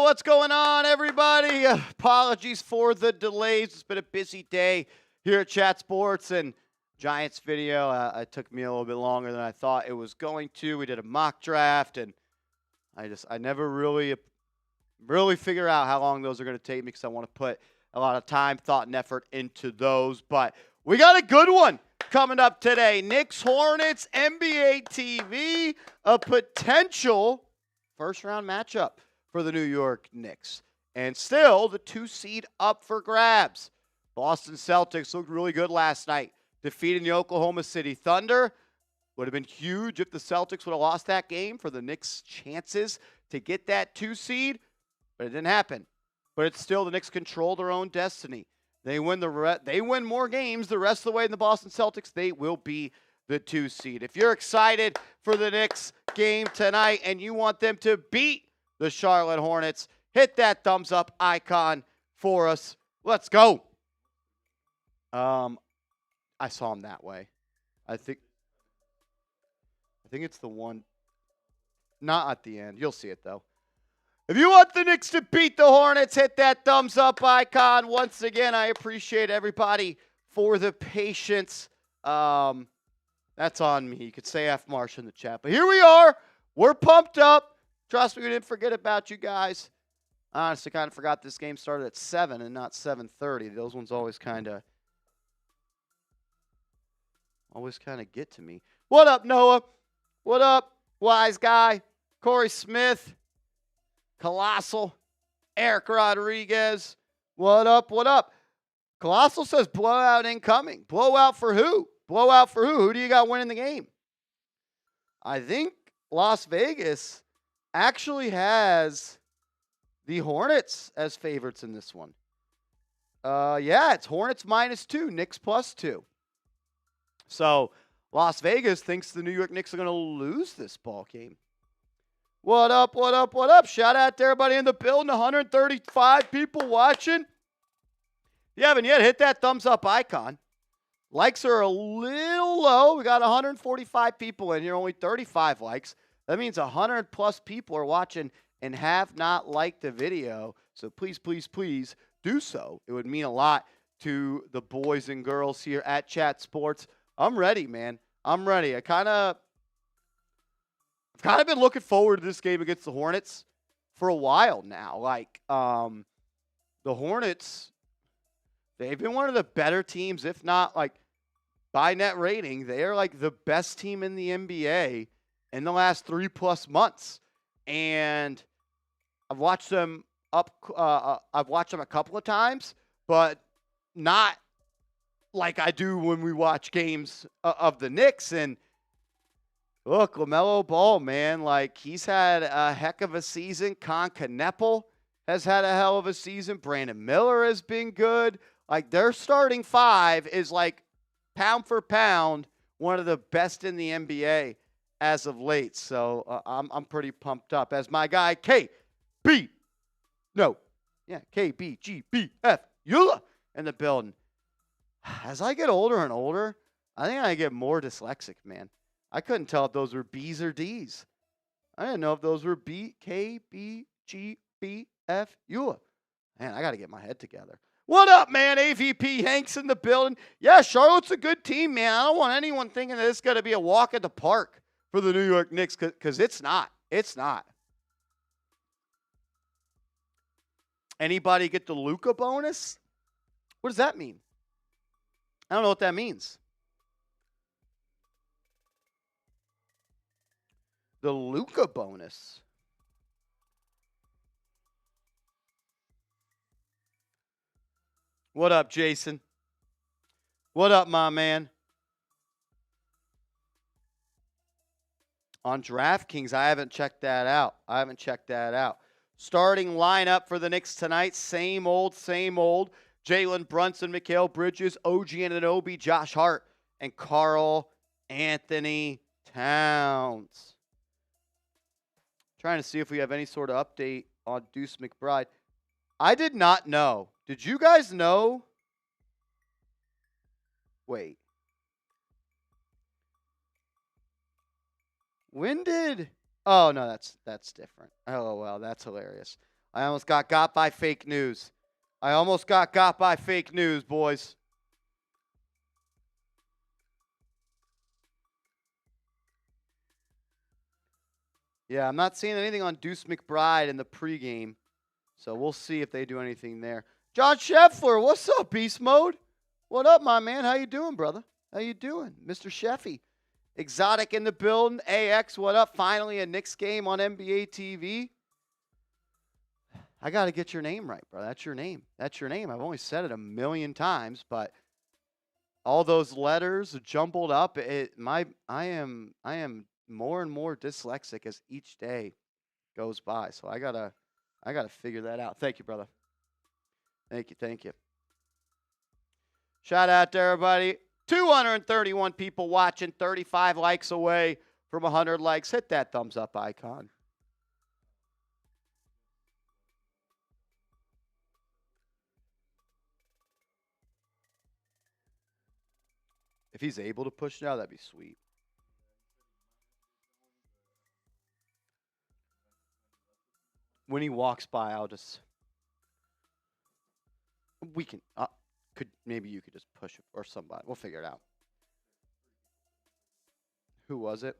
what's going on, everybody? Apologies for the delays. It's been a busy day here at Chat Sports, and Giants video, it took me a little bit longer than I thought it was going to. We did a mock draft, and I never really figure out how long those are going to take me because I want to put a lot of time, thought, and effort into those. But we got a good one coming up today. Knicks Hornets, NBA TV, a potential first-round matchup for the New York Knicks. And still, the 2 seed up for grabs. Boston Celtics looked really good last night, defeating the Oklahoma City Thunder. Would have been huge if the Celtics would have lost that game for the Knicks' chances to get that 2 seed, but it didn't happen. But it's still the Knicks control their own destiny. They win they win more games the rest of the way than the Boston Celtics. They will be the 2 seed. If you're excited for the Knicks game tonight and you want them to beat the Charlotte Hornets, hit that thumbs up icon for us. Let's go. I saw him that way. I think it's the one, not at the end. You'll see it, though. If you want the Knicks to beat the Hornets, hit that thumbs up icon. Once again, I appreciate everybody for the patience. That's on me. You could say F Marsh in the chat. But here we are. We're pumped up. Trust me, we didn't forget about you guys. I honestly kind of forgot this game started at 7 and not 7:30. Those ones always kind of get to me. What up, Noah? What up, Wise Guy? Corey Smith? Colossal? Eric Rodriguez? What up, what up? Colossal says blowout incoming. Blowout for who? Blowout for who? Who do you got winning the game? I think Las Vegas actually has the Hornets as favorites in this one. Yeah, it's Hornets -2, Knicks +2. So Las Vegas thinks the New York Knicks are going to lose this ball game. What up, what up, what up? Shout out to everybody in the building, 135 people watching. If you haven't yet, hit that thumbs up icon. Likes are a little low. We got 145 people in here, only 35 likes. That means 100+ people are watching and have not liked the video. So please, please, please do so. It would mean a lot to the boys and girls here at Chat Sports. I'm ready, man. I'm ready. I've kind of been looking forward to this game against the Hornets for a while now. Like, the Hornets, they've been one of the better teams, if not like by net rating. They are like the best team in the NBA in the last 3+ months. And I've watched them I've watched them a couple of times, but not like I do when we watch games of the Knicks. And look, LaMelo Ball, man, like he's had a heck of a season. Con Kneppel has had a hell of a season. Brandon Miller has been good. Like their starting 5 is like pound for pound one of the best in the NBA as of late. So I'm pretty pumped up. As my guy KBGBF Eula in the building. As I get older and older, I think I get more dyslexic, man. I couldn't tell if those were B's or D's. I didn't know if those were KBGBF Eula. Man, I got to get my head together. What up, man? AVP Hanks in the building. Yeah, Charlotte's a good team, man. I don't want anyone thinking that it's going to be a walk in the park for the New York Knicks, because it's not. It's not. Anybody get the Luka bonus? What does that mean? I don't know what that means. The Luka bonus. What up, Jason? What up, my man? On DraftKings, I haven't checked that out. Starting lineup for the Knicks tonight, same old, same old. Jalen Brunson, Mikal Bridges, OG Anunoby, Josh Hart, and Karl-Anthony Towns. Trying to see if we have any sort of update on Deuce McBride. I did not know. Did you guys know? Wait. When did... Oh, no, that's different. Oh, well, that's hilarious. I almost got by fake news. I almost got by fake news, boys. Yeah, I'm not seeing anything on Deuce McBride in the pregame, so we'll see if they do anything there. John Scheffler, what's up, Beast Mode? What up, my man? How you doing, brother? How you doing, Mr. Sheffy? Exotic in the building. AX, what up? Finally a Knicks game on NBA TV. I got to get your name right, bro. That's your name. That's your name. I've only said it a million times, but all those letters jumbled up. I am more and more dyslexic as each day goes by. So I gotta figure that out. Thank you, brother. Thank you. Shout out to everybody. 231 people watching, 35 likes away from 100 likes. Hit that thumbs up icon. If he's able to push now, that'd be sweet. When he walks by, I'll just... We can... maybe you could just push it or somebody. We'll figure it out. Who was it?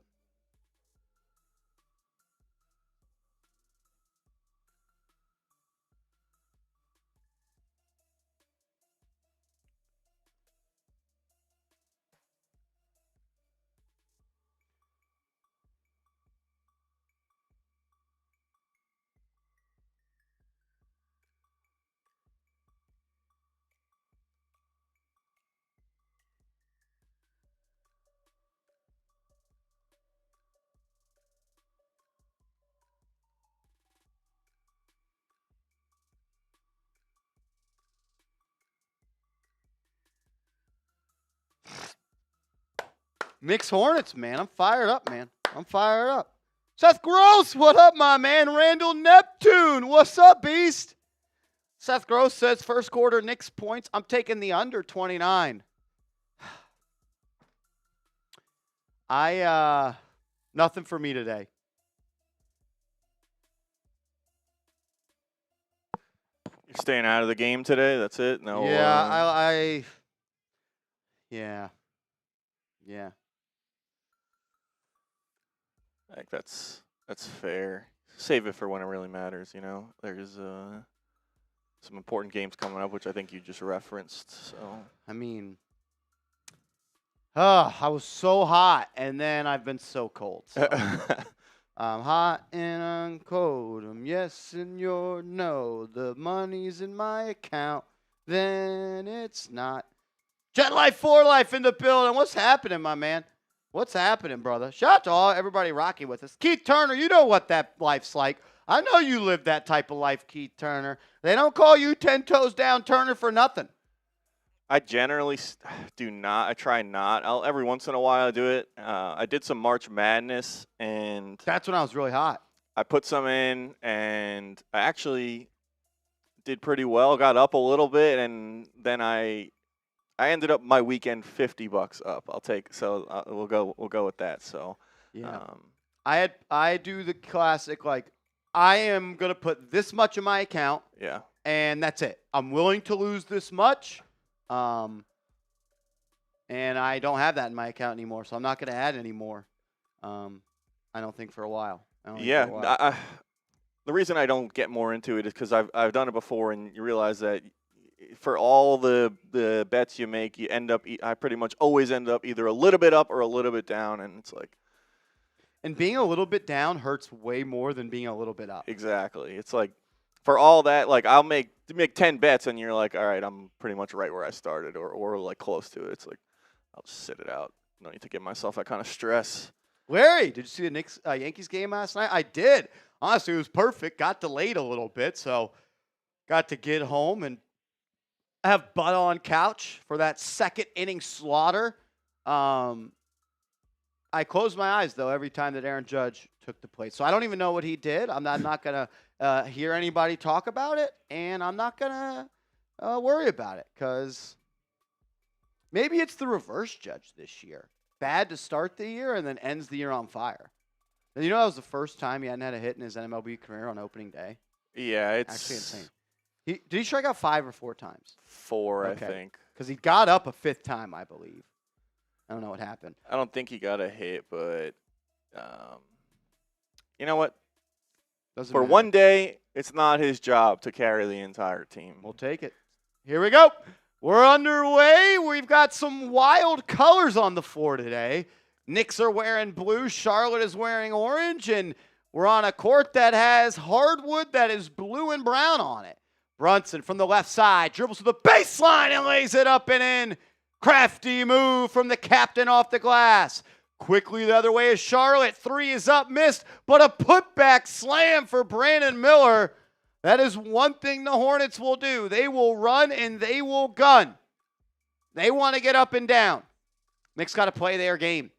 Knicks Hornets, man. I'm fired up, man. I'm fired up. Seth Gross, what up, my man? Randall Neptune, what's up, Beast? Seth Gross says first quarter Knicks points. I'm taking the under 29. Nothing for me today. You're staying out of the game today? That's it? No. Yeah, Yeah. I think that's fair. Save it for when it really matters, you know. There's some important games coming up, which I think you just referenced. So I mean, I was so hot, and then I've been so cold. So. I'm hot and I'm cold. I'm yes and you're no. The money's in my account. Then it's not. Jet Life 4 Life in the building. What's happening, my man? What's happening, brother? Shout out to all everybody rocking with us. Keith Turner, you know what that life's like. I know you live that type of life, Keith Turner. They don't call you 10 toes down Turner for nothing. I generally do not. I try not. Every once in a while I do it. I did some March Madness, and that's when I was really hot. I put some in, and I actually did pretty well. Got up a little bit, and then I ended up my weekend $50 up. I'll take we'll go with that. So yeah, I do the classic like I am gonna put this much in my account. Yeah, and that's it. I'm willing to lose this much. And I don't have that in my account anymore, so I'm not going to add any more. I don't think for a while. The reason I don't get more into it is because I've done it before, and you realize that for all the bets you make, you end up. I pretty much always end up either a little bit up or a little bit down, and it's like. And being a little bit down hurts way more than being a little bit up. Exactly. It's like. For all that, like I'll make 10 bets, and you're like, all right, I'm pretty much right where I started, or like close to it. It's like I'll just sit it out. I don't need to give myself that kind of stress. Larry, did you see the Knicks Yankees game last night? I did. Honestly, it was perfect. Got delayed a little bit, so got to get home and have butt on couch for that second inning slaughter. I closed my eyes though every time that Aaron Judge took the plate, so I don't even know what he did. I'm not gonna hear anybody talk about it, and I'm not gonna worry about it because maybe it's the reverse Judge this year. Bad to start the year and then ends the year on fire. And you know that was the first time he hadn't had a hit in his MLB career on opening day. Yeah, it's Actually insane. Did he strike out 5 or 4 times? 4, Okay. I think. Because he got up a 5th time, I believe. I don't know what happened. I don't think he got a hit, but you know what? Doesn't For matter. one day, it's not his job to carry the entire team. We'll take it. Here we go. We're underway. We've got some wild colors on the floor today. Knicks are wearing blue. Charlotte is wearing orange. And we're on a court that has hardwood that is blue and brown on it. Brunson from the left side dribbles to the baseline and lays it up and in. Crafty move from the captain off the glass. Quickly the other way is Charlotte. 3 is up, missed, but a putback slam for Brandon Miller. That is one thing the Hornets will do. They will run and they will gun. They want to get up and down. Knicks got to play their game.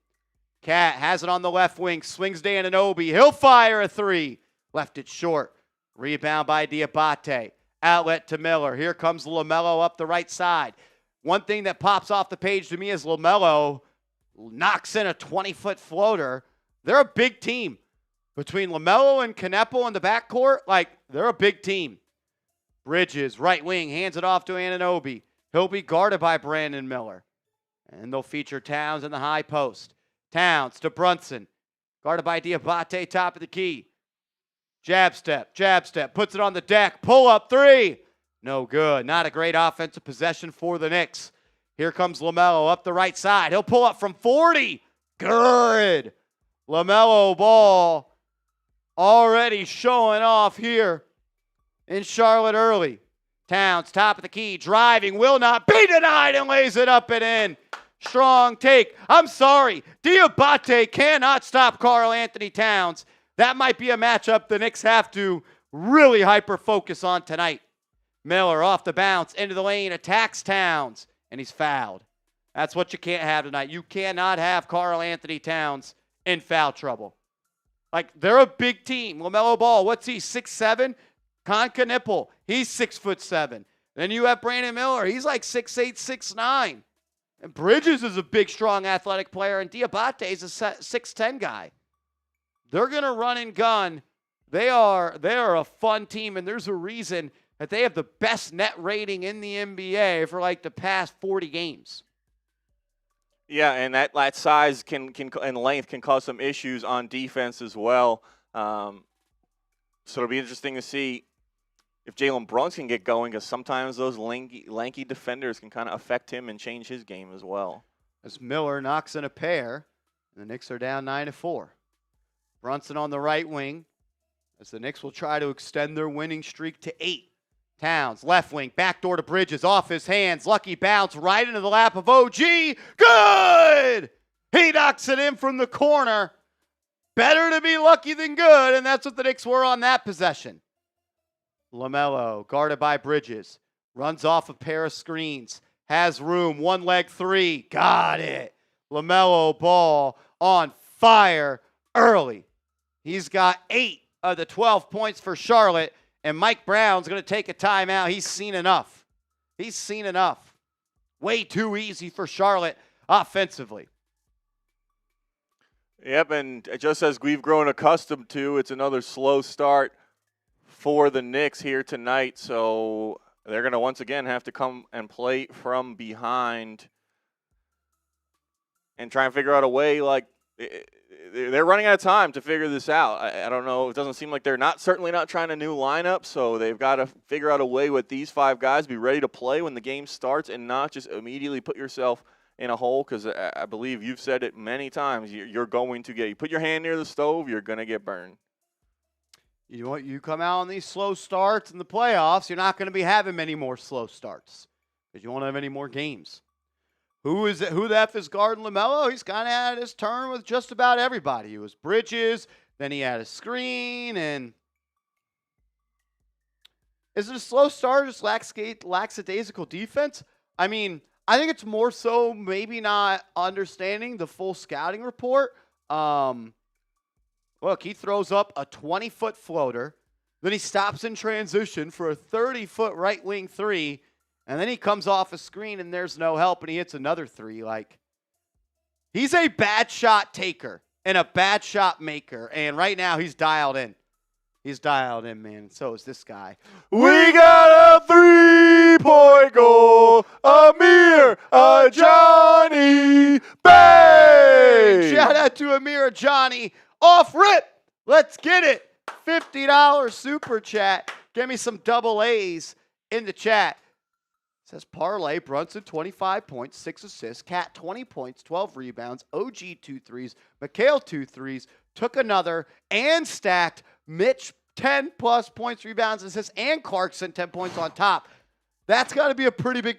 Cat has it on the left wing. Swings to Anunoby. He'll fire a 3. Left it short. Rebound by Diabate. Outlet to Miller. Here comes LaMelo up the right side. One thing that pops off the page to me is LaMelo knocks in a 20-foot floater. They're a big team. Between LaMelo and Kneppel in the backcourt, they're a big team. Bridges, right wing, hands it off to Anunoby. He'll be guarded by Brandon Miller. And they'll feature Towns in the high post. Towns to Brunson. Guarded by Diabate, top of the key. Jab step, puts it on the deck. Pull up 3. No good. Not a great offensive possession for the Knicks. Here comes LaMelo up the right side. He'll pull up from 40. Good. LaMelo Ball already showing off here in Charlotte early. Towns, top of the key, driving, will not be denied, and lays it up and in. Strong take. I'm sorry. Diabate cannot stop Karl-Anthony Towns. That might be a matchup the Knicks have to really hyper-focus on tonight. Miller off the bounce, into the lane, attacks Towns, and he's fouled. That's what you can't have tonight. You cannot have Karl-Anthony Towns in foul trouble. They're a big team. LaMelo Ball, what's he, 6'7"? Kneppel, he's 6'7". Then you have Brandon Miller. He's 6'8", 6'9". And Bridges is a big, strong, athletic player, and Diabate is a 6'10" guy. They're going to run and gun. They are a fun team, and there's a reason that they have the best net rating in the NBA for the past 40 games. Yeah, and that size can and length can cause some issues on defense as well. So it'll be interesting to see if Jalen Brunson can get going, because sometimes those lanky defenders can kind of affect him and change his game as well. As Miller knocks in a pair, and the Knicks are down 9-4. Brunson on the right wing, as the Knicks will try to extend their winning streak to 8. Towns, left wing, backdoor to Bridges, off his hands, lucky bounce right into the lap of OG. Good! He knocks it in from the corner. Better to be lucky than good, and that's what the Knicks were on that possession. LaMelo, guarded by Bridges, runs off a pair of screens, has room, one leg 3, got it. LaMelo Ball on fire early. He's got 8 of the 12 points for Charlotte. And Mike Brown's going to take a timeout. He's seen enough. Way too easy for Charlotte offensively. Yep, and just as we've grown accustomed to, it's another slow start for the Knicks here tonight. So they're going to once again have to come and play from behind and try and figure out a way. They're running out of time to figure this out. I don't know. It doesn't seem like they're certainly not trying a new lineup, so they've got to figure out a way with these 5 guys, be ready to play when the game starts and not just immediately put yourself in a hole, because I believe you've said it many times. You're going to you put your hand near the stove, you're going to get burned. You come out on these slow starts in the playoffs, you're not going to be having many more slow starts because you won't have any more games. Who the F is guarding LaMelo? He's kind of had his turn with just about everybody. It was Bridges, then he had a screen, and is it a slow start or just lackadaisical defense? I mean, I think it's more so maybe not understanding the full scouting report. Look, he throws up a 20-foot floater, then he stops in transition for a 30-foot right wing 3, and then he comes off a screen and there's no help and he hits another 3. He's a bad shot taker and a bad shot maker, and right now he's dialed in. He's dialed in, man. So is this guy. We got a 3-point goal. Amir Johnny Bang! Shout out to Amir Johnny. Off rip. Let's get it. $50 super chat. Give me some double A's in the chat. It says parlay Brunson 25 points, 6 assists. Cat 20 points, 12 rebounds. OG 2 threes. Mikal 2 threes. Took another and stacked. Mitch 10 plus points, rebounds, assists, and Clarkson 10 points on top. That's got to be a pretty big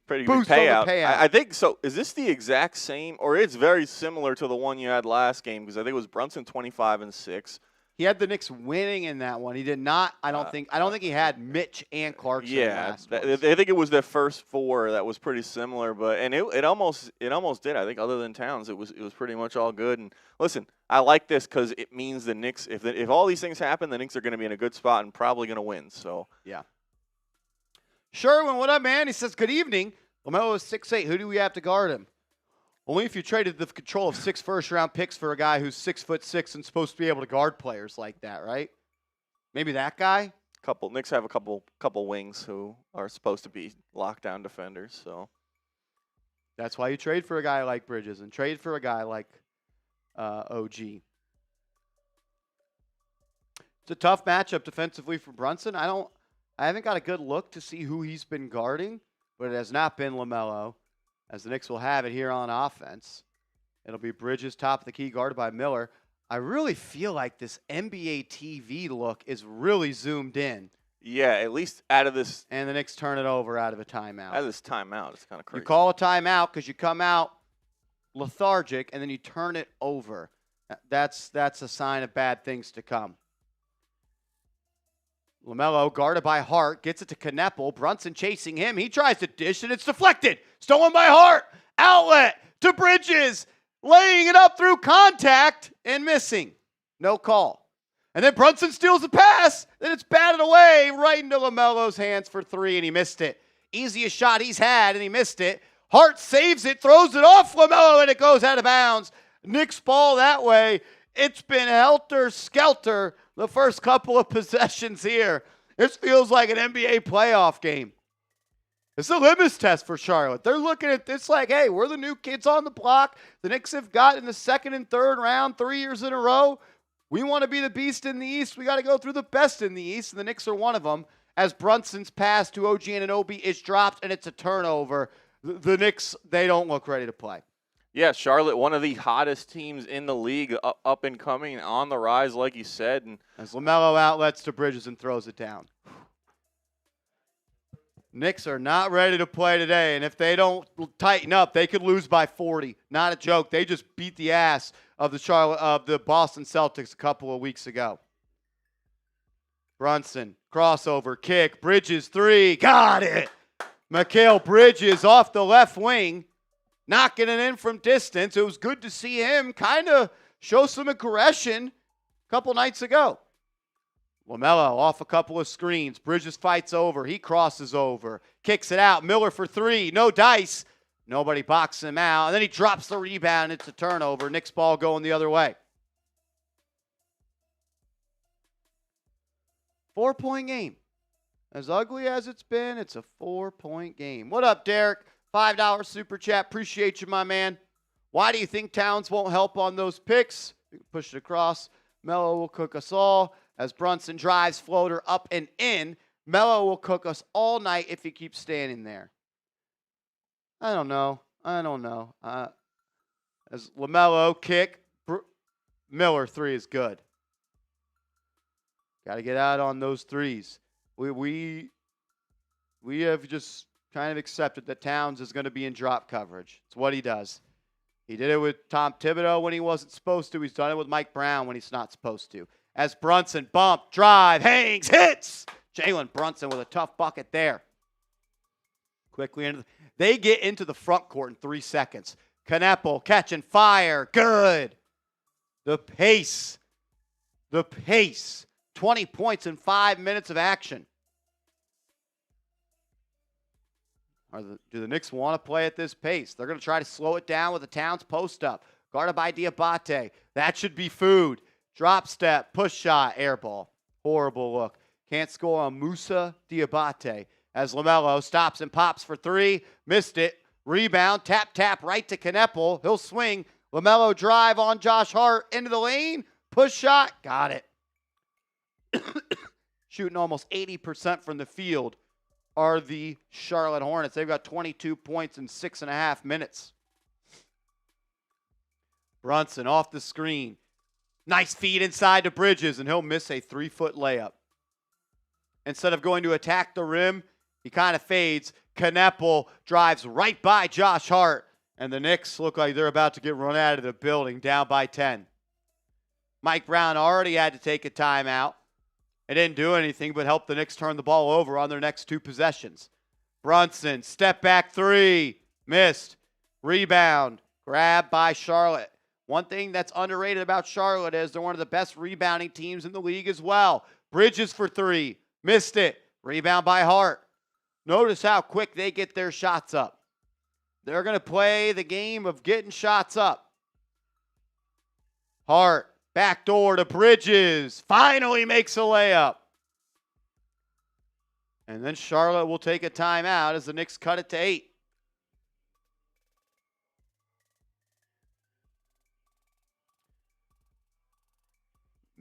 boost payout. on the payout. I think so. Is this the exact same, or it's very similar to the one you had last game? Because I think it was Brunson 25 and 6. He had the Knicks winning in that one. He did not. I don't think he had Mitch and Clarkson. Yeah, I think it was the first 4 that was pretty similar, but it almost did. I think other than Towns, it was pretty much all good. And listen, I like this because it means the Knicks. If all these things happen, the Knicks are going to be in a good spot and probably going to win. So yeah. Sherwin, what up, man? He says, good evening. LaMelo is 6'8". Who do we have to guard him? Only if you traded the control of 6 first-round picks for a guy who's 6'6" and supposed to be able to guard players like that, right? Maybe that guy? Knicks have a couple wings who are supposed to be lockdown defenders. So that's why you trade for a guy like Bridges and trade for a guy like OG. It's a tough matchup defensively for Brunson. I haven't got a good look to see who he's been guarding, but it has not been LaMelo. As the Knicks will have it here on offense. It'll be Bridges, top of the key, guarded by Miller. I really feel like this NBA TV look is really zoomed in. Yeah, at least out of this. And the Knicks turn it over out of a timeout. Out of this timeout, it's kind of crazy. You call a timeout because you come out lethargic, and then you turn it over. That's a sign of bad things to come. LaMelo, guarded by Hart, gets it to Kneppel. Brunson chasing him. He tries to dish, and it's deflected. Stolen by Hart. Outlet to Bridges. Laying it up through contact and missing. No call. And then Brunson steals the pass. Then it's batted away right into LaMelo's hands for 3, and he missed it. Easiest shot he's had, and he missed it. Hart saves it, throws it off LaMelo, and it goes out of bounds. Knicks ball that way. It's been helter-skelter the first couple of possessions here. This feels like an NBA playoff game. It's a litmus test for Charlotte. They're looking at this like, hey, we're the new kids on the block. The Knicks have got in the second and third round 3 years in a row. We want to be the beast in the East. We got to go through the best in the East, and the Knicks are one of them. As Brunson's pass to OG Anunoby is dropped, and it's a turnover. The Knicks, they don't look ready to play. Yeah, Charlotte, one of the hottest teams in the league, up and coming, on the rise, like you said. And as LaMelo outlets to Bridges and throws it down. Knicks are not ready to play today, and if they don't tighten up, they could lose by 40. Not a joke. They just beat the ass of the Boston Celtics a couple of weeks ago. Brunson, crossover, kick, Bridges 3, got it! Mikal Bridges off the left wing. Knocking it in from distance. It was good to see him kind of show some aggression a couple nights ago. LaMelo off a couple of screens. Bridges fights over. He crosses over. Kicks it out. Miller for 3. No dice. Nobody boxes him out. And then he drops the rebound. It's a turnover. Knicks ball going the other way. 4-point game. As ugly as it's been, it's a 4-point game. What up, Derek? $5 super chat. Appreciate you, my man. Why do you think Towns won't help on those picks? Push it across. Melo will cook us all. As Brunson drives floater up and in, Melo will cook us all night if he keeps standing there. I don't know. As LaMelo kick, Miller 3 is good. Got to get out on those threes. We have just kind of accepted that Towns is going to be in drop coverage. It's what he does. He did it with Tom Thibodeau when he wasn't supposed to. He's done it with Mike Brown when he's not supposed to. As Brunson, bump, drive, hangs, hits. Jalen Brunson with a tough bucket there. Quickly, they get into the front court in 3 seconds. Kneppel catching fire. Good. The pace. 20 points in 5 minutes of action. Do the Knicks want to play at this pace? They're going to try to slow it down with the Towns post-up. Guarded by Diabate. That should be food. Drop step, push shot, air ball. Horrible look. Can't score on Musa Diabate as LaMelo stops and pops for three. Missed it. Rebound. Tap right to Kneppel. He'll swing. LaMelo drive on Josh Hart into the lane. Push shot. Got it. Shooting almost 80% from the field are the Charlotte Hornets. They've got 22 points in 6.5 minutes. Brunson off the screen. Nice feed inside to Bridges, and he'll miss a 3-foot layup. Instead of going to attack the rim, he kind of fades. Kneppel drives right by Josh Hart, and the Knicks look like they're about to get run out of the building, down by 10. Mike Brown already had to take a timeout. It didn't do anything but help the Knicks turn the ball over on their next 2 possessions. Brunson, step back three, missed. Rebound, grabbed by Charlotte. One thing that's underrated about Charlotte is they're one of the best rebounding teams in the league as well. Bridges for three, missed it. Rebound by Hart. Notice how quick they get their shots up. They're going to play the game of getting shots up. Hart, backdoor to Bridges. Finally makes a layup. And then Charlotte will take a timeout as the Knicks cut it to 8.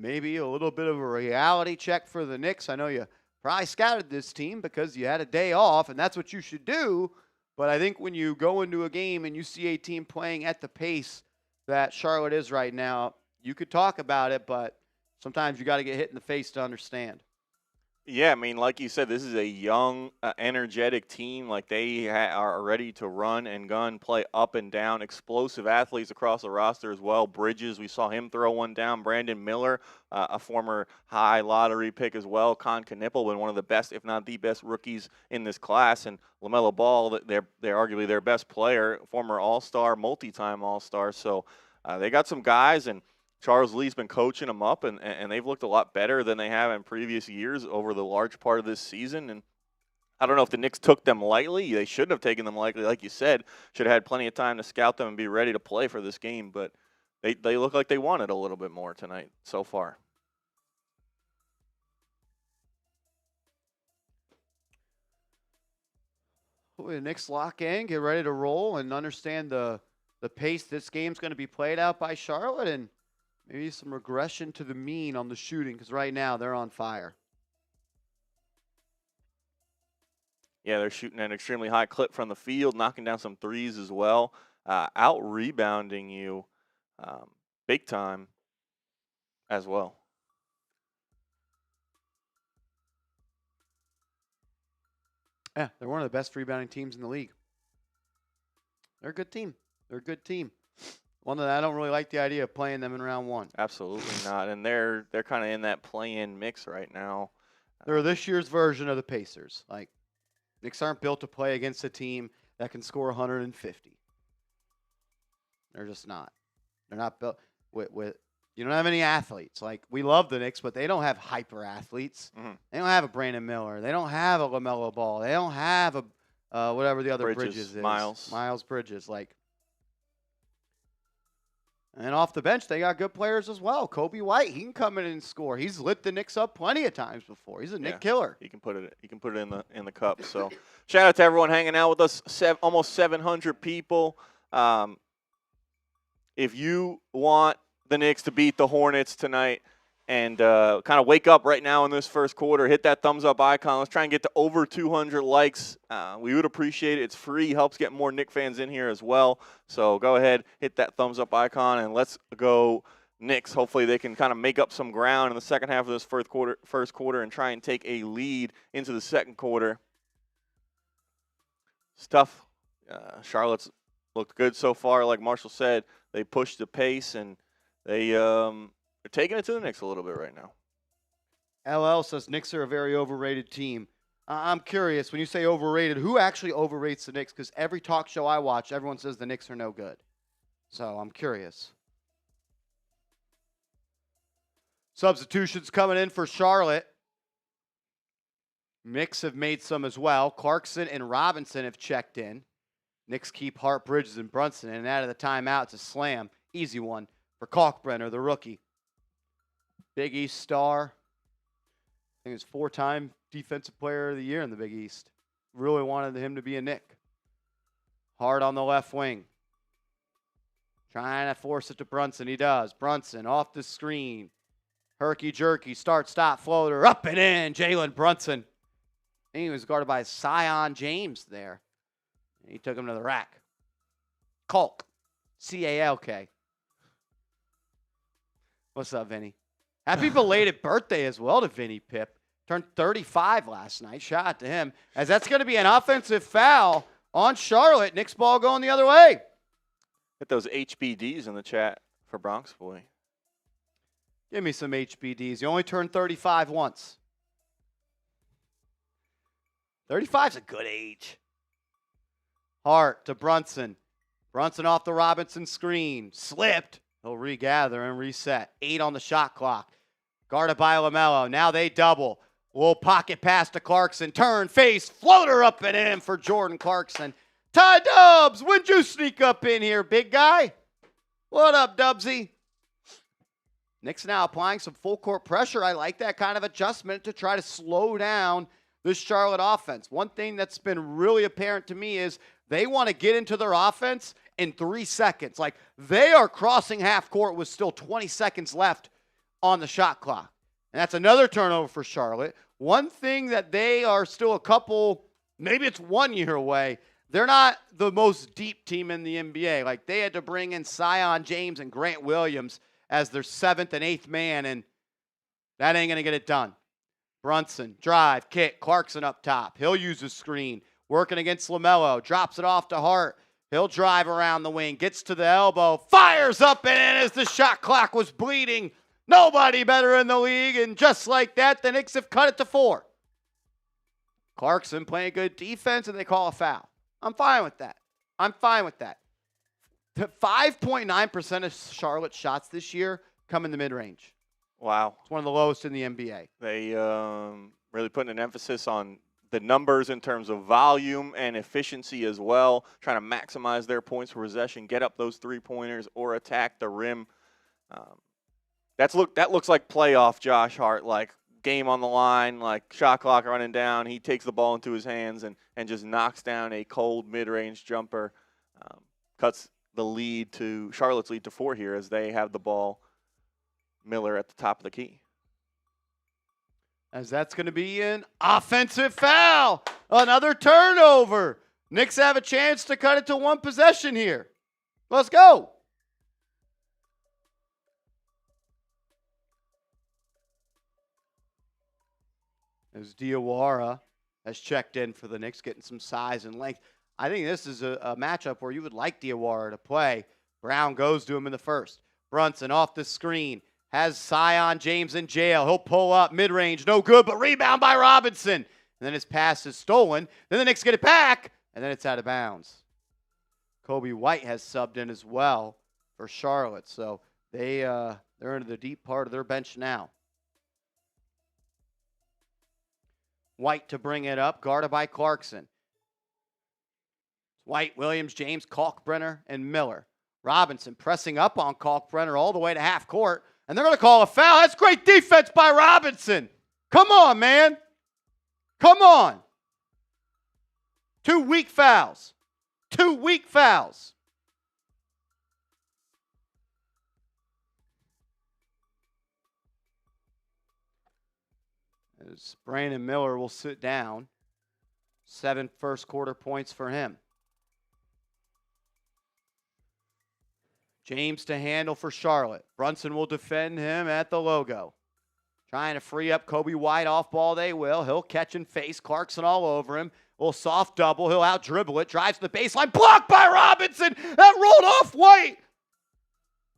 Maybe a little bit of a reality check for the Knicks. I know you probably scouted this team because you had a day off, and that's what you should do. But I think when you go into a game and you see a team playing at the pace that Charlotte is right now, you could talk about it, but sometimes you got to get hit in the face to understand. Yeah, I mean, like you said, this is a young, energetic team. Like, they are ready to run and gun, play up and down, explosive athletes across the roster as well. Bridges, we saw him throw one down. Brandon Miller, a former high lottery pick as well. Kneppel, been one of the best, if not the best, rookies in this class. And LaMelo Ball, they're arguably their best player, former All-Star, multi-time All-Star. So they got some guys, and Charles Lee's been coaching them up, and they've looked a lot better than they have in previous years over the large part of this season. And I don't know if the Knicks took them lightly. They shouldn't have taken them lightly, like you said. Should have had plenty of time to scout them and be ready to play for this game. But they look like they wanted a little bit more tonight so far. The Knicks lock in, get ready to roll, and understand the pace this game's going to be played out by Charlotte, and maybe some regression to the mean on the shooting, because right now they're on fire. Yeah, they're shooting an extremely high clip from the field, knocking down some threes as well, out-rebounding you big time as well. Yeah, they're one of the best rebounding teams in the league. They're a good team. They're a good team. One that I don't really like the idea of playing them in round 1. Absolutely not, and they're kind of in that play-in mix right now. They're this year's version of the Pacers. Like, Knicks aren't built to play against a team that can score 150. They're just not. They're not built with you don't have any athletes. Like, we love the Knicks, but they don't have hyper athletes. Mm-hmm. They don't have a Brandon Miller. They don't have a LaMelo Ball. They don't have a whatever the other Bridges is. Miles Bridges. Like, and off the bench, they got good players as well. Kobe White, he can come in and score. He's lit the Knicks up plenty of times before. He's a Knick killer. He can put it in the cup. So, shout out to everyone hanging out with us. Almost 700 people. If you want the Knicks to beat the Hornets tonight and kind of wake up right now in this first quarter, hit that thumbs up icon. Let's try and get to over 200 likes. We would appreciate it. It's free. Helps get more Knicks fans in here as well. So go ahead, hit that thumbs up icon, and let's go Knicks. Hopefully they can kind of make up some ground in the second half of this first quarter and try and take a lead into the second quarter. It's tough. Charlotte's looked good so far. Like Marshall said, they pushed the pace, and they're taking it to the Knicks a little bit right now. LL says Knicks are a very overrated team. I'm curious, when you say overrated, who actually overrates the Knicks? Because every talk show I watch, everyone says the Knicks are no good. So I'm curious. Substitutions coming in for Charlotte. Knicks have made some as well. Clarkson and Robinson have checked in. Knicks keep Hart, Bridges, and Brunson. And out of the timeout, it's a slam. Easy one for Kalkbrenner, the rookie. Big East star. think he's 4-time Defensive Player of the Year in the Big East. Really wanted him to be a Knick. Hart on the left wing. Trying to force it to Brunson. He does. Brunson off the screen. Herky-jerky, start-stop floater, up and in. Jalen Brunson. And he was guarded by Sion James there. He took him to the rack. Calk. C-A-L-K. What's up, Vinny? Happy belated birthday as well to Vinny Pip. Turned 35 last night. Shout out to him. As that's going to be an offensive foul on Charlotte. Knicks ball going the other way. Get those HBDs in the chat for Bronx Boy. Give me some HBDs. You only turned 35 once. 35's a good age. Hart to Brunson. Brunson off the Robinson screen. Slipped. He'll regather and reset. 8 on the shot clock. Guarded by LaMelo. Now they double. Little pocket pass to Clarkson. Turn, face, floater up and in for Jordan Clarkson. Ty Dubs, when'd you sneak up in here, big guy? What up, Dubsy? Knicks now applying some full court pressure. I like that kind of adjustment to try to slow down this Charlotte offense. One thing that's been really apparent to me is they want to get into their offense in 3 seconds. Like, they are crossing half court with still 20 seconds left on the shot clock. And that's another turnover for Charlotte. One thing that they are still a couple, maybe it's 1 year away. They're not the most deep team in the NBA. Like, they had to bring in Sion James and Grant Williams as their 7th and 8th man, and that ain't going to get it done. Brunson, drive, kick, Clarkson up top. He'll use his screen. Working against LaMelo. Drops it off to Hart. He'll drive around the wing. Gets to the elbow. Fires up and in as the shot clock was bleeding. Nobody better in the league. And just like that, the Knicks have cut it to 4. Clarkson playing good defense, and they call a foul. I'm fine with that. I'm fine with that. 5.9% of Charlotte's shots this year come in the mid-range. Wow. It's one of the lowest in the NBA. They really putting an emphasis on the numbers in terms of volume and efficiency as well, trying to maximize their points per possession, get up those three-pointers, or attack the rim. That looks like playoff Josh Hart, like game on the line, like shot clock running down. He takes the ball into his hands and just knocks down a cold mid-range jumper. Cuts the lead to Charlotte's lead to 4 here as they have the ball. Miller at the top of the key. As that's going to be an offensive foul. Another turnover. Knicks have a chance to cut it to 1 possession here. Let's go. As Diawara has checked in for the Knicks, getting some size and length. I think this is a matchup where you would like Diawara to play. Brown goes to him in the first. Brunson off the screen. Has Sion James in jail. He'll pull up mid-range. No good, but rebound by Robinson. And then his pass is stolen. Then the Knicks get it back, and then it's out of bounds. Kobe White has subbed in as well for Charlotte. So they're into the deep part of their bench now. White to bring it up, guarded by Clarkson. White, Williams, James, Kalkbrenner, and Miller. Robinson pressing up on Kalkbrenner all the way to half court. And they're going to call a foul. That's great defense by Robinson. Come on, man. Come on. 2 weak fouls. 2 weak fouls. As Brandon Miller will sit down. 7 first quarter points for him. James to handle for Charlotte. Brunson will defend him at the logo. Trying to free up Kobe White off ball. They will. He'll catch and face. Clarkson all over him. A little soft double. He'll out dribble it. Drives to the baseline. Blocked by Robinson. That rolled off White.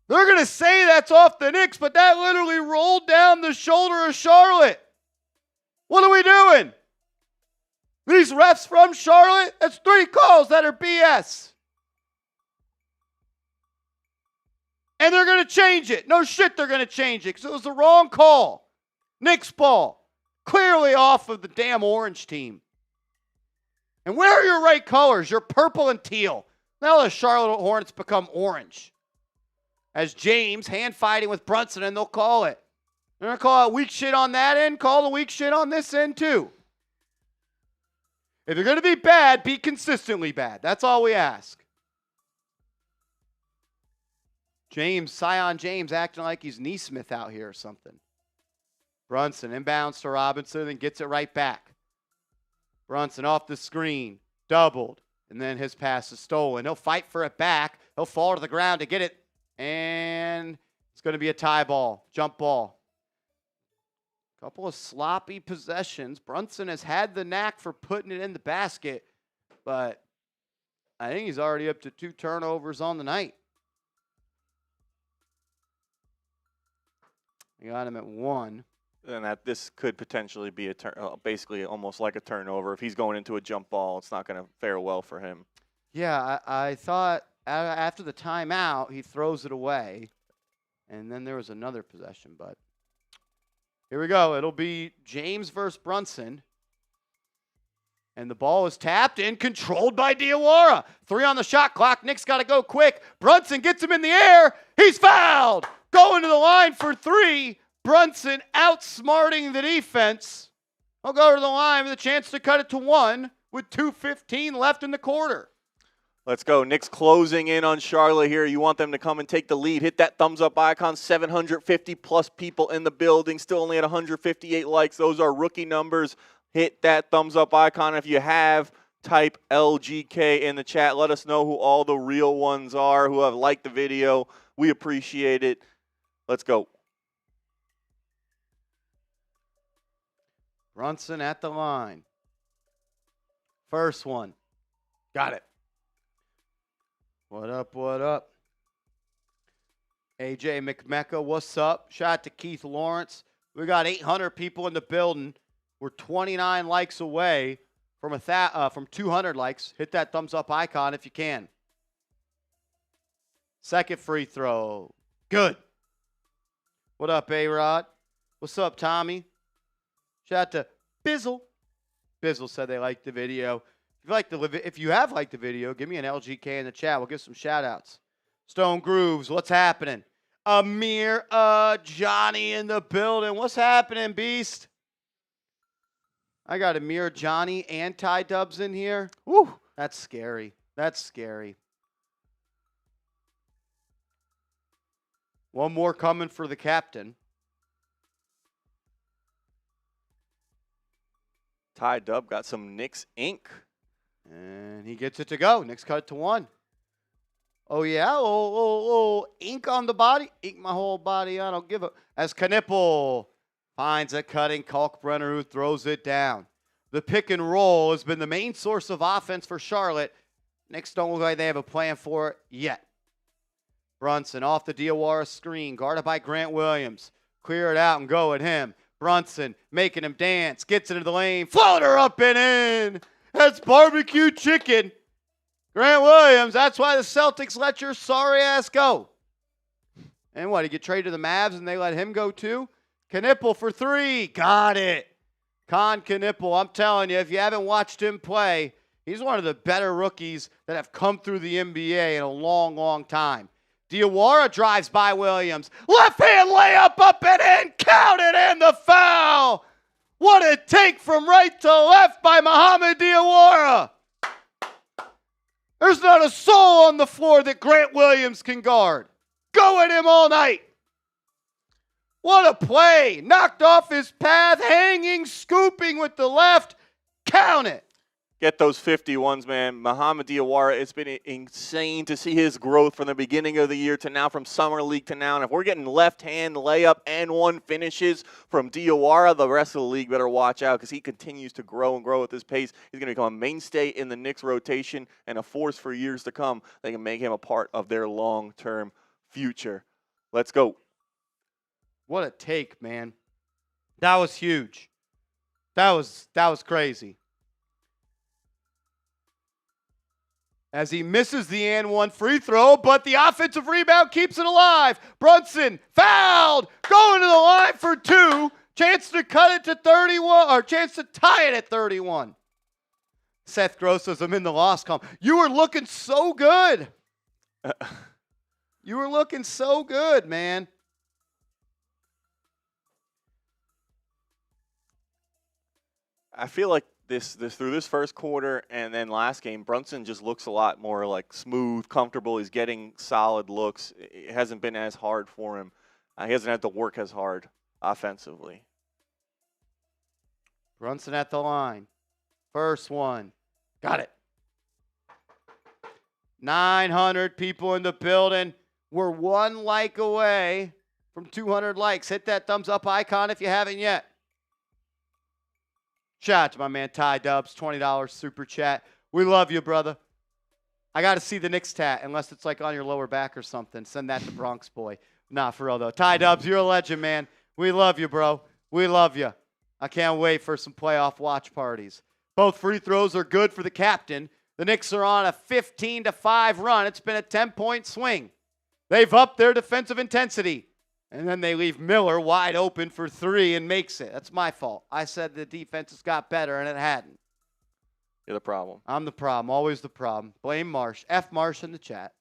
They're going to say that's off the Knicks, but that literally rolled down the shoulder of Charlotte. What are we doing? These refs from Charlotte, that's 3 calls that are BS. And they're going to change it. No shit, they're going to change it because it was the wrong call. Knicks ball. Clearly off of the damn orange team. And where are your right colors? You're purple and teal. Now the Charlotte Hornets become orange. As James hand fighting with Brunson, and they'll call it. They're going to call out weak shit on that end, call the weak shit on this end too. If you're going to be bad, be consistently bad. That's all we ask. Sion James acting like he's Neesmith out here or something. Brunson inbounds to Robinson and gets it right back. Brunson off the screen, doubled, and then his pass is stolen. He'll fight for it back. He'll fall to the ground to get it, and it's going to be a tie ball, jump ball. Couple of sloppy possessions. Brunson has had the knack for putting it in the basket, but I think he's already up to 2 turnovers on the night. We got him at 1. And that this could potentially be a basically almost like a turnover. If he's going into a jump ball, it's not going to fare well for him. Yeah, I thought after the timeout, he throws it away, and then there was another possession, but here we go. It'll be James versus Brunson. And the ball is tapped and controlled by Diawara. 3 on the shot clock. Knicks got to go quick. Brunson gets him in the air. He's fouled. Going to the line for 3. Brunson outsmarting the defense. He'll go to the line with a chance to cut it to 1 with 2:15 left in the quarter. Let's go. Knicks closing in on Charlotte here. You want them to come and take the lead. Hit that thumbs up icon. 750-plus people in the building. Still only at 158 likes. Those are rookie numbers. Hit that thumbs up icon. If you have, type LGK in the chat. Let us know who all the real ones are who have liked the video. We appreciate it. Let's go. Brunson at the line. First one. Got it. What up, what up? AJ McMecca, what's up? Shout out to Keith Lawrence. We got 800 people in the building. We're 29 likes away from 200 likes. Hit that thumbs up icon if you can. Second free throw. Good. What up, A-Rod? What's up, Tommy? Shout out to Bizzle. Bizzle said they liked the video. If you have liked the video, give me an LGK in the chat. We'll give some shout-outs. Stone Grooves, what's happening? Amir, Johnny in the building. What's happening, Beast? I got Amir, Johnny, and Ty Dubs in here. Woo, that's scary. That's scary. One more coming for the captain. Ty Dub got some Knicks ink. And he gets it to go. Knicks cut it to 1. Oh, yeah? Ink on the body. Ink my whole body. I don't give a... As Knipple finds a cutting Kalkbrenner who throws it down. The pick and roll has been the main source of offense for Charlotte. Knicks don't look like they have a plan for it yet. Brunson off the Diawara screen, guarded by Grant Williams. Clear it out and go at him. Brunson making him dance. Gets into the lane. Floater up and in. That's barbecue chicken. Grant Williams, that's why the Celtics let your sorry ass go. And what, he get traded to the Mavs and they let him go too? Knipple for 3. Got it. Con Knipple, I'm telling you, if you haven't watched him play, he's one of the better rookies that have come through the NBA in a long, long time. Diawara drives by Williams. Left hand layup up and in. Count it and the foul. What a take from right to left by Mohamed Diawara. There's not a soul on the floor that Grant Williams can guard. Go at him all night. What a play. Knocked off his path, hanging, scooping with the left. Count it. Get those 51s, man. Mohamed Diawara, it's been insane to see his growth from the beginning of the year to now, from Summer League to now. And if we're getting left-hand layup and 1 finishes from Diawara, the rest of the league better watch out because he continues to grow and grow at this pace. He's going to become a mainstay in the Knicks rotation and a force for years to come. They can make him a part of their long-term future. Let's go. What a take, man. That was huge. That was crazy. As he misses the and 1 free throw, but the offensive rebound keeps it alive. Brunson fouled, going to the line for 2. Chance to cut it to 31, or chance to tie it at 31. Seth Gross says, I'm in the loss column. You were looking so good. You were looking so good, man. I feel like this through this first quarter and then last game, Brunson just looks a lot more like smooth, comfortable. He's getting solid looks. It hasn't been as hard for him. He hasn't had to work as hard offensively. Brunson at the line. First one. Got it. 900 people in the building. We're one like away from 200 likes. Hit that thumbs up icon if you haven't yet. Shout out to my man Ty Dubs, $20 super chat. We love you, brother. I got to see the Knicks tat, unless it's like on your lower back or something. Send that to Bronx Boy. Nah, for real, though. Ty Dubs, you're a legend, man. We love you, bro. We love you. I can't wait for some playoff watch parties. Both free throws are good for the captain. The Knicks are on a 15-5 run. It's been a 10-point swing. They've upped their defensive intensity. And then they leave Miller wide open for three and makes it. That's my fault. I said the defense has got better, and it hadn't. You're the problem. I'm the problem. Always the problem. Blame Marsh. F Marsh in the chat.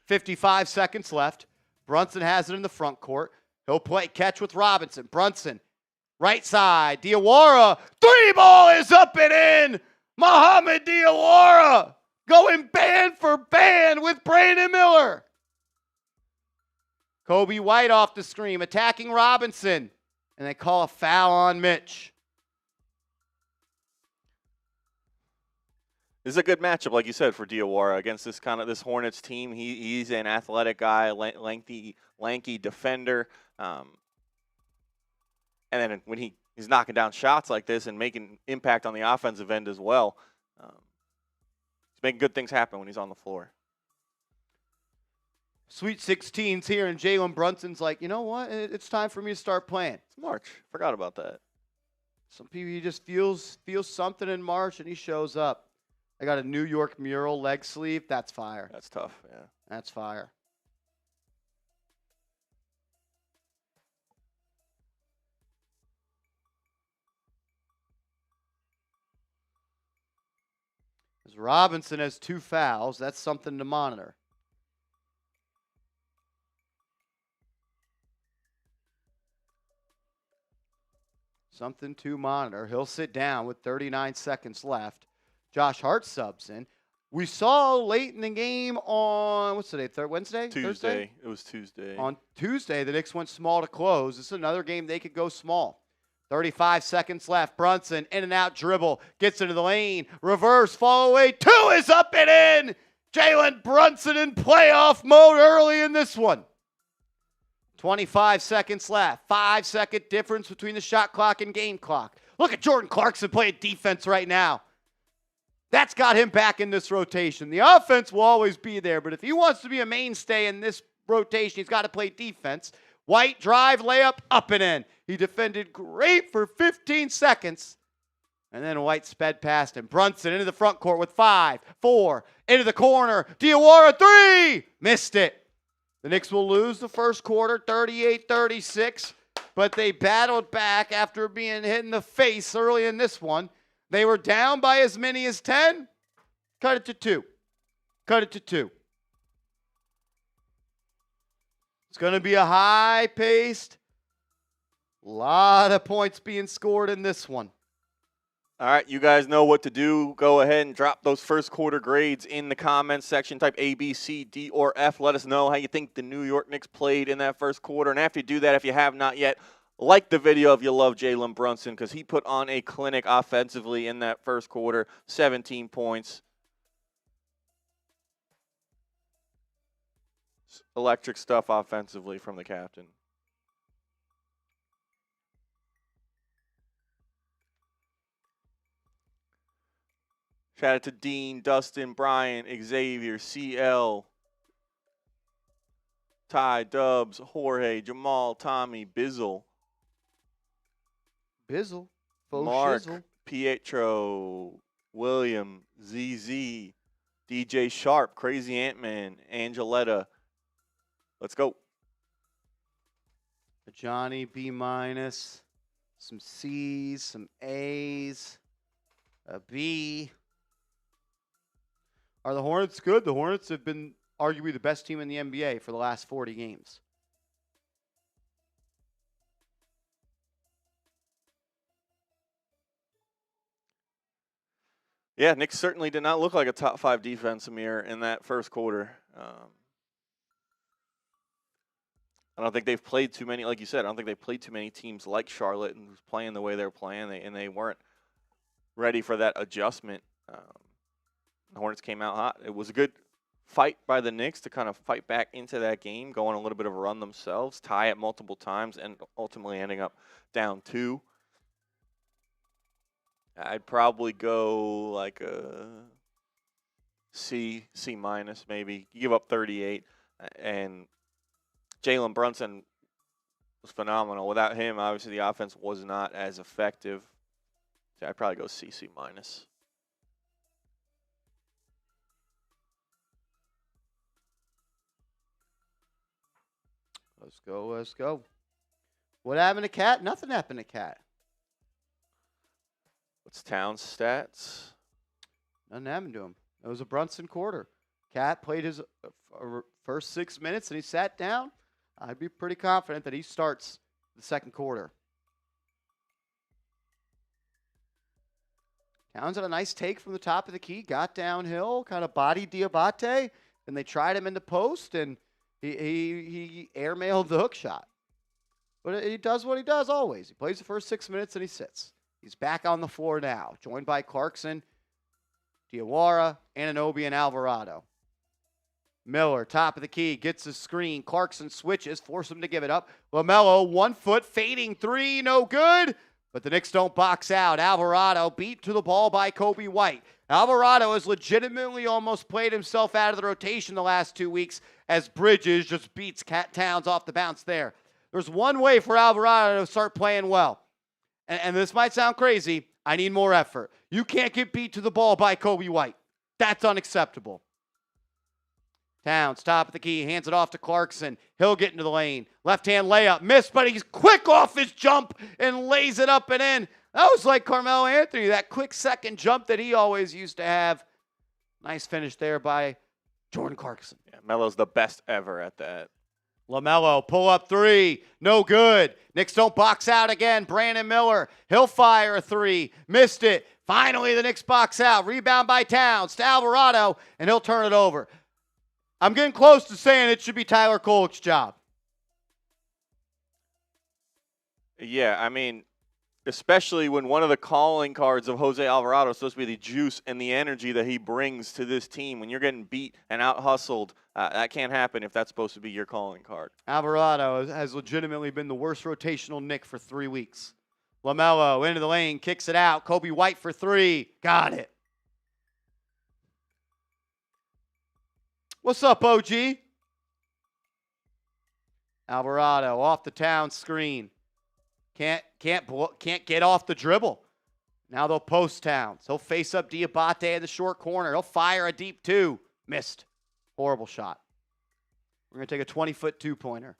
55 seconds left. Brunson has it in the front court. He'll play catch with Robinson. Brunson, right side. Diawara. Three ball is up and in. Mohamed Diawara going band for band with Brandon Miller. Kobe White off the screen, attacking Robinson. And they call a foul on Mitch. This is a good matchup, like you said, for Diawara against this Hornets team. He's an athletic guy, lanky defender. And then when he's knocking down shots like this and making impact on the offensive end as well, he's making good things happen when he's on the floor. Sweet 16's here, and Jalen Brunson's like, you know what? It's time for me to start playing. It's March. Forgot about that. Some people, he just feels something in March, and he shows up. I got a New York mural leg sleeve. That's fire. That's tough, yeah. That's fire. As Robinson has 2 fouls, that's something to monitor. Something to monitor. He'll sit down with 39 seconds left. Josh Hart subs in. We saw late in the game on, what's today, Wednesday? Tuesday. Thursday? It was Tuesday. On Tuesday, the Knicks went small to close. This is another game they could go small. 35 seconds left. Brunson, in and out dribble. Gets into the lane. Reverse, fall away. 2 is up and in. Jalen Brunson in playoff mode early in this one. 25 seconds left. 5-second difference between the shot clock and game clock. Look at Jordan Clarkson playing defense right now. That's got him back in this rotation. The offense will always be there, but if he wants to be a mainstay in this rotation, he's got to play defense. White drive, layup, up and in. He defended great for 15 seconds. And then White sped past him. Brunson into the front court with 5, 4, into the corner. Diawara 3, missed it. The Knicks will lose the first quarter, 38-36, but they battled back after being hit in the face early in this one. They were down by as many as 10. Cut it to 2. Cut it to 2. It's going to be a high-paced, lot of points being scored in this one. All right, you guys know what to do. Go ahead and drop those first quarter grades in the comments section. Type A, B, C, D, or F. Let us know how you think the New York Knicks played in that first quarter. And after you do that, if you have not yet, like the video if you love Jalen Brunson, because he put on a clinic offensively in that first quarter. 17 points. Electric stuff offensively from the captain. Shout out to Dean, Dustin, Brian, Xavier, CL, Ty, Dubs, Jorge, Jamal, Tommy, Bizzle, Mark, Shizzle. Pietro, William, ZZ, DJ Sharp, Crazy Ant-Man, Angeletta. Let's go. Johnny, B-, some C's, some A's, a B. Are the Hornets good? The Hornets have been arguably the best team in the NBA for the last 40 games. Yeah, Knicks certainly did not look like a top 5 defense, Amir, in that first quarter. I don't think they've played too many, like you said, I don't think they've played too many teams like Charlotte and who's playing the way they're playing, and they weren't ready for that adjustment. The Hornets came out hot. It was a good fight by the Knicks to kind of fight back into that game, go on a little bit of a run themselves, tie it multiple times, and ultimately ending up down 2. I'd probably go like a C minus maybe. You give up 38, and Jalen Brunson was phenomenal. Without him, obviously the offense was not as effective. So I'd probably go C minus. Let's go. What happened to Cat? Nothing happened to Cat. What's Towns' stats? Nothing happened to him. It was a Brunson quarter. Cat played his first 6 minutes and he sat down. I'd be pretty confident that he starts the second quarter. Towns had a nice take from the top of the key, got downhill, kind of bodied Diabate, and they tried him in the post, and he airmailed the hook shot. But he does what he does always. He plays the first 6 minutes and he sits. He's back on the floor now, joined by Clarkson, Diawara, Anunoby, and Alvarado. Miller, top of the key, gets a screen. Clarkson switches, force him to give it up. LaMelo, 1 foot, fading 3, no good. But the Knicks don't box out. Alvarado beat to the ball by Kobe White. Alvarado has legitimately almost played himself out of the rotation the last 2 weeks as Bridges just beats Towns off the bounce there. There's one way for Alvarado to start playing well. And this might sound crazy. I need more effort. You can't get beat to the ball by Kobe White. That's unacceptable. Towns, top of the key, hands it off to Clarkson. He'll get into the lane. Left-hand layup, missed, but he's quick off his jump and lays it up and in. That was like Karl-Anthony, that quick second jump that he always used to have. Nice finish there by Jordan Clarkson. Yeah, Melo's the best ever at that. LaMelo, pull up 3, no good. Knicks don't box out again. Brandon Miller, he'll fire a 3, missed it. Finally, the Knicks box out. Rebound by Towns to Alvarado, and he'll turn it over. I'm getting close to saying it should be Tyler Kolek's job. Yeah, I mean, especially when one of the calling cards of Jose Alvarado is supposed to be the juice and the energy that he brings to this team. When you're getting beat and out-hustled, that can't happen if that's supposed to be your calling card. Alvarado has legitimately been the worst rotational Knick for 3 weeks. LaMelo into the lane, kicks it out. Kobe White for 3. Got it. What's up, OG? Alvarado off the Towns screen. Can't get off the dribble. Now they'll post Towns. He'll face up Diabate in the short corner. He'll fire a deep 2. Missed. Horrible shot. We're going to take a 20-foot two-pointer.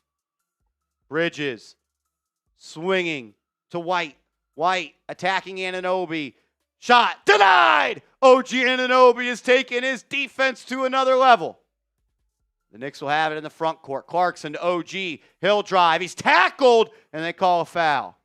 Bridges swinging to White. White attacking Anunoby. Shot denied. OG Anunoby is taking his defense to another level. The Knicks will have it in the front court. Clarkson to OG. He'll drive. He's tackled, and they call a foul.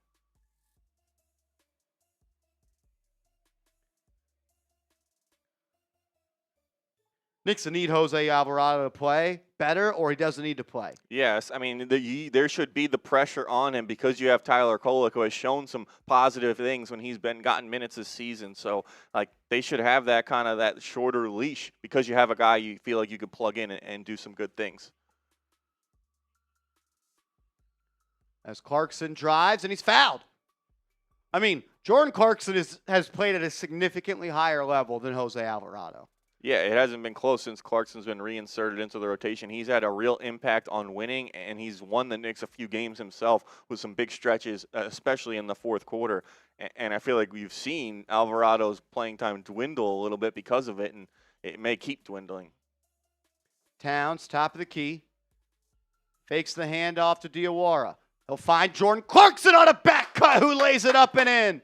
Knicks need Jose Alvarado to play better, or he doesn't need to play. Yes, I mean, there should be the pressure on him because you have Tyler Kolek, who has shown some positive things when he's gotten minutes this season. So, like, they should have that kind of that shorter leash because you have a guy you feel like you could plug in and do some good things. As Clarkson drives, and he's fouled. I mean, Jordan Clarkson has played at a significantly higher level than Jose Alvarado. Yeah, it hasn't been close since Clarkson's been reinserted into the rotation. He's had a real impact on winning, and he's won the Knicks a few games himself with some big stretches, especially in the fourth quarter. And I feel like we've seen Alvarado's playing time dwindle a little bit because of it, and it may keep dwindling. Towns, top of the key. Fakes the handoff to Diawara. He'll find Jordan Clarkson on a back cut who lays it up and in.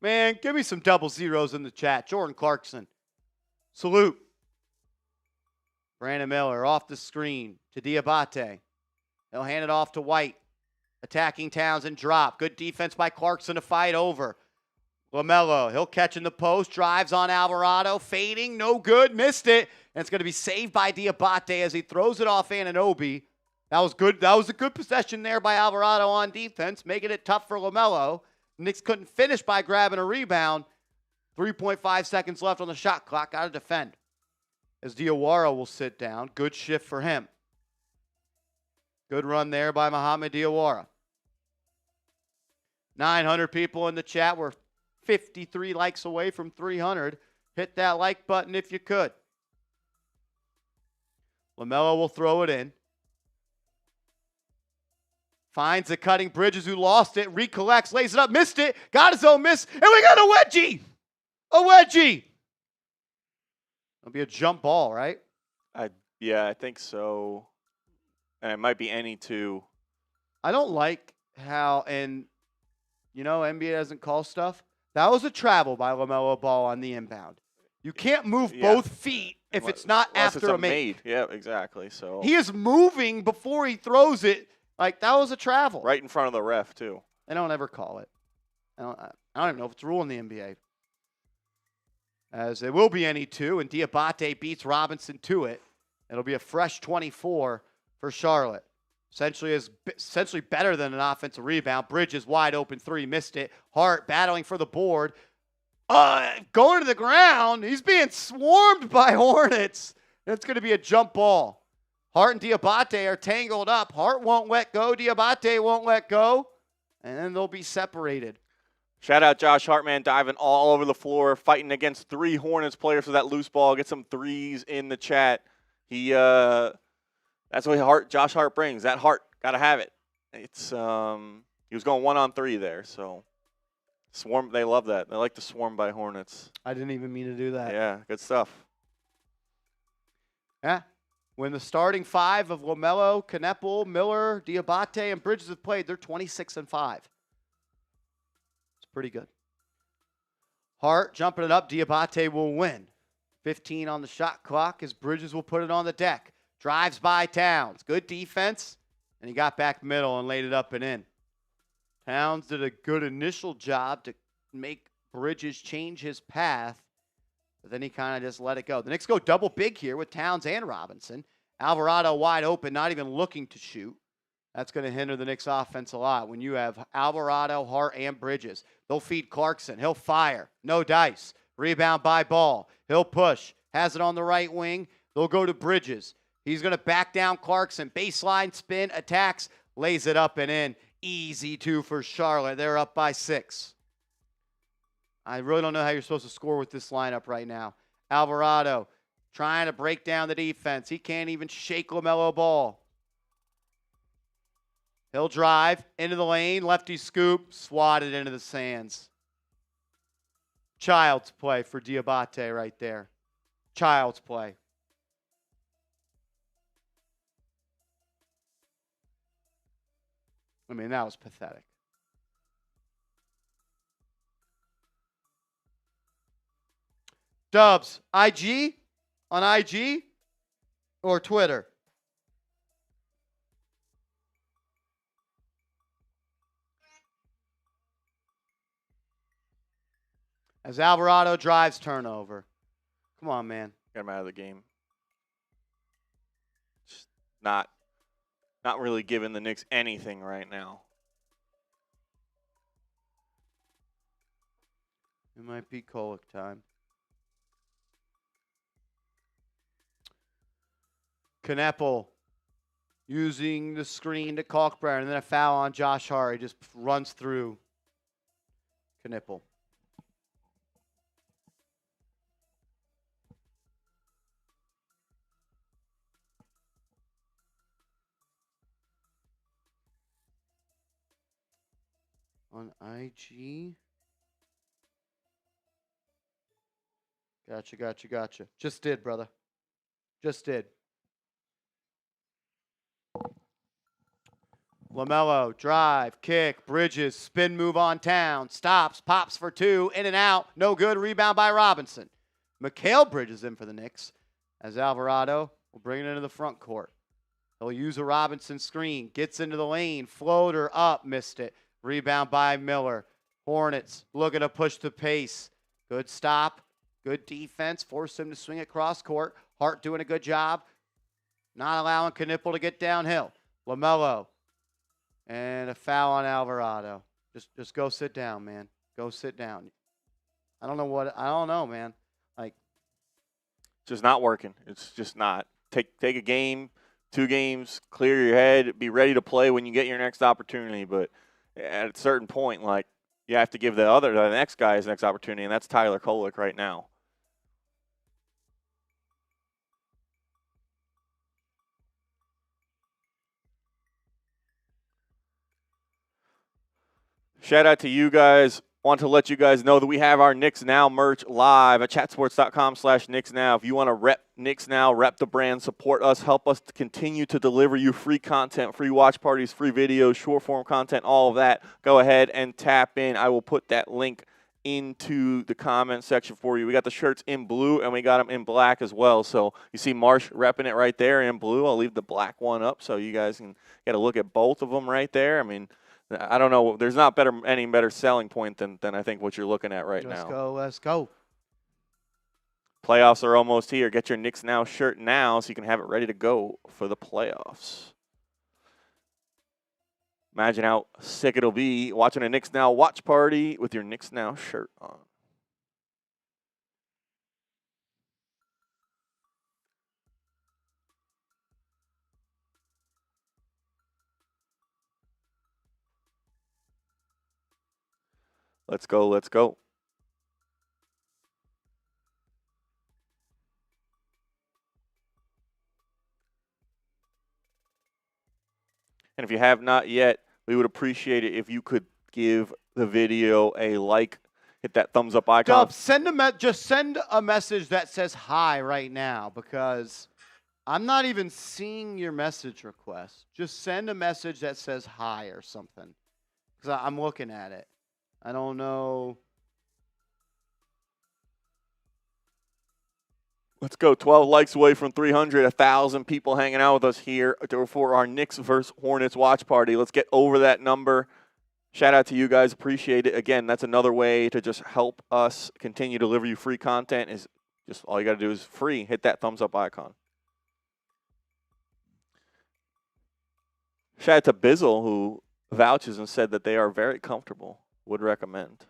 Man, give me some double zeros in the chat. Jordan Clarkson. Salute. Brandon Miller off the screen to Diabate. He'll hand it off to White. Attacking Towns and drop. Good defense by Clarkson to fight over. LaMelo, he'll catch in the post, drives on Alvarado, fading, no good, missed it. And it's going to be saved by Diabate as he throws it off Anunoby. That was good. That was a good possession there by Alvarado on defense, making it tough for LaMelo. Knicks couldn't finish by grabbing a rebound. 3.5 seconds left on the shot clock. Got to defend. As Diawara will sit down. Good shift for him. Good run there by Mohamed Diawara. 900 people in the chat. We're 53 likes away from 300. Hit that like button if you could. LaMelo will throw it in. Finds the cutting Bridges who lost it. Recollects, lays it up, missed it. Got his own miss. And we got a wedgie. A wedgie. It'll be a jump ball, right? Yeah, I think so. And it might be any two. I don't like how, and you know, NBA doesn't call stuff. That was a travel by LaMelo Ball on the inbound. You can't move both feet if it's not after a made. Yeah, exactly. So he is moving before he throws it. Like, that was a travel. Right in front of the ref, too. They don't ever call it. I don't even know if it's a rule in the NBA. As it will be any two, and Diabate beats Robinson to it. It'll be a fresh 24 for Charlotte. Essentially better than an offensive rebound. Bridges wide open three, missed it. Hart battling for the board. Going to the ground. He's being swarmed by Hornets. It's going to be a jump ball. Hart and Diabate are tangled up. Hart won't let go. Diabate won't let go. And then they'll be separated. Shout out Josh Hartman diving all over the floor, fighting against 3 Hornets players for that loose ball. Get some threes in the chat. That's what Josh Hart brings. That Hart, gotta have it. It's he was going 1-on-3 there, so swarm. They love that. They like to swarm by Hornets. I didn't even mean to do that. Yeah, good stuff. Yeah. When the starting 5 of LaMelo, Knepel, Miller, Diabate, and Bridges have played, they're 26-5. It's pretty good. Hart jumping it up. Diabate will win. 15 on the shot clock as Bridges will put it on the deck. Drives by Towns. Good defense. And he got back middle and laid it up and in. Towns did a good initial job to make Bridges change his path. But then he kind of just let it go. The Knicks go double big here with Towns and Robinson. Alvarado wide open, not even looking to shoot. That's going to hinder the Knicks offense a lot when you have Alvarado, Hart, and Bridges. They'll feed Clarkson. He'll fire. No dice. Rebound by Ball. He'll push. Has it on the right wing. They'll go to Bridges. He's going to back down Clarkson. Baseline spin, attacks, lays it up and in. Easy 2 for Charlotte. They're up by 6. I really don't know how you're supposed to score with this lineup right now. Alvarado trying to break down the defense. He can't even shake LaMelo Ball. He'll drive into the lane. Lefty scoop. Swatted into the sands. Child's play for Diabate right there. Child's play. I mean, that was pathetic. Dubs, IG? On IG? Or Twitter? As Alvarado drives turnover. Come on, man. Get him out of the game. Just not really giving the Knicks anything right now. It might be Kolek time. Knepel using the screen to Kalkbrenner, and then a foul on Josh Hart. He just runs through Knepel. On IG. Gotcha. Just did, brother. Just did. LaMelo, drive, kick, Bridges, spin move on Towns, stops, pops for 2, in and out, no good, rebound by Robinson. Mikal Bridges in for the Knicks as Alvarado will bring it into the front court. He'll use a Robinson screen, gets into the lane, floater up, missed it. Rebound by Miller. Hornets looking to push the pace. Good stop. Good defense. Force him to swing it cross court. Hart doing a good job. Not allowing Knipple to get downhill. LaMelo. And a foul on Alvarado. Just go sit down, man. Go sit down. I don't know, man. Like, just not working. It's just not. Take a game, 2 games, clear your head, be ready to play when you get your next opportunity. But at a certain point, like, you have to give the next guy his next opportunity, and that's Tyler Kolek right now. Shout out to you guys. Want to let you guys know that we have our Knicks Now merch live at chatsports.com/Knicks Now. If you want to rep Knicks Now, rep the brand, support us, help us to continue to deliver you free content, free watch parties, free videos, short form content, all of that, go ahead and tap in. I will put that link into the comment section for you. We got the shirts in blue and we got them in black as well. So you see Marsh repping it right there in blue. I'll leave the black one up so you guys can get a look at both of them right there. I mean, I don't know. There's not any better selling point than I think what you're looking at right now. Let's go. Playoffs are almost here. Get your Knicks Now shirt now so you can have it ready to go for the playoffs. Imagine how sick it'll be watching a Knicks Now watch party with your Knicks Now shirt on. Let's go, let's go. And if you have not yet, we would appreciate it if you could give the video a like, hit that thumbs up icon. Dub, just send a message that says hi right now, because I'm not even seeing your message request. Just send a message that says hi or something, because I'm looking at it. I don't know. Let's go. 12 likes away from 300. 1,000 people hanging out with us here for our Knicks versus Hornets watch party. Let's get over that number. Shout out to you guys. Appreciate it. Again, that's another way to just help us continue to deliver you free content. Is just all you got to do is free. Hit that thumbs up icon. Shout out to Bizzle, who vouches and said that they are very comfortable. Would recommend.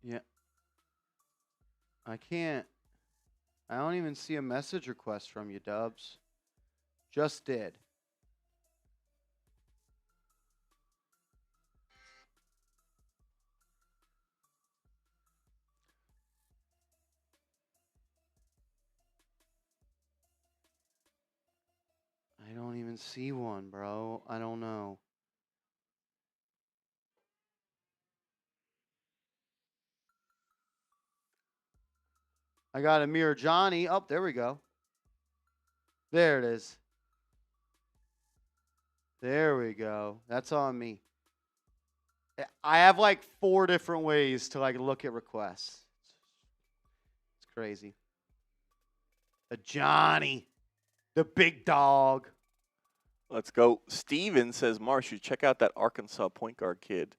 Yeah. I don't even see a message request from you, Dubs. Just did. I don't even see one, bro. I don't know. I got Amir Johnny. Oh, there we go. There it is. There we go. That's on me. I have like 4 different ways to like look at requests. It's crazy. A Johnny, the big dog. Let's go. Steven says, Marsh, you check out that Arkansas point guard kid.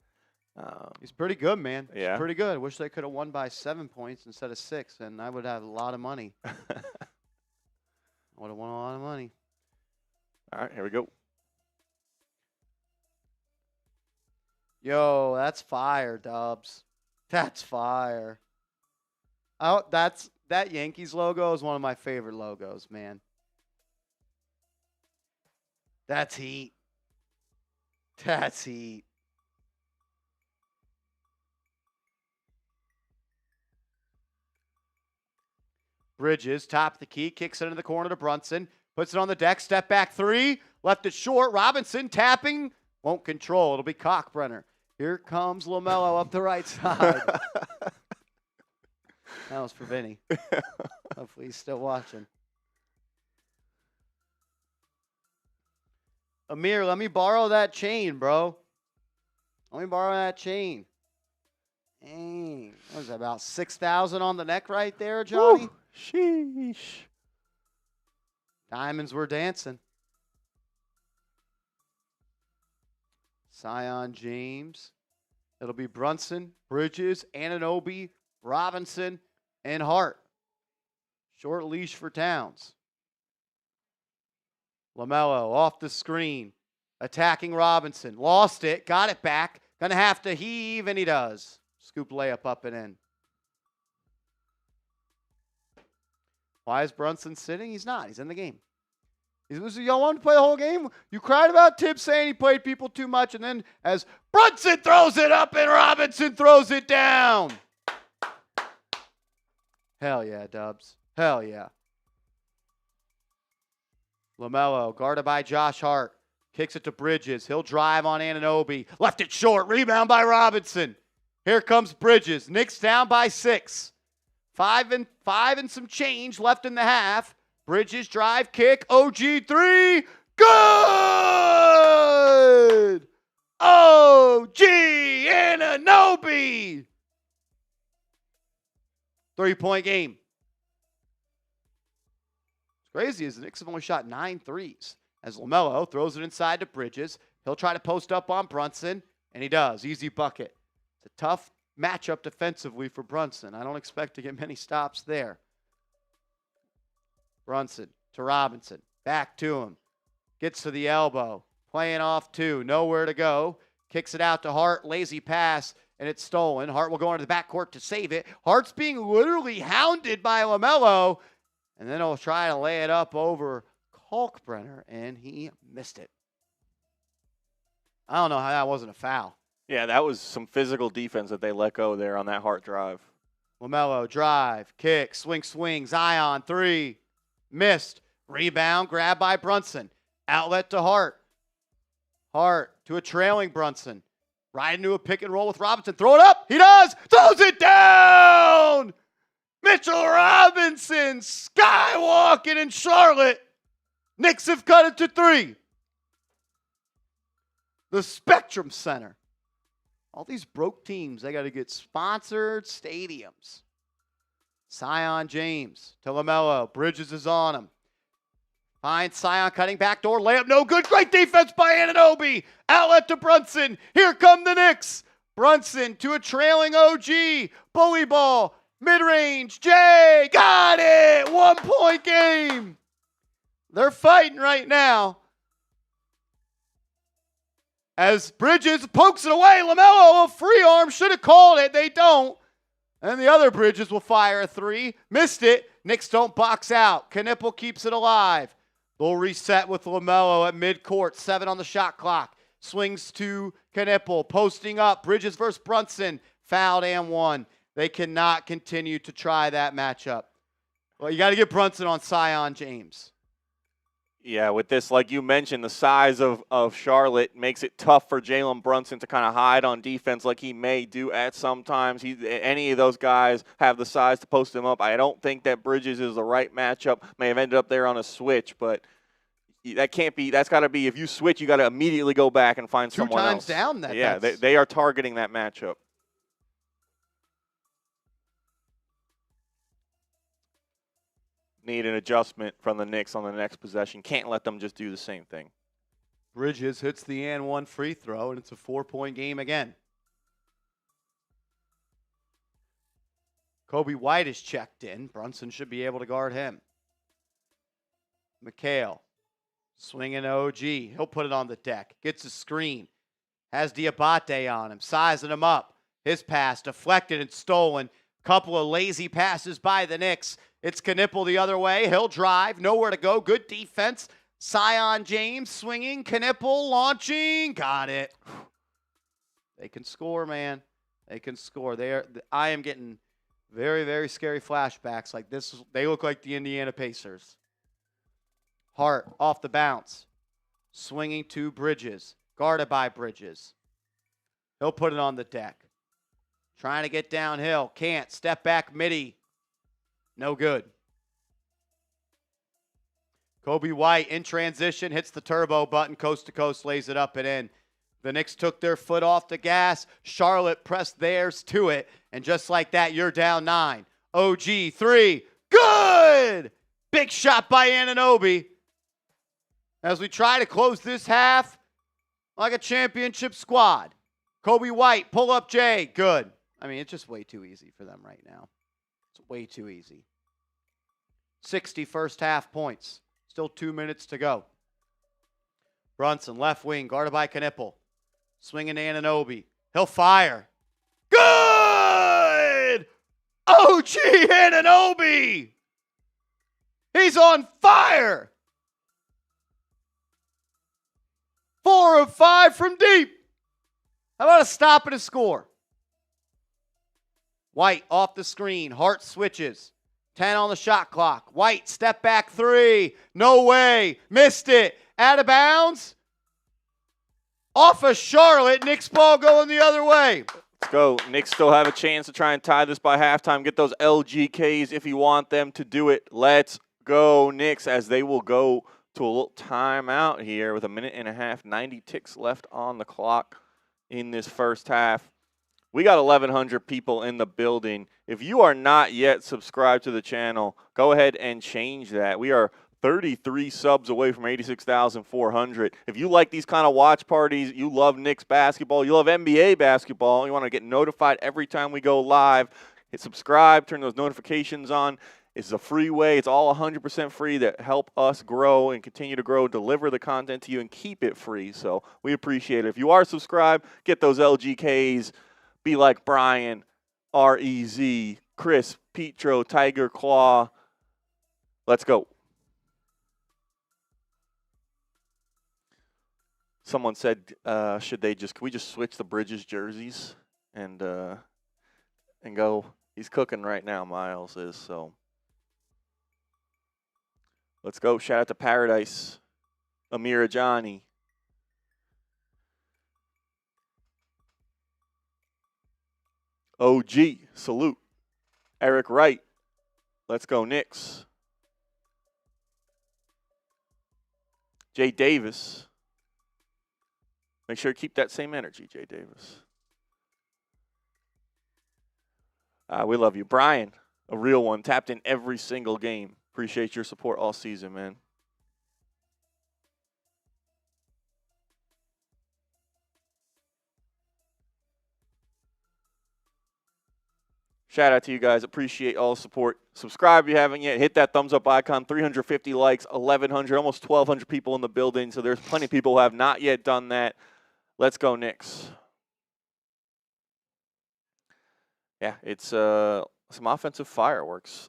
He's pretty good, man. Yeah. He's pretty good. Wish they could have won by 7 points instead of 6, and I would have a lot of money. I would have won a lot of money. All right, here we go. Yo, that's fire, Dubs. That's fire. Oh, that Yankees logo is one of my favorite logos, man. That's heat. That's heat. Bridges, top of the key, kicks it into the corner to Brunson. Puts it on the deck, step back 3. Left it short. Robinson tapping. Won't control. It'll be Cockbrenner. Here comes LaMelo up the right side. That was for Vinny. Hopefully he's still watching. Amir, let me borrow that chain, bro. Let me borrow that chain. Dang. What is that, about 6,000 on the neck right there, Johnny? Woo, sheesh. Diamonds were dancing. Zion James. It'll be Brunson, Bridges, Anunoby, Robinson, and Hart. Short leash for Towns. LaMelo off the screen. Attacking Robinson. Lost it. Got it back. Gonna have to heave, and he does. Scoop layup up and in. Why is Brunson sitting? He's not. He's in the game. Y'all want to play the whole game? You cried about Tibbs saying he played people too much, and then as Brunson throws it up and Robinson throws it down. Hell yeah, Dubs. Hell yeah. LaMelo, guarded by Josh Hart. Kicks it to Bridges. He'll drive on Anunoby. Left it short. Rebound by Robinson. Here comes Bridges. Knicks down by 6. 5 and some change left in the half. Bridges drive, kick, OG 3, good! OG Anunoby! 3-point game. What's crazy is the Knicks have only shot 9 threes. As LaMelo throws it inside to Bridges, he'll try to post up on Brunson, and he does. Easy bucket. It's a tough matchup defensively for Brunson. I don't expect to get many stops there. Brunson to Robinson. Back to him. Gets to the elbow. Playing off 2. Nowhere to go. Kicks it out to Hart. Lazy pass, and it's stolen. Hart will go into the backcourt to save it. Hart's being literally hounded by LaMelo, and then he'll try to lay it up over Kalkbrenner, and he missed it. I don't know how that wasn't a foul. Yeah, that was some physical defense that they let go there on that Hart drive. LaMelo drive, kick, swing, Zion 3. Missed. Rebound, grab by Brunson. Outlet to Hart. Hart to a trailing Brunson. Right into a pick and roll with Robinson. Throw it up. He does. Throws it down. Mitchell Robinson skywalking in Charlotte. Knicks have cut it to 3. The Spectrum Center. All these broke teams, they got to get sponsored stadiums. Zion James to LaMelo. Bridges is on him. Finds Zion cutting backdoor. Layup no good. Great defense by Anunoby. Outlet to Brunson. Here come the Knicks. Brunson to a trailing OG. Bully ball. Mid-range. Jay. Got it. 1-point game. They're fighting right now. As Bridges pokes it away. LaMelo, a free arm. Should have called it. They don't. And the other Bridges will fire a 3. Missed it. Knicks don't box out. Knipple keeps it alive. They'll reset with LaMelo at midcourt. 7 on the shot clock. Swings to Knipple. Posting up. Bridges versus Brunson. Fouled and 1. They cannot continue to try that matchup. Well, you got to get Brunson on Zion James. Yeah, with this, like you mentioned, the size of Charlotte makes it tough for Jalen Brunson to kind of hide on defense like he may do at some times. Any of those guys have the size to post him up. I don't think that Bridges is the right matchup. May have ended up there on a switch, but that can't be. That's got to be, if you switch, you got to immediately go back and find someone else. 2 times down. Yeah, they are targeting that matchup. Need an adjustment from the Knicks on the next possession. Can't let them just do the same thing. Bridges hits the and 1 free throw, and it's a 4-point game again. Kobe White is checked in. Brunson should be able to guard him. Mikal swinging OG. He'll put it on the deck. Gets a screen. Has Diabate on him. Sizing him up. His pass deflected and stolen. Couple of lazy passes by the Knicks. It's Knipple the other way. He'll drive. Nowhere to go. Good defense. Zion James swinging. Knipple launching. Got it. They can score, man. They can score. I am getting very, very scary flashbacks like this. They look like the Indiana Pacers. Hart off the bounce. Swinging to Bridges. Guarded by Bridges. He'll put it on the deck. Trying to get downhill. Can't. Step back midi. No good. Kobe White in transition. Hits the turbo button. Coast to coast. Lays it up and in. The Knicks took their foot off the gas. Charlotte pressed theirs to it. And just like that, you're down 9. OG 3. Good! Big shot by Anunoby. As we try to close this half like a championship squad. Kobe White, pull up Jay. Good. I mean, it's just way too easy for them right now. It's way too easy. 60 first half points. Still 2 minutes to go. Brunson, left wing, guarded by Knippel. Swinging to Anunoby. He'll fire. Good! OG Anunoby! He's on fire! 4 of 5 from deep. How about a stop and a score? White off the screen. Hart switches. 10 on the shot clock. White, step back 3. No way. Missed it. Out of bounds. Off of Charlotte. Knicks ball going the other way. Let's go. Knicks still have a chance to try and tie this by halftime. Get those LGKs if you want them to do it. Let's go, Knicks, as they will go to a little timeout here with 1.5 minutes, 90 ticks left on the clock in this first half. We got 1,100 people in the building. If you are not yet subscribed to the channel, go ahead and change that. We are 33 subs away from 86,400. If you like these kind of watch parties, you love Knicks basketball, you love NBA basketball, you want to get notified every time we go live, hit subscribe, turn those notifications on. It's a free way. It's all 100% free that help us grow and continue to grow, deliver the content to you, and keep it free. So we appreciate it. If you are subscribed, get those LGKs. Be like Brian, REZ, Chris, Petro, Tiger Claw. Let's go. Someone said, can we just switch the Bridges jerseys and go? He's cooking right now, Miles is, so. Let's go. Shout out to Paradise, Amira Johnny. OG, salute. Eric Wright. Let's go, Knicks. Jay Davis. Make sure you keep that same energy, Jay Davis. We love you. Brian, a real one, tapped in every single game. Appreciate your support all season, man. Shout out to you guys. Appreciate all the support. Subscribe if you haven't yet. Hit that thumbs up icon. 350 likes, 1,100, almost 1,200 people in the building. So there's plenty of people who have not yet done that. Let's go, Knicks. Yeah, it's some offensive fireworks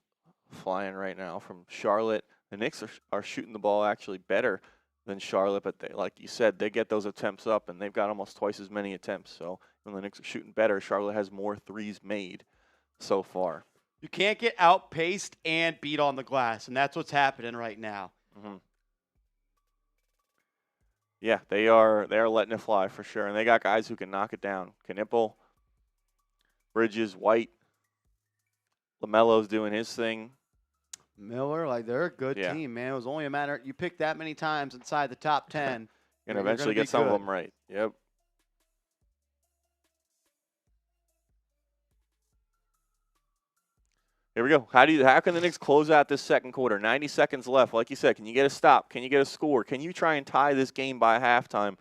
flying right now from Charlotte. The Knicks are shooting the ball actually better than Charlotte, but they, like you said, they get those attempts up, and they've got almost twice as many attempts. So when the Knicks are shooting better, Charlotte has more threes made so far. You can't get outpaced and beat on the glass, and that's what's happening right now. Mm-hmm. Yeah, they are letting it fly for sure, and they got guys who can knock it down. Knippel, Bridges, White, LaMelo's doing his thing. Miller, like, they're a good team, man. It was only a matter, you pick that many times inside the top 10. And eventually get some of them right. Yep. Here we go. How can the Knicks close out this second quarter? 90 seconds left. Like you said, can you get a stop? Can you get a score? Can you try and tie this game by halftime?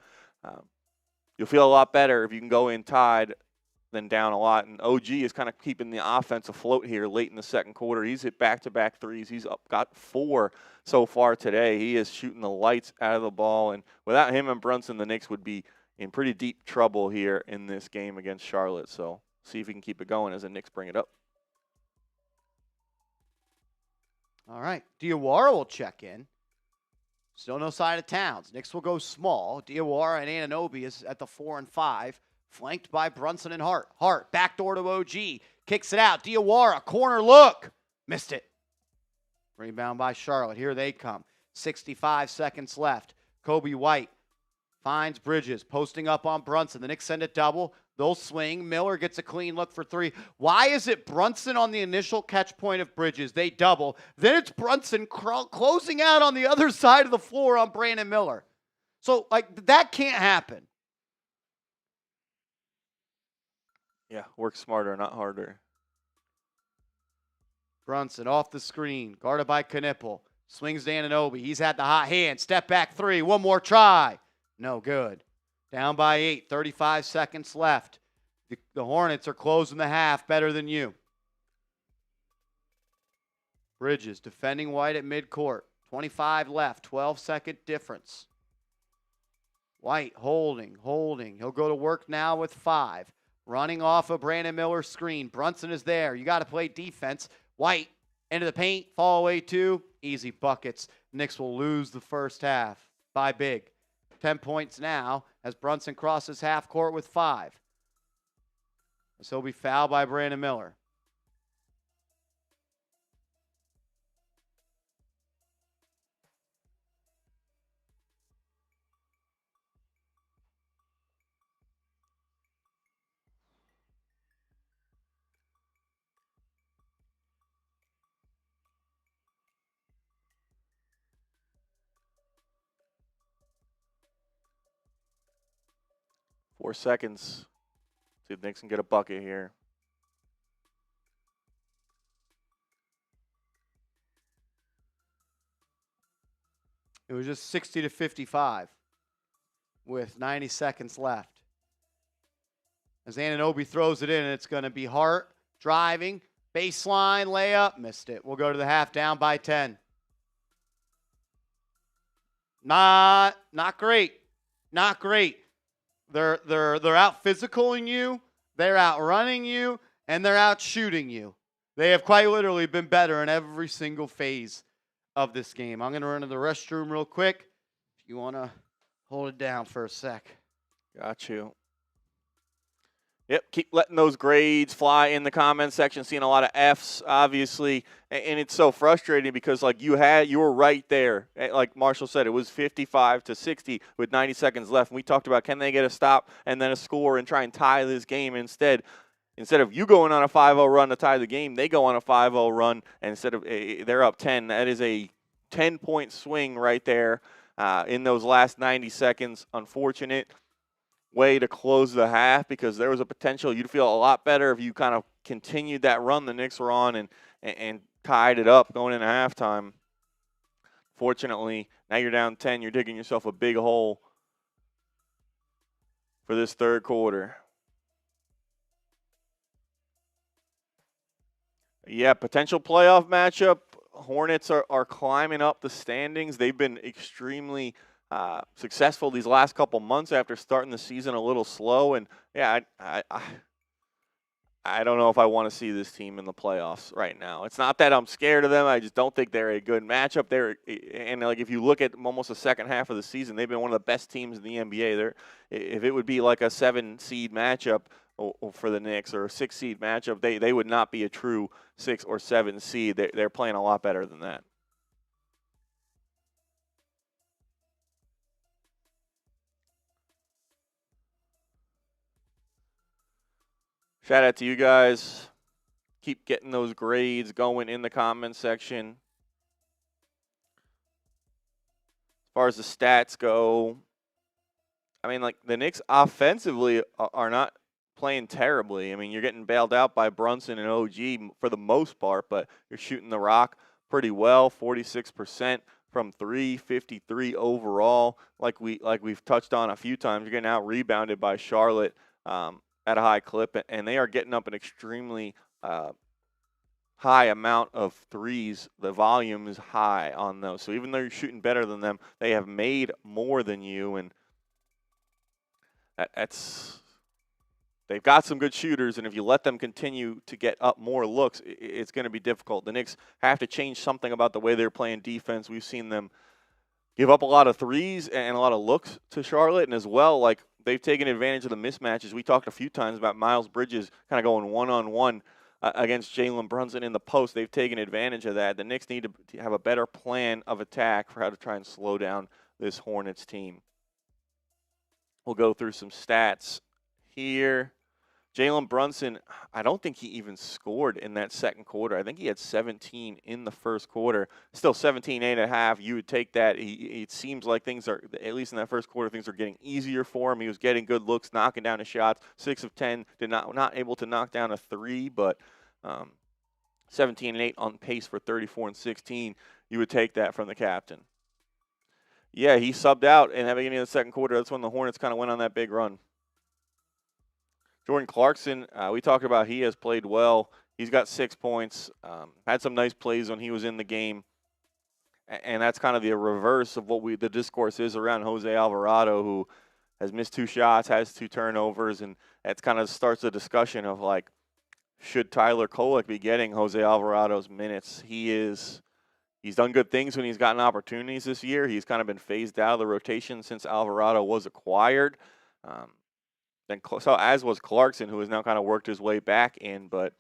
You'll feel a lot better if you can go in tied than down a lot. And OG is kind of keeping the offense afloat here late in the second quarter. He's hit back-to-back threes. He's got 4 so far today. He is shooting the lights out of the ball. And without him and Brunson, the Knicks would be in pretty deep trouble here in this game against Charlotte. So see if he can keep it going as the Knicks bring it up. All right. Diawara will check in. Still no sign of Towns. Knicks will go small. Diawara and Anunoby is at the 4 and 5. Flanked by Brunson and Hart. Hart, backdoor to OG. Kicks it out. Diawara, corner look. Missed it. Rebound by Charlotte. Here they come. 65 seconds left. Kobe White finds Bridges. Posting up on Brunson. The Knicks send it double. They'll swing. Miller gets a clean look for 3. Why is it Brunson on the initial catch point of Bridges? They double. Then it's Brunson closing out on the other side of the floor on Brandon Miller. So, like, that can't happen. Yeah, work smarter, not harder. Brunson off the screen, guarded by Knipple. Swings to Anunoby. He's had the hot hand. Step back three. One more try. No good. Down by 8. 35 seconds left. The Hornets are closing the half better than you. Bridges defending White at midcourt. 25 left. 12-second difference. White holding. He'll go to work now with 5. Running off of Brandon Miller's screen. Brunson is there. You got to play defense. White into the paint. Fall away 2. Easy buckets. Knicks will lose the first half by big. 10 points now as Brunson crosses half court with 5. So he'll be fouled by Brandon Miller. Four seconds. See if Knicks can get a bucket here. It was just 60-55 with 90 seconds left. As Anunoby throws it in, it's going to be Hart driving, baseline layup, missed it. We'll go to the half, down by 10. Not great. Not great. They're out physicaling you, they're out running you, and they're out shooting you. They have quite literally been better in every single phase of this game. I'm going to run to the restroom real quick. If you want to hold it down for a sec. Got you. Yep, keep letting those grades fly in the comment section. Seeing a lot of Fs, obviously, and it's so frustrating because like you were right there. Like Marshall said, it was 55-60 with 90 seconds left. And we talked about can they get a stop and then a score and try and tie this game. Instead of you going on a 5-0 run to tie the game, they go on a 5-0 run, and instead of they're up 10. That is a 10-point swing right there in those last 90 seconds. Unfortunate way to close the half because there was a potential you'd feel a lot better if you kind of continued that run the Knicks were on and tied it up going into halftime. Fortunately, now you're down 10. You're digging yourself a big hole for this third quarter. Yeah, potential playoff matchup. Hornets are climbing up the standings. They've been extremely successful these last couple months after starting the season a little slow. And, yeah, I don't know if I want to see this team in the playoffs right now. It's not that I'm scared of them. I just don't think they're a good matchup. And like if you look at almost the second half of the season, they've been one of the best teams in the NBA. If it would be like a 7-seed matchup for the Knicks or a 6-seed matchup, they would not be a true 6 or 7 seed. They're playing a lot better than that. Shout out to you guys. Keep getting those grades going in the comment section. As far as the stats go, I mean, like the Knicks offensively are not playing terribly. I mean, you're getting bailed out by Brunson and OG for the most part, but you're shooting the rock pretty well, 46% from 3, 53 overall. Like we've touched on a few times, you're getting out rebounded by Charlotte at a high clip, and they are getting up an extremely high amount of threes. The volume is high on those. So even though you're shooting better than them, they have made more than you, and they've got some good shooters, and if you let them continue to get up more looks, it's going to be difficult. The Knicks have to change something about the way they're playing defense. We've seen them give up a lot of threes and a lot of looks to Charlotte, and as well, like they've taken advantage of the mismatches. We talked a few times about Mikal Bridges kind of going one-on-one against Jalen Brunson in the post. They've taken advantage of that. The Knicks need to have a better plan of attack for how to try and slow down this Hornets team. We'll go through some stats here. Jalen Brunson, I don't think he even scored in that second quarter. I think he had 17 in the first quarter. Still 17, 8.5. You would take that. It seems like things are, at least in that first quarter, things are getting easier for him. He was getting good looks, knocking down his shots. 6 of 10, not able to knock down a 3, but 17 and 8 on pace for 34 and 16. You would take that from the captain. Yeah, he subbed out in the beginning of the second quarter. That's when the Hornets kind of went on that big run. Jordan Clarkson, we talked about, he has played well. He's got 6 points, had some nice plays when he was in the game. And that's kind of the reverse of what the discourse is around Jose Alvarado, who has missed 2 shots, has 2 turnovers, and that kind of starts a discussion of, like, should Tyler Kolek be getting Jose Alvarado's minutes? He's done good things when he's gotten opportunities this year. He's kind of been phased out of the rotation since Alvarado was acquired. So as was Clarkson, who has now kind of worked his way back in. But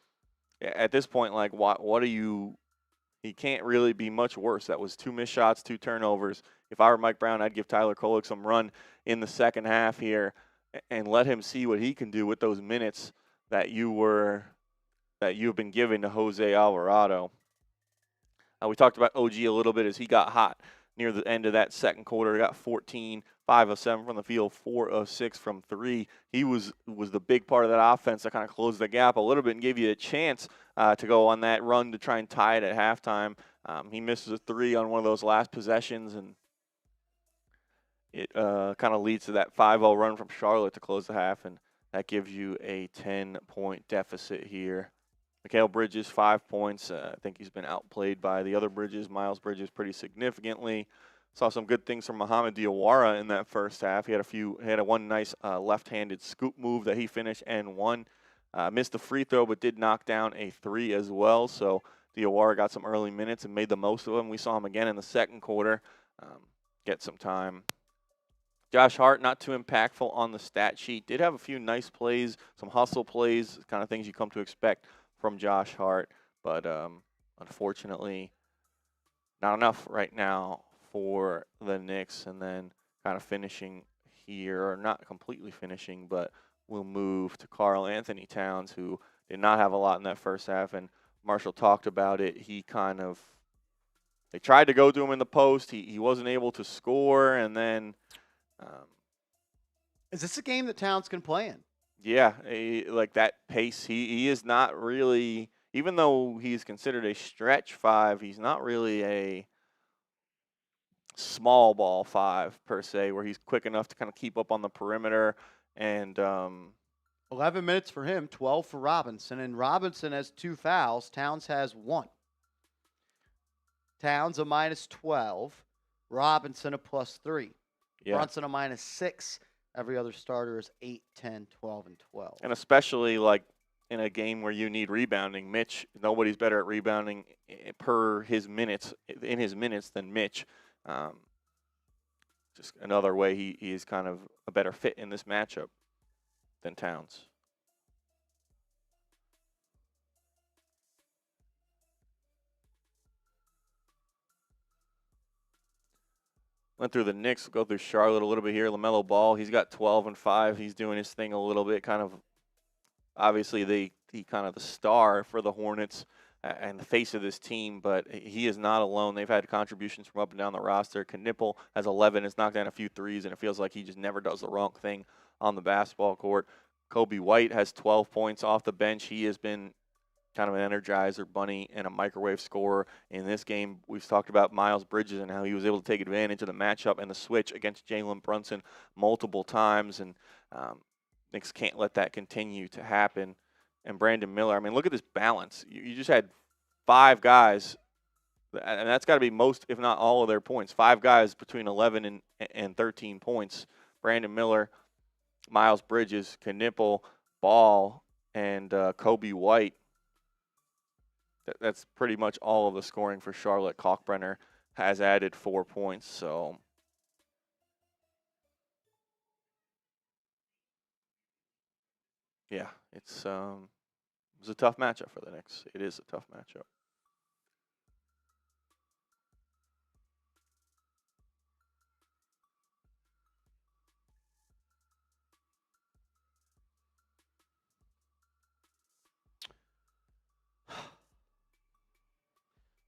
at this point, like, what do you – he can't really be much worse. That was 2 missed shots, 2 turnovers. If I were Mike Brown, I'd give Tyler Kolek some run in the second half here and let him see what he can do with those minutes that you've been giving to Jose Alvarado. We talked about OG a little bit as he got hot near the end of that second quarter. He got 14, 5 of 7 from the field, 4 of 6 from 3. He was the big part of that offense that kind of closed the gap a little bit and gave you a chance to go on that run to try and tie it at halftime. He misses a 3 on one of those last possessions, and it kind of leads to that 5-0 run from Charlotte to close the half, and that gives you a 10-point deficit here. Mikal Bridges, 5 points. I think he's been outplayed by the other Bridges, Miles Bridges, pretty significantly. Saw some good things from Mohamed Diawara in that first half. He had one nice left-handed scoop move that he finished and won. Missed a free throw, but did knock down a 3 as well. So Diawara got some early minutes and made the most of them. We saw him again in the second quarter get some time. Josh Hart, not too impactful on the stat sheet. Did have a few nice plays, some hustle plays, kind of things you come to expect from Josh Hart, but unfortunately not enough right now for the Knicks. And then kind of finishing here, or not completely finishing, but we'll move to Karl-Anthony Towns, who did not have a lot in that first half, and Marshall talked about it. They tried to go to him in the post. He wasn't able to score, and then is this a game that Towns can play in? Yeah, like that pace. He is not really, even though he's considered a stretch 5, he's not really a small ball 5 per se, where he's quick enough to kind of keep up on the perimeter. And 11 minutes for him, 12 for Robinson, and Robinson has 2 fouls. Towns has 1. Towns a -12, Robinson a +3. yeah. Brunson a -6. Every other starter is 8, 10, 12, and 12. And especially like in a game where you need rebounding, nobody's better at rebounding in his minutes than Mitch. Just another way he is kind of a better fit in this matchup than Towns. Went through the Knicks, go through Charlotte a little bit here. LaMelo Ball, he's got 12 and 5. He's doing his thing a little bit. Kind of, obviously, he kind of the star for the Hornets and the face of this team, but he is not alone. They've had contributions from up and down the roster. Knipple has 11, has knocked down a few threes, and it feels like he just never does the wrong thing on the basketball court. Kobe White has 12 points off the bench. He has been kind of an energizer bunny and a microwave scorer in this game. We've talked about Miles Bridges and how he was able to take advantage of the matchup and the switch against Jalen Brunson multiple times, and Knicks can't let that continue to happen. And Brandon Miller, I mean, look at this balance. You just had 5 guys, and that's got to be most, if not all of their points. 5 guys between 11 and 13 points. Brandon Miller, Miles Bridges, Knipple, Ball, and Kobe White. That's pretty much all of the scoring for Charlotte. Kalkbrenner has added 4 points, so yeah, it was a tough matchup for the Knicks. It is a tough matchup.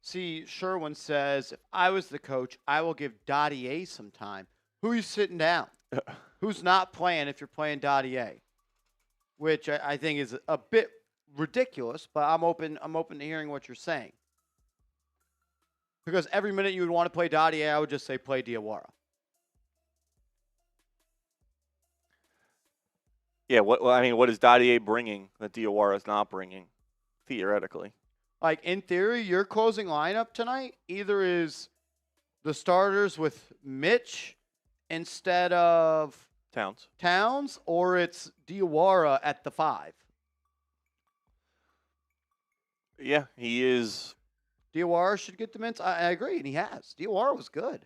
See, Sherwin says, if I was the coach, I will give Dottie some time. Who are you sitting down? Who's not playing if you're playing Dottie? Which I think is a bit ridiculous, but I'm open to hearing what you're saying. Because every minute you would want to play Dottie, I would just say play Diawara. Yeah, what is Dottie bringing that Diawara is not bringing, theoretically? Like, in theory, your closing lineup tonight either is the starters with Mitch instead of Towns, or it's Diawara at the 5. Yeah, he is. Diawara should get the minutes. I agree, and he has. Diawara was good.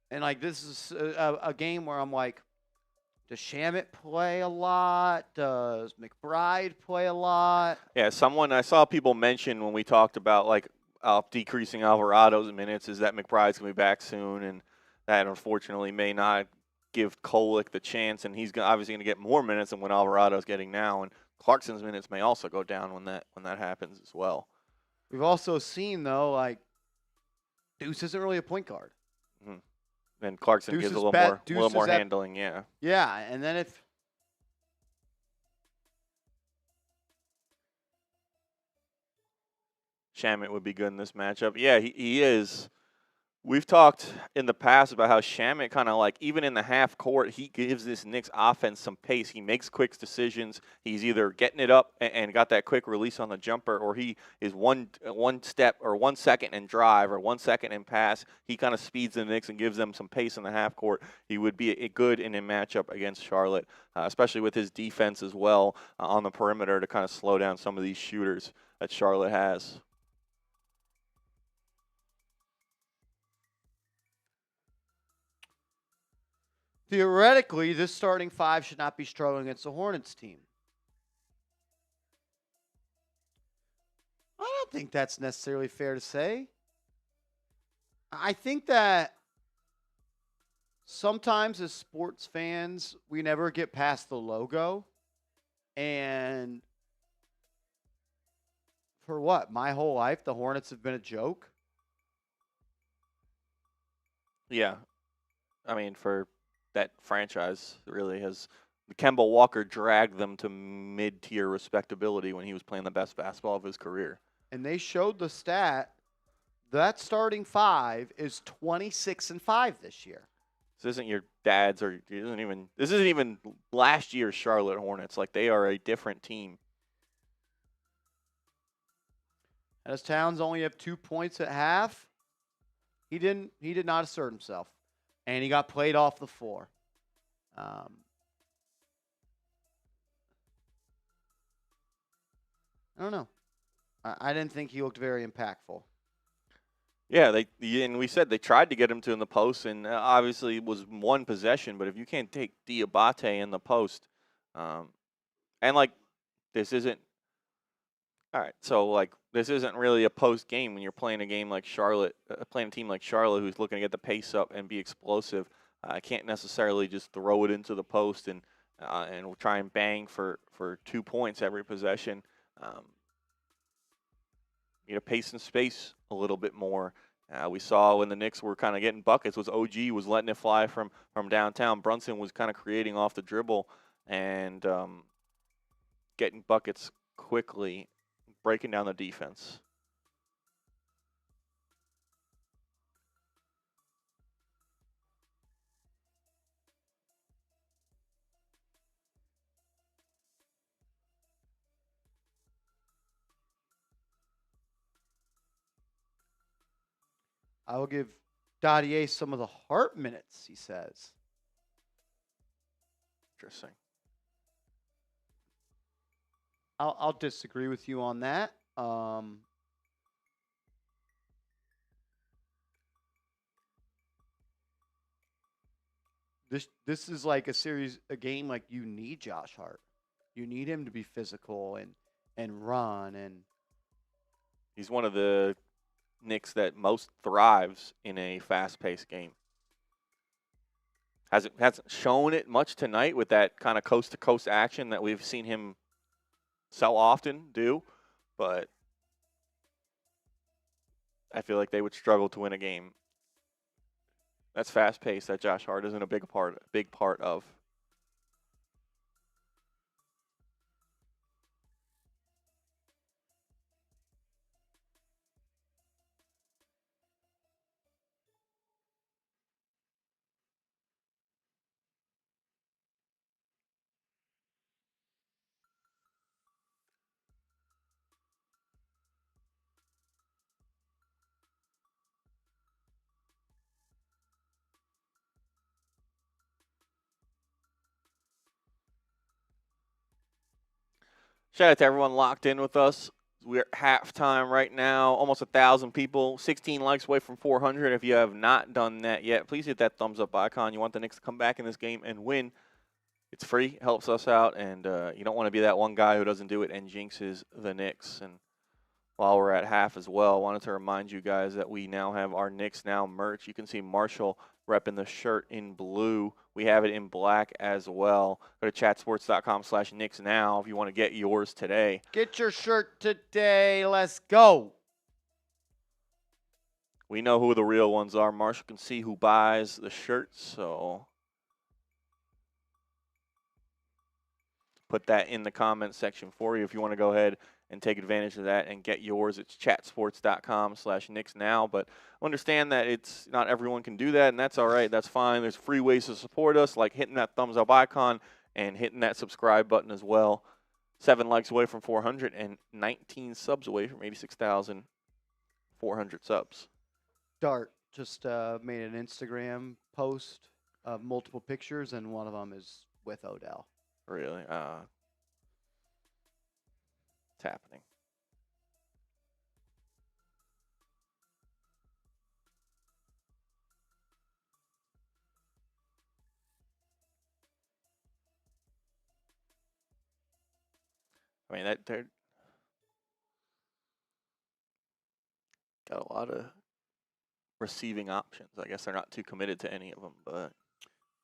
And, like, this is a game where I'm like, does Shamet play a lot? Does McBride play a lot? Yeah, I saw people mention when we talked about, like, decreasing Alvarado's minutes is that McBride's going to be back soon, and that unfortunately may not give Kolek the chance, and he's obviously going to get more minutes than what Alvarado's getting now, and Clarkson's minutes may also go down when that happens as well. We've also seen, though, like, Deuce isn't really a point guard. Mm-hmm. And Clarkson Deuce gives a is little more handling, yeah. Yeah, and then if Shamet would be good in this matchup. Yeah, he is. We've talked in the past about how Shamet kind of, like, even in the half court, he gives this Knicks offense some pace. He makes quick decisions. He's either getting it up and got that quick release on the jumper, or he is one step or 1 second and drive or 1 second and pass. He kind of speeds the Knicks and gives them some pace in the half court. He would be a good in a matchup against Charlotte, especially with his defense as well on the perimeter to kind of slow down some of these shooters that Charlotte has. theoretically, this starting 5 should not be struggling against the Hornets team. I don't think that's necessarily fair to say. I think that sometimes as sports fans, we never get past the logo. And for what? My whole life, the Hornets have been a joke? Yeah. I mean, for that franchise really has Kemba Walker dragged them to mid-tier respectability when he was playing the best basketball of his career. And they showed the stat that starting 5 is 26-5 this year. This isn't your dad's or this isn't even last year's Charlotte Hornets. Like, they are a different team. As Towns only have 2 points at half, he did not assert himself. And he got played off the floor. I don't know. I didn't think he looked very impactful. Yeah, and we said they tried to get him to in the post, and obviously it was one possession. But if you can't take Diabate in the post, and like this isn't all right. So like this isn't really a post game when you're playing a game like Charlotte, playing a team like Charlotte who's looking to get the pace up and be explosive. I can't necessarily just throw it into the post and try and bang for 2 points every possession. You know, pace and space a little bit more. We saw when the Knicks were kind of getting buckets was OG was letting it fly from downtown. Brunson was kind of creating off the dribble and getting buckets quickly, breaking down the defense. I will give Dottie some of the Hart minutes, he says. Interesting. I'll disagree with you on that. This is like a game like you need Josh Hart. You need him to be physical and run, and he's one of the Knicks that most thrives in a fast-paced game. Hasn't shown it much tonight with that kind of coast-to-coast action that we've seen him so often do, but I feel like they would struggle to win a game. That's fast paced. That Josh Hart isn't a big part of. Shout out to everyone locked in with us. We're at halftime right now, almost 1,000 people, 16 likes away from 400. If you have not done that yet, please hit that thumbs up icon. You want the Knicks to come back in this game and win. It's free, helps us out, and you don't want to be that one guy who doesn't do it and jinxes the Knicks. And while we're at half as well, I wanted to remind you guys that we now have our Knicks Now merch. You can see Marshall repping the shirt in blue. We have it in black as well. Go to chatsports.com/Knicks Now if you want to get yours today. Get your shirt today. Let's go. We know who the real ones are. Marshall can see who buys the shirts, so put that in the comment section for you if you want to go ahead and take advantage of that and get yours. It's chatsports.com/Knicks Now, but understand that it's not everyone can do that, and that's all right. That's fine. There's free ways to support us, like hitting that thumbs up icon and hitting that subscribe button as well. 7 likes away from 400 and 19 subs away from 86,400 subs. Dart just made an Instagram post of multiple pictures, and one of them is with Odell. Really? It's happening. I mean, they're got a lot of receiving options. I guess they're not too committed to any of them, but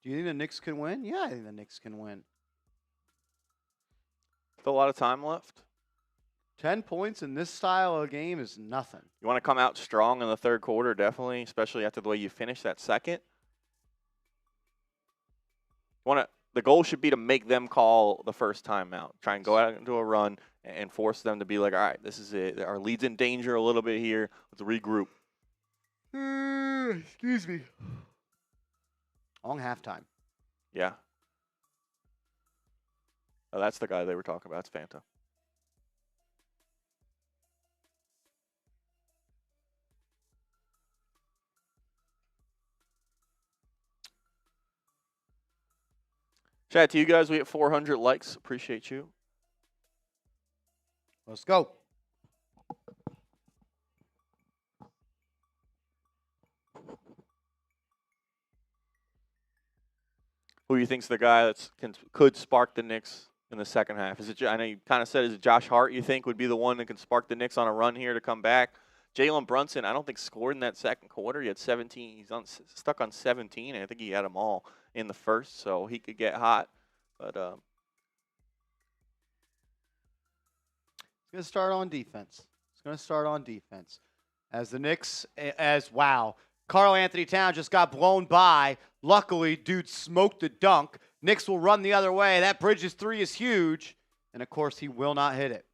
Do you think the Knicks can win? Yeah, I think the Knicks can win. still a lot of time left. 10 points in this style of game is nothing. You want to come out strong in the third quarter, definitely, especially after the way you finish that second. The goal should be to make them call the first timeout. Try and go out into a run and force them to be like, all right, this is it. Our lead's in danger a little bit here. Let's regroup. Excuse me. Long halftime. Yeah. Oh, that's the guy they were talking about. It's Fanta. Shout out to you guys. We hit 400 likes. Appreciate you. Let's go. Who do you think's the guy that could spark the Knicks in the second half? Is it? I know you kind of said, is it Josh Hart you think would be the one that can spark the Knicks on a run here to come back? Jalen Brunson, I don't think scored in that second quarter. He had 17. He's stuck on 17, and I think he had them all in the first, so he could get hot. But It's going to start on defense. It's going to start on defense. As the Knicks, wow, Karl-Anthony Towns just got blown by. Luckily, dude smoked the dunk. Knicks will run the other way. That Bridges three is huge. And, of course, he will not hit it.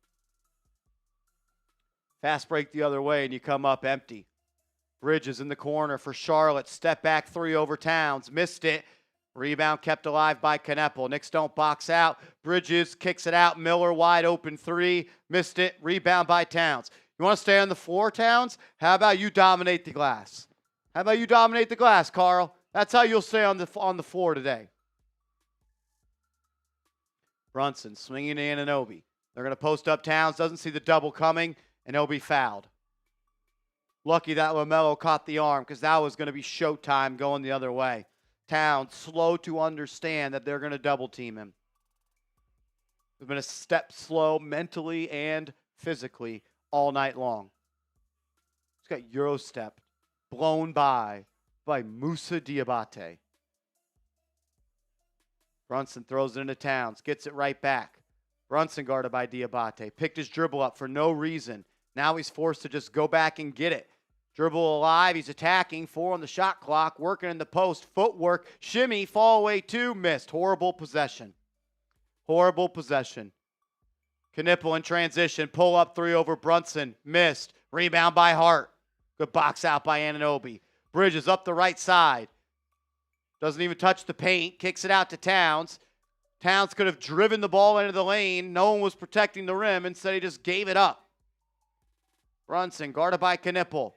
Fast break the other way, and you come up empty. Bridges in the corner for Charlotte. Step back three over Towns. Missed it. Rebound kept alive by Kneppel. Knicks don't box out. Bridges kicks it out. Miller wide open three. Missed it. Rebound by Towns. You want to stay on the floor, Towns? How about you dominate the glass? How about you dominate the glass, Karl? That's how you'll stay on the floor today. Brunson swinging to Anunoby. They're going to post up Towns. Doesn't see the double coming, and he'll be fouled. Lucky that LaMelo caught the arm because that was going to be showtime going the other way. Towns slow to understand that they're going to double team him. They've been a step slow mentally and physically all night long. He's got Euro step blown by Moussa Diabate. Brunson throws it into Towns, gets it right back. Brunson guarded by Diabate. Picked his dribble up for no reason. Now he's forced to just go back and get it. Dribble alive. He's attacking. 4 on the shot clock. Working in the post. Footwork. Shimmy. Fall away 2. Missed. Horrible possession. Horrible possession. Knipple in transition. Pull up 3 over Brunson. Missed. Rebound by Hart. Good box out by Anunoby. Bridges up the right side. Doesn't even touch the paint. Kicks it out to Towns. Towns could have driven the ball into the lane. No one was protecting the rim. Instead, he just gave it up. Brunson guarded by Knipple.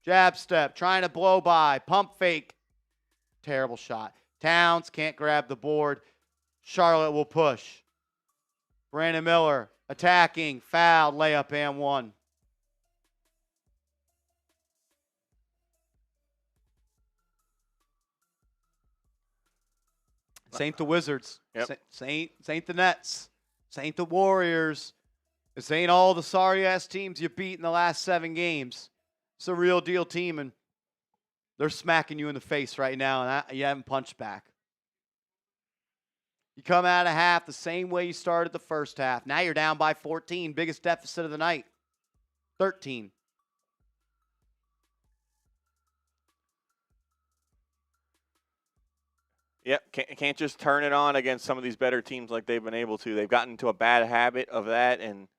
Jab step. Trying to blow by. Pump fake. Terrible shot. Towns can't grab the board. Charlotte will push. Brandon Miller attacking. Fouled. Layup and 1. This ain't the Wizards. Yep. This ain't the Nets. This ain't the Warriors. This ain't all the sorry-ass teams you beat in the last 7 games. It's a real deal team, and they're smacking you in the face right now, and you haven't punched back. You come out of half the same way you started the first half. Now you're down by 14. Biggest deficit of the night. 13. Yep, can't just turn it on against some of these better teams like they've been able to. They've gotten into a bad habit of that, and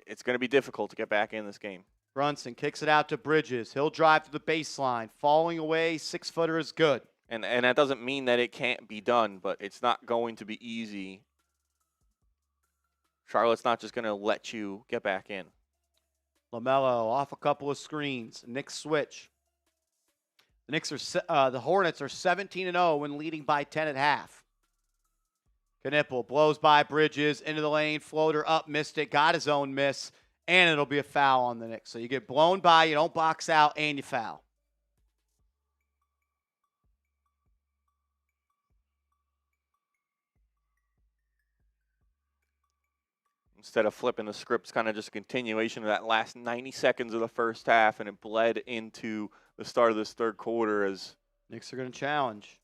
it's going to be difficult to get back in this game. Brunson kicks it out to Bridges. He'll drive to the baseline. Falling away, 6-footer is good. And that doesn't mean that it can't be done, but it's not going to be easy. Charlotte's not just going to let you get back in. LaMelo off a couple of screens. Knicks switch. The Hornets are 17-0 when leading by 10 at half. Knipple blows by Bridges into the lane, floater up, missed it, got his own miss, and it'll be a foul on the Knicks. So you get blown by, you don't box out, and you foul. Instead of flipping the script, it's kind of just a continuation of that last 90 seconds of the first half, and it bled into the start of this third quarter as Knicks are going to challenge.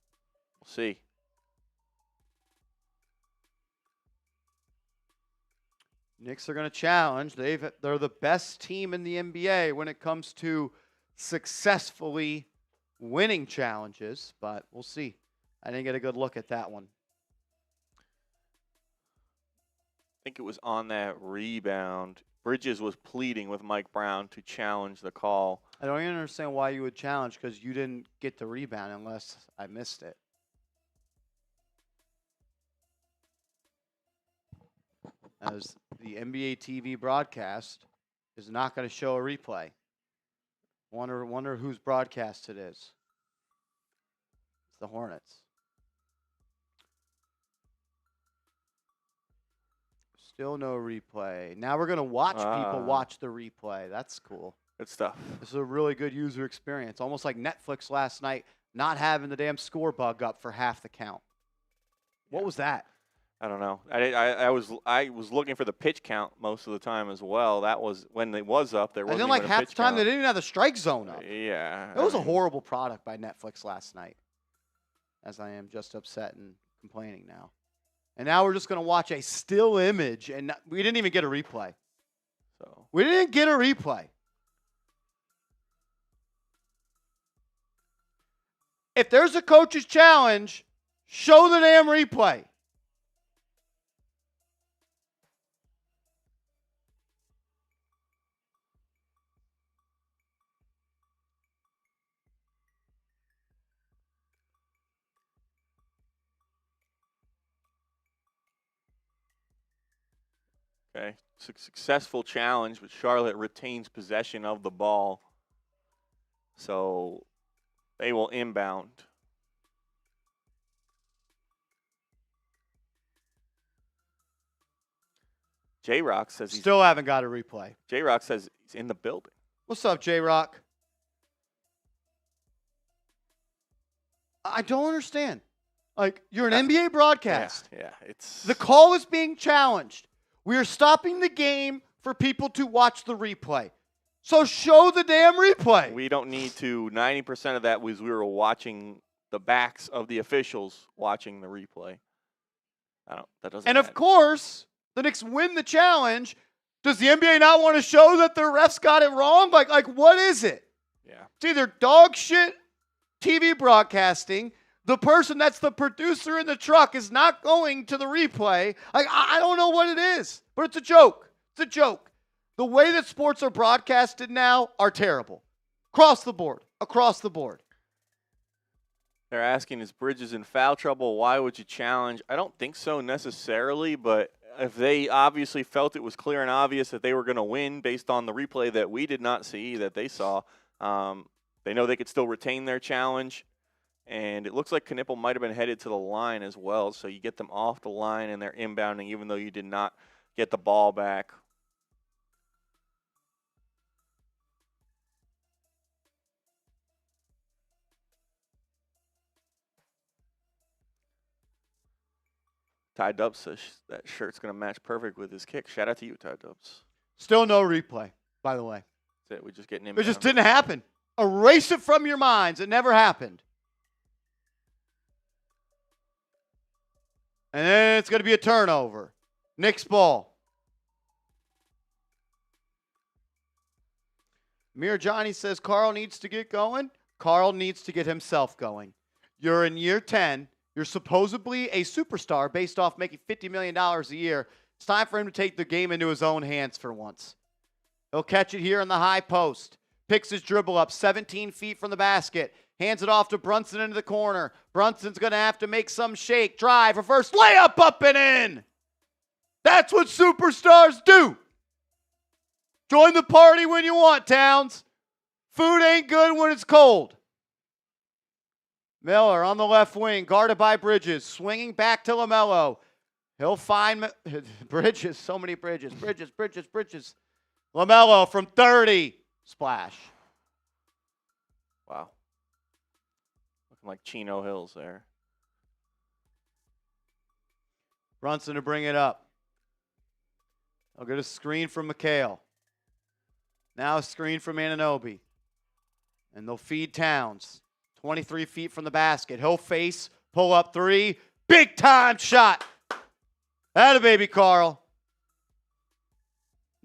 We'll see. Knicks are going to challenge. They're the best team in the NBA when it comes to successfully winning challenges, but we'll see. I didn't get a good look at that one. I think it was on that rebound. Bridges was pleading with Mike Brown to challenge the call. I don't even understand why you would challenge because you didn't get the rebound unless I missed it. As the NBA TV broadcast is not going to show a replay. Wonder whose broadcast it is. It's the Hornets. Still no replay. Now we're going to watch people watch the replay. That's cool. Good stuff. This is a really good user experience. Almost like Netflix last night, not having the damn score bug up for half the count. What was that? I don't know. I was looking for the pitch count most of the time as well. That was when it was up. There wasn't and then like even a half pitch the time count. they didn't even have the strike zone up. Yeah. It was a horrible product by Netflix last night. As I am just upset and complaining now. And now we're just going to watch a still image, and we didn't even get a replay. So we didn't get a replay. If there's a coach's challenge, show the damn replay. okay, successful challenge, but Charlotte retains possession of the ball. So they will inbound. J-Rock says he's Still haven't got a replay. J-Rock says he's in the building. What's up, J-Rock? I don't understand. Like, you're an NBA broadcast. Yeah, it's The call is being challenged. We are stopping the game for people to watch the replay. So show the damn replay. We don't need to. 90% of that was we were watching the backs of the officials watching the replay. That doesn't. And of course, the Knicks win the challenge. Does the NBA not want to show that the refs got it wrong? Like what is it? Yeah. It's either dog shit TV broadcasting. The person that's the producer in the truck is not going to the replay. Like, I don't know what it is, but it's a joke. It's a joke. The way that sports are broadcasted now are terrible. Across the board. Across the board. They're asking, is Bridges in foul trouble? Why would you challenge? I don't think so necessarily, but if they obviously felt it was clear and obvious that they were going to win based on the replay that we did not see, that they saw, they know they could still retain their challenge. And it looks like Knippel might have been headed to the line as well, so you get them off the line and they're inbounding even though you did not get the ball back. Ty Dubs says that shirt's going to match perfect with his kick. Shout out to you, Ty Dubs. Still no replay, by the way. That's it. We're just getting It just didn't happen. Erase it from your minds. It never happened. And then it's going to be a turnover. Knicks ball. Mir Johnny says Karl needs to get going. Karl needs to get himself going. You're in year 10. You're supposedly a superstar based off making $50 million a year. It's time for him to take the game into his own hands for once. He'll catch it here in the high post. Picks his dribble up 17 feet from the basket. Hands it off to Brunson into the corner. Brunson's going to have to make some shake. Drive, reverse, layup up and in. That's what superstars do. Join the party when you want, Towns. Food ain't good when it's cold. Miller on the left wing, guarded by Bridges, swinging back to LaMelo. He'll find Bridges, so many Bridges. Bridges. LaMelo from 30, splash. Wow. Looking like Chino Hills there. Brunson to bring it up. I'll get a screen from Mikal. Now a screen from Anunoby. And they'll feed Towns. 23 feet from the basket. He'll face, pull up three. Big time shot. Atta baby, Karl.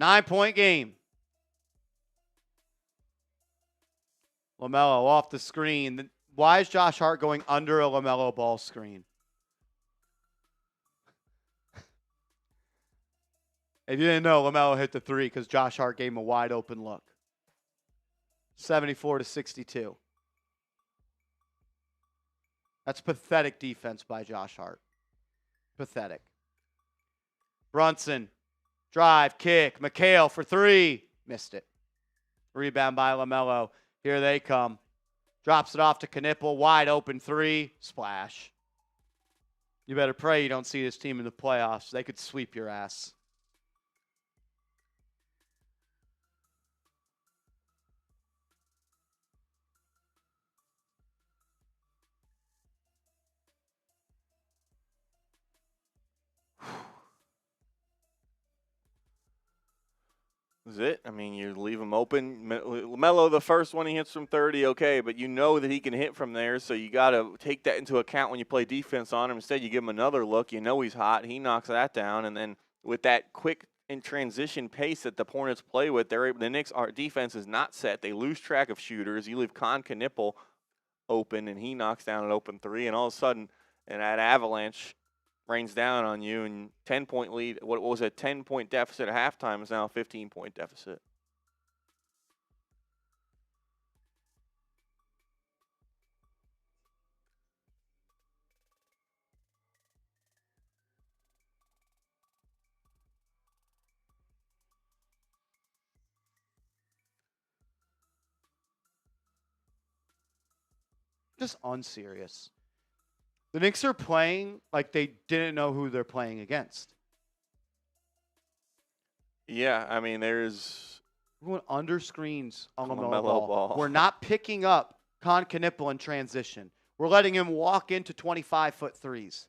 9-point game. LaMelo off the screen. Why is Josh Hart going under a LaMelo ball screen? If you didn't know, LaMelo hit the three because Josh Hart gave him a wide open look. 74-62. That's pathetic defense by Josh Hart. Pathetic. Brunson. Drive, kick. Mikal for three. Missed it. Rebound by LaMelo. Here they come. Drops it off to Knippel. Wide open three. Splash. You better pray you don't see this team in the playoffs. They could sweep your ass. Is it? I mean, you leave him open. LaMelo, the first one he hits from 30, okay, but you know that he can hit from there, so you got to take that into account when you play defense on him. Instead, you give him another look. You know he's hot. He knocks that down, and then with that quick in transition pace that the Hornets play with, the Knicks' defense is not set. They lose track of shooters. You leave Knippel open, and he knocks down an open three, and all of a sudden, and that avalanche rains down on you, and 10-point lead, what was a 10-point deficit at halftime is now a 15-point deficit. Just unserious. The Knicks are playing like they didn't know who they're playing against. Yeah, I mean, there's... We're going under screens on LaMelo LaMelo ball. We're not picking up Knippel in transition. We're letting him walk into 25-foot threes.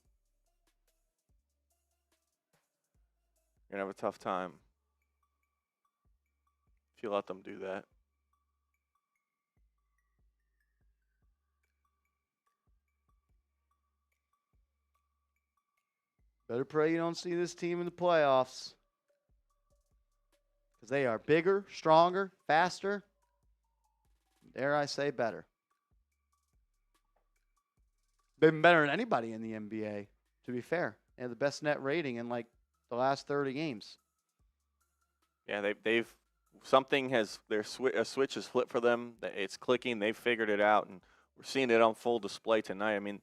You're going to have a tough time if you let them do that. Better pray you don't see this team in the playoffs. Because they are bigger, stronger, faster. Dare I say better. Been better than anybody in the NBA, to be fair. They have the best net rating in like the last 30 games. Yeah, they've something has a switch has flipped for them. It's clicking. They've figured it out, and we're seeing it on full display tonight. I mean,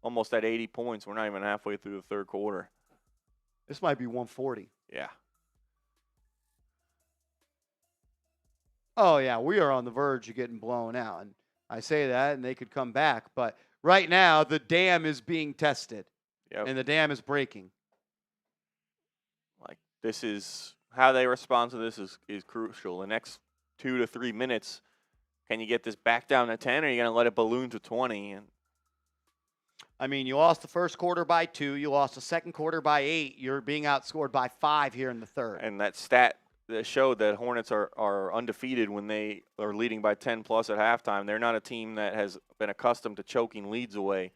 almost at 80 points. We're not even halfway through the third quarter. This might be 140. Yeah. Oh, yeah, we are on the verge of getting blown out. And I say that, and they could come back. But right now, the dam is being tested, and the dam is breaking. Like, this is how they respond to this is crucial. The next 2 to 3 minutes, can you get this back down to 10, or are you going to let it balloon to 20? And I mean, you lost the first quarter by 2. You lost the second quarter by 8. You're being outscored by 5 here in the third. And that stat that showed that Hornets are undefeated when they are leading by 10 plus at halftime. They're not a team that has been accustomed to choking leads away.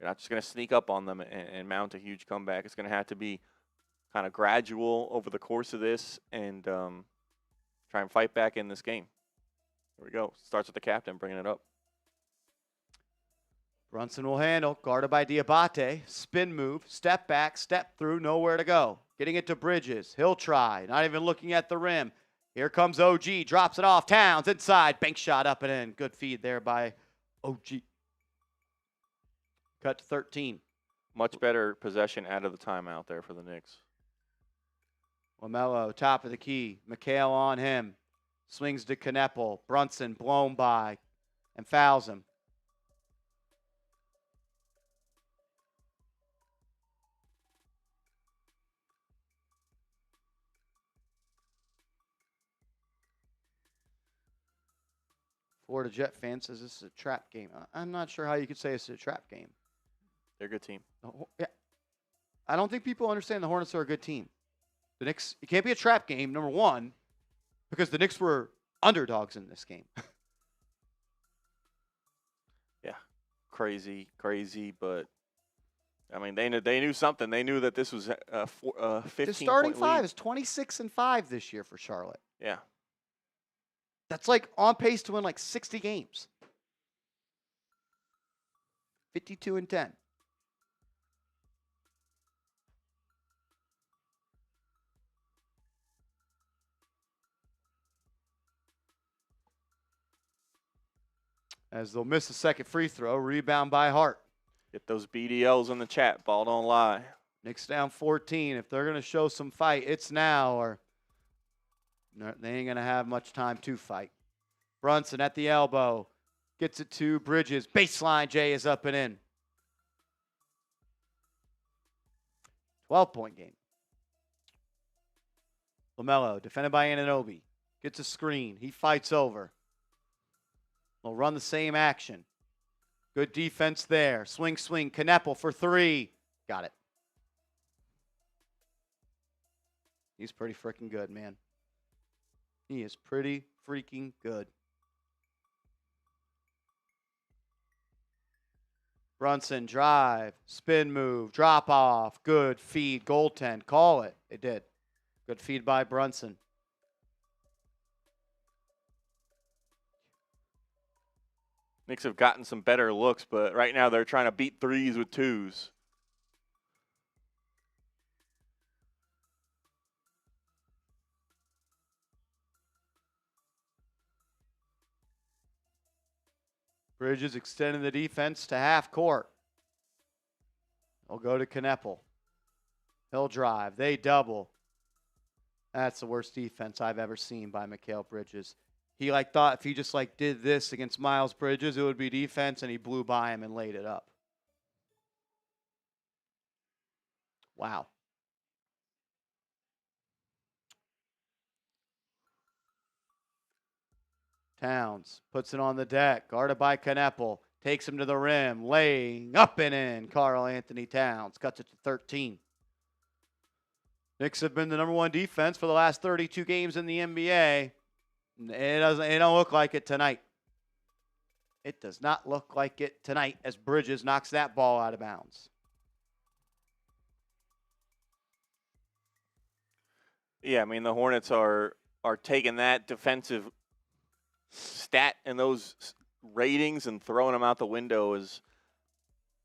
You're not just going to sneak up on them and mount a huge comeback. It's going to have to be kind of gradual over the course of this and try and fight back in this game. Here we go. Starts with the captain bringing it up. Brunson will handle, guarded by Diabate. Spin move, step back, step through, nowhere to go. Getting it to Bridges. He'll try, not even looking at the rim. Here comes OG, drops it off. Towns inside, bank shot up and in. Good feed there by OG. Cut to 13. Much better possession out of the timeout there for the Knicks. LaMelo, top of the key. Mikal on him. Swings to Kneppel. Brunson blown by and fouls him. Florida Jet fan says this is a trap game. I'm not sure how you could say it's a trap game. They're a good team. Yeah. I don't think people understand the Hornets are a good team. The Knicks, it can't be a trap game, number one, because the Knicks were underdogs in this game. Yeah, crazy, but I mean they knew something. They knew that this was a 15. The starting point five lead. is 26-5 this year for Charlotte. Yeah. That's like on pace to win like 60 games. 52-10. As they'll miss the second free throw, rebound by Hart. Get those BDLs in the chat. Ball don't lie. Knicks down 14. If they're going to show some fight, it's now, or they ain't going to have much time to fight. Brunson at the elbow. Gets it to Bridges. Baseline, Jay is up and in. 12-point game. LaMelo, defended by Anunoby. Gets a screen. He fights over. They'll run the same action. Good defense there. Swing. Kneppel for 3. Got it. He's pretty freaking good, man. He is pretty freaking good. Brunson, drive, spin move, drop off, good feed, goaltend. Call it. They did. Good feed by Brunson. Knicks have gotten some better looks, but right now they're trying to beat threes with twos. Bridges extending the defense to half court. They'll go to Kneppel. He'll drive. They double. That's the worst defense I've ever seen by Mikal Bridges. He thought if he just did this against Miles Bridges, it would be defense, and he blew by him and laid it up. Wow. Towns puts it on the deck, guarded by Kneppel. Takes him to the rim, laying up and in. Karl-Anthony Towns cuts it to 13. Knicks have been the number 1 defense for the last 32 games in the NBA. It don't look like it tonight. It does not look like it tonight as Bridges knocks that ball out of bounds. Yeah, I mean, the Hornets are taking that defensive stat and those ratings and throwing them out the window. Is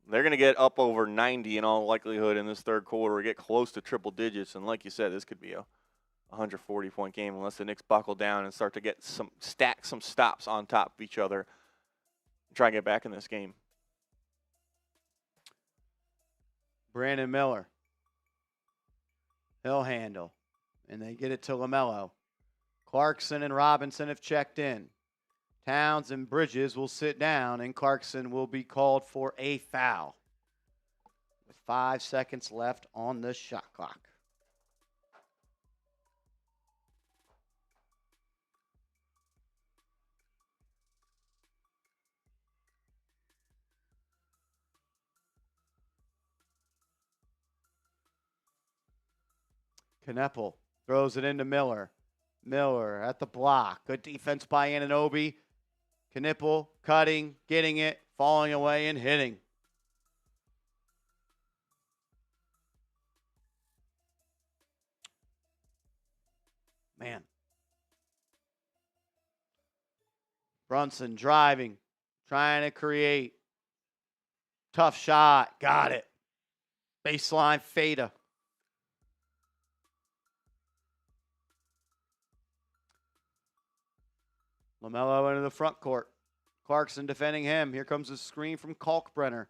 they're going to get up over 90 in all likelihood in this third quarter, get close to triple digits. And like you said, this could be a 140-point game unless the Knicks buckle down and start to get some stops on top of each other and try and get back in this game. Brandon Miller. He'll handle. And they get it to LaMelo. Clarkson and Robinson have checked in. Towns and Bridges will sit down, and Clarkson will be called for a foul with 5 seconds left on the shot clock. Kneppel throws it into Miller. Miller at the block. Good defense by Anunoby. Kneppel cutting, getting it, falling away, and hitting. Man. Brunson driving, trying to create. Tough shot. Got it. Baseline fader. LaMelo into the front court. Clarkson defending him. Here comes a screen from Kalkbrenner.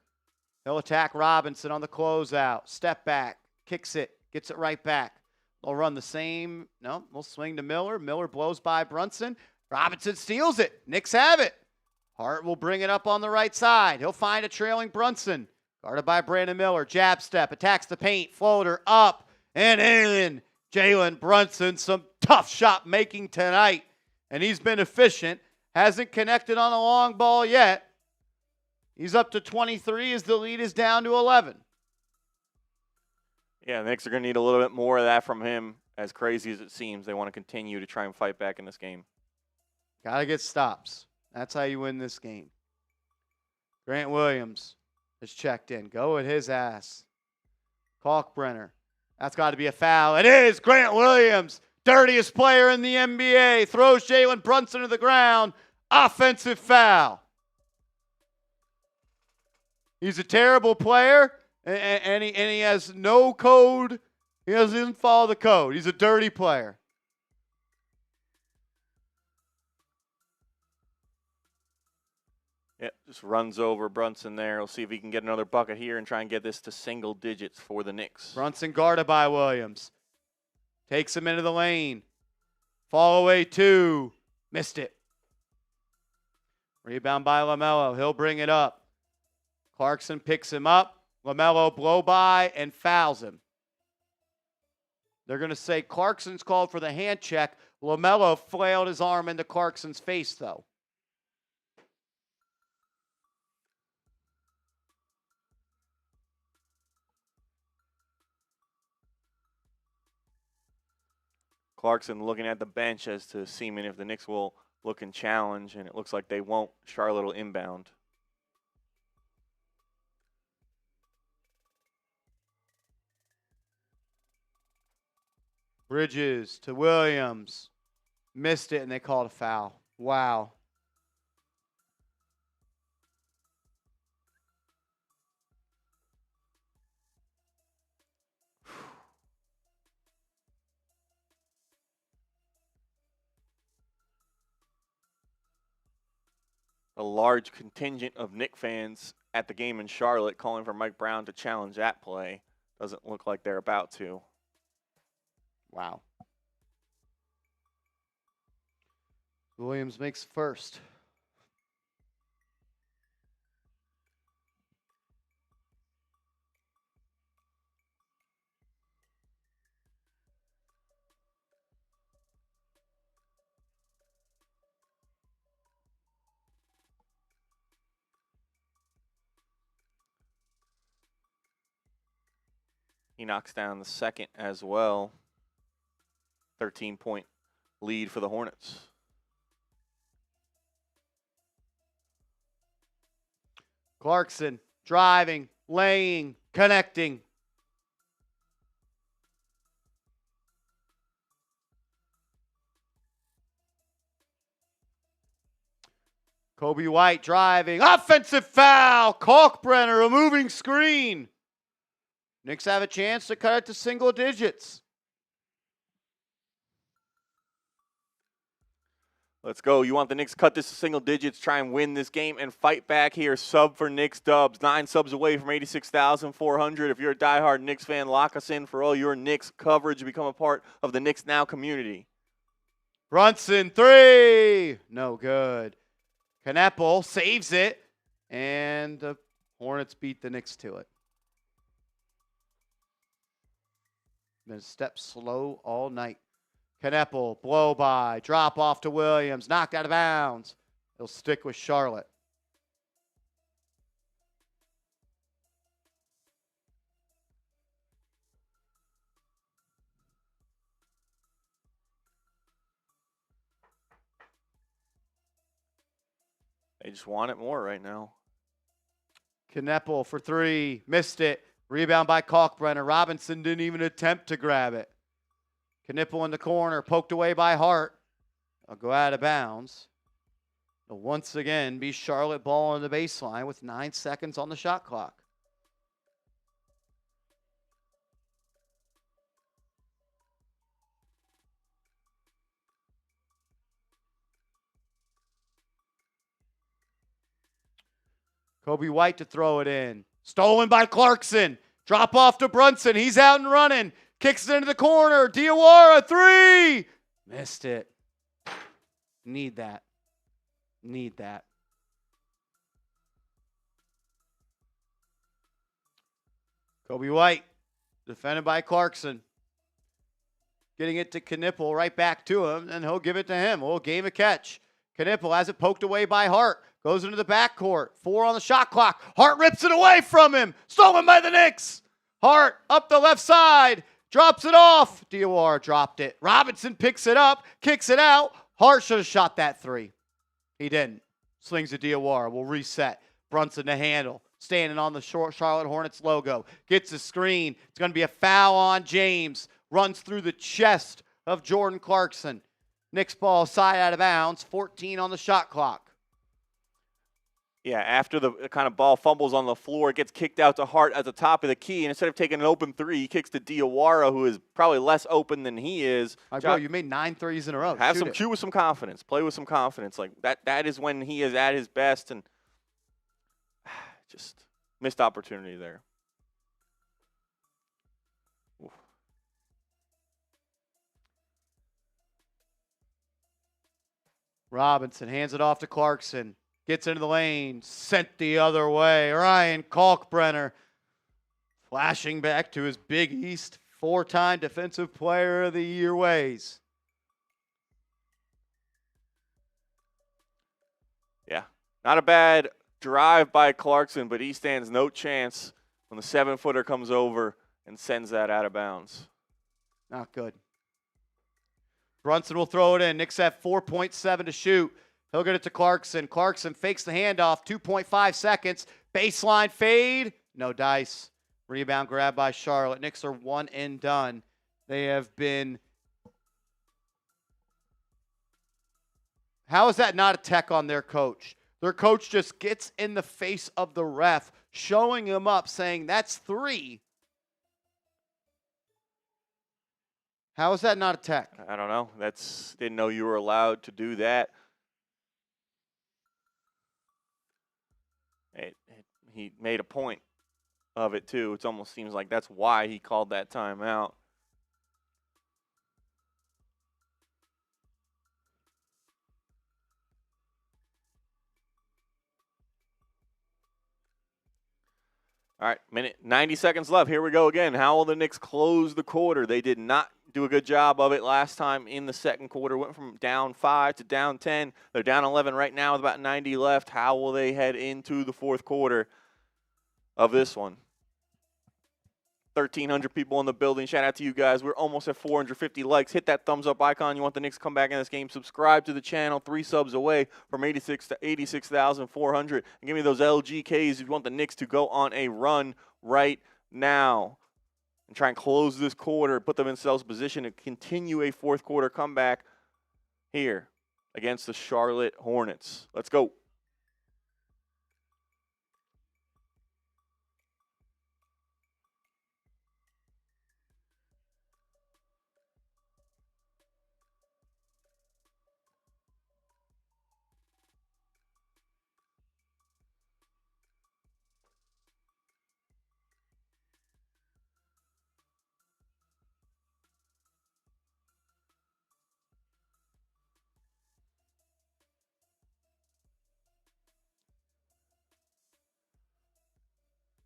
He'll attack Robinson on the closeout. Step back. Kicks it. Gets it right back. They'll run the same. No, we'll swing to Miller. Miller blows by Brunson. Robinson steals it. Knicks have it. Hart will bring it up on the right side. He'll find a trailing Brunson. Guarded by Brandon Miller. Jab step. Attacks the paint. Floater up and in. Jalen Brunson. Some tough shot making tonight. And he's been efficient. Hasn't connected on a long ball yet. He's up to 23 as the lead is down to 11. Yeah, the Knicks are going to need a little bit more of that from him. As crazy as it seems, they want to continue to try and fight back in this game. Got to get stops. That's how you win this game. Grant Williams has checked in. Go at his ass. Kalkbrenner. That's got to be a foul. It is. Grant Williams. Dirtiest player in the NBA, throws Jalen Brunson to the ground. Offensive foul. He's a terrible player, and he has no code. He doesn't follow the code. He's a dirty player. Yeah, just runs over Brunson there. We'll see if he can get another bucket here and try and get this to single digits for the Knicks. Brunson guarded by Williams. Takes him into the lane. Fall away two. Missed it. Rebound by LaMelo. He'll bring it up. Clarkson picks him up. LaMelo blow by and fouls him. They're going to say Clarkson's called for the hand check. LaMelo flailed his arm into Clarkson's face, though. Clarkson looking at the bench as to seeing if the Knicks will look and challenge, and it looks like they won't. Charlotte will inbound. Bridges to Williams. Missed it, and they called a foul. Wow. A large contingent of Knicks fans at the game in Charlotte calling for Mike Brown to challenge that play. Doesn't look like they're about to. Wow. Williams makes first. He knocks down the second as well. 13-point lead for the Hornets. Clarkson driving, laying, connecting. Kobe White driving, offensive foul. Kalkbrenner, a moving screen. Knicks have a chance to cut it to single digits. Let's go. You want the Knicks to cut this to single digits, try and win this game, and fight back here. Sub for Knicks dubs. 9 subs away from 86,400. If you're a diehard Knicks fan, lock us in for all your Knicks coverage. Become a part of the Knicks Now community. Brunson, 3. No good. Knepel saves it, and the Hornets beat the Knicks to it. Been a step slow all night. Knepel, blow by, drop off to Williams, knocked out of bounds. He'll stick with Charlotte. They just want it more right now. Knepel for 3, missed it. Rebound by Kalkbrenner. Robinson didn't even attempt to grab it. Knepel in the corner, poked away by Hart. I'll go out of bounds. It'll once again be Charlotte ball on the baseline with 9 seconds on the shot clock. Kobe White to throw it in. Stolen by Clarkson. Drop off to Brunson. He's out and running. Kicks it into the corner. Diawara, 3. Missed it. Need that. Need that. Kobe White, defended by Clarkson. Getting it to Knepel, right back to him, and he'll give it to him. Oh, game of catch. Knepel has it poked away by Hart. Goes into the backcourt. 4 on the shot clock. Hart rips it away from him. Stolen by the Knicks. Hart up the left side. Drops it off. Diawara dropped it. Robinson picks it up. Kicks it out. Hart should have shot that 3. He didn't. Slings to Diawara. Will reset. Brunson to handle. Standing on the Charlotte Hornets logo. Gets a screen. It's going to be a foul on James. Runs through the chest of Jordan Clarkson. Knicks ball side out of bounds. 14 on the shot clock. Yeah, after the kind of ball fumbles on the floor, it gets kicked out to Hart at the top of the key, and instead of taking an open 3, he kicks to Diawara, who is probably less open than he is. Bro, you made 9 threes in a row. Have shoot with some confidence. Play with some confidence. Like that is when he is at his best, and just missed opportunity there. Oof. Robinson hands it off to Clarkson. Gets into the lane, sent the other way. Ryan Kalkbrenner flashing back to his Big East 4-time Defensive Player of the Year ways. Yeah, not a bad drive by Clarkson, but he stands no chance when the 7-footer comes over and sends that out of bounds. Not good. Brunson will throw it in. Knicks have 4.7 to shoot. He'll get it to Clarkson. Clarkson fakes the handoff, 2.5 seconds. Baseline fade, no dice. Rebound grab by Charlotte. Knicks are 1 and done. They have been. How is that not a tech on their coach? Their coach just gets in the face of the ref, showing him up, saying, that's 3. How is that not a tech? I don't know. Didn't know you were allowed to do that. He made a point of it, too. It almost seems like that's why he called that timeout. All right, 90 seconds left. Here we go again. How will the Knicks close the quarter? They did not do a good job of it last time in the second quarter. Went from down 5 to down 10. They're down 11 right now with about 90 left. How will they head into the fourth quarter of this one? 1,300 people in the building. Shout out to you guys. We're almost at 450 likes. Hit that thumbs up icon. You want the Knicks to come back in this game. Subscribe to the channel. 3 subs away from 86,400. And give me those LGKs if you want the Knicks to go on a run right now and try and close this quarter, put themselves in position to continue a fourth quarter comeback here against the Charlotte Hornets. Let's go.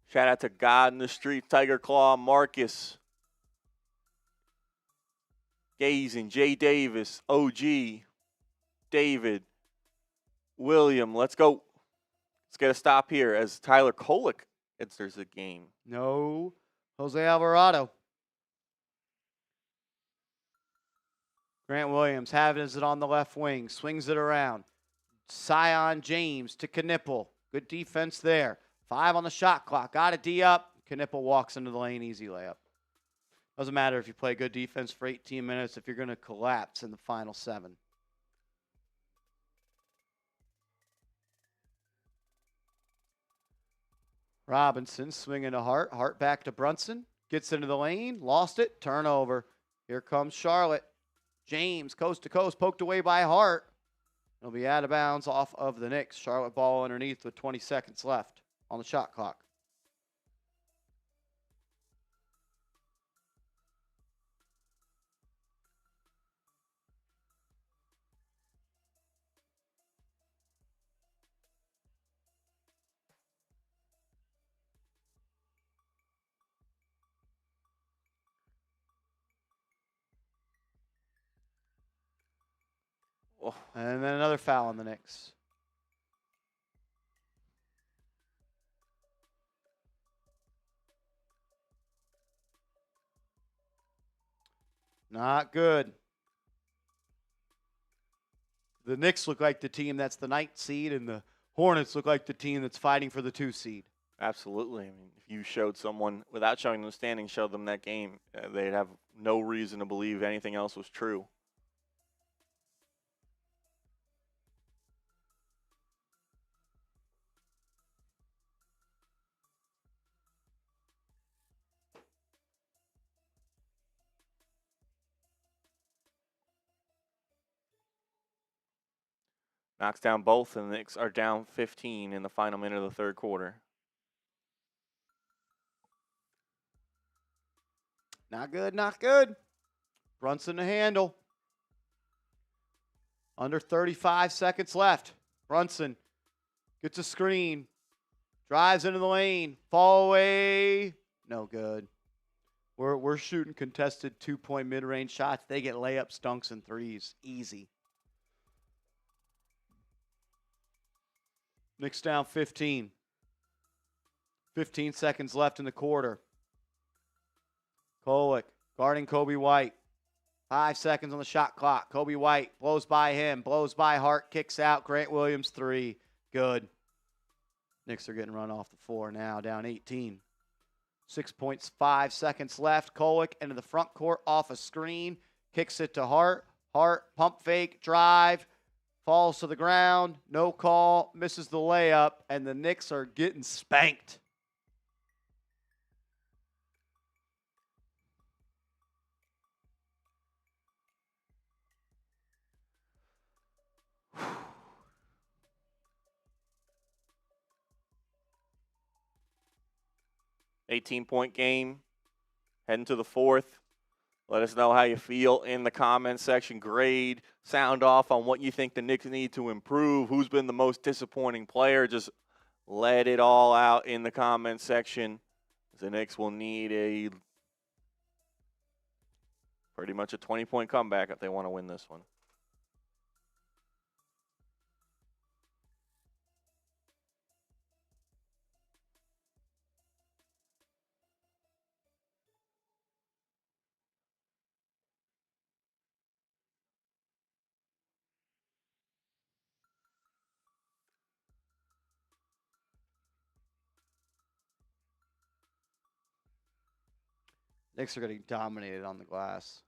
Shout out to God in the Street, Tiger Claw, Marcus, Gazing, Jay Davis, OG, David, William. Let's go. Let's get a stop here as Tyler Kolek enters the game. No, Jose Alvarado. Grant Williams has it on the left wing, swings it around. Sion James to Knipple. Good defense there. 5 on the shot clock. Got a D up. Knipple walks into the lane. Easy layup. Doesn't matter if you play good defense for 18 minutes if you're going to collapse in the final 7. Robinson swinging to Hart. Hart back to Brunson. Gets into the lane. Lost it. Turnover. Here comes Charlotte. James, coast to coast, poked away by Hart. It'll be out of bounds off of the Knicks. Charlotte ball underneath with 20 seconds left on the shot clock. Oh. And then another foul on the Knicks. Not good. The Knicks look like the team that's the 9th seed, and the Hornets look like the team that's fighting for the 2 seed. Absolutely. I mean, if you showed someone, without showing them standing, showed them that game, they'd have no reason to believe anything else was true. Knocks down both, and the Knicks are down 15 in the final minute of the third quarter. Not good, not good. Brunson to handle. Under 35 seconds left. Brunson gets a screen. Drives into the lane. Fall away. No good. We're shooting contested 2-point mid-range shots. They get layups, dunks, and threes. Easy. Knicks down 15. 15 seconds left in the quarter. Kolek guarding Kobe White. 5 seconds on the shot clock. Kobe White blows by him, blows by Hart, kicks out. Grant Williams 3. Good. Knicks are getting run off the floor now, down 18. 6.5 seconds left. Kolek into the front court off a screen. Kicks it to Hart. Hart, pump fake, drive. Falls to the ground. No call. Misses the layup. And the Knicks are getting spanked. Whew. 18-point game. Heading to the fourth. Let us know how you feel in the comments section. Grade, sound off on what you think the Knicks need to improve. Who's been the most disappointing player? Just let it all out in the comments section. The Knicks will need pretty much a 20-point comeback if they want to win this one. Knicks are getting dominated on the glass.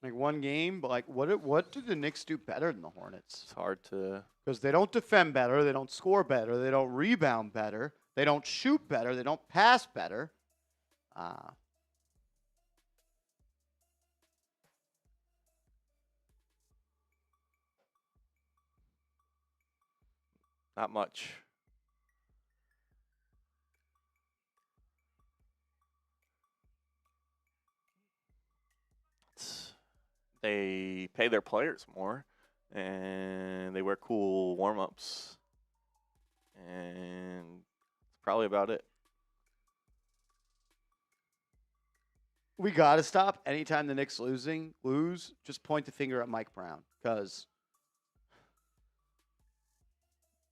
Like one game, but like what do the Knicks do better than the Hornets? It's hard to. Because they don't defend better, they don't score better, they don't rebound better, they don't shoot better, they don't pass better. Not much. They pay their players more, and they wear cool warm-ups, and it's probably about it. We got to stop anytime the Knicks lose, just point the finger at Mike Brown. Because,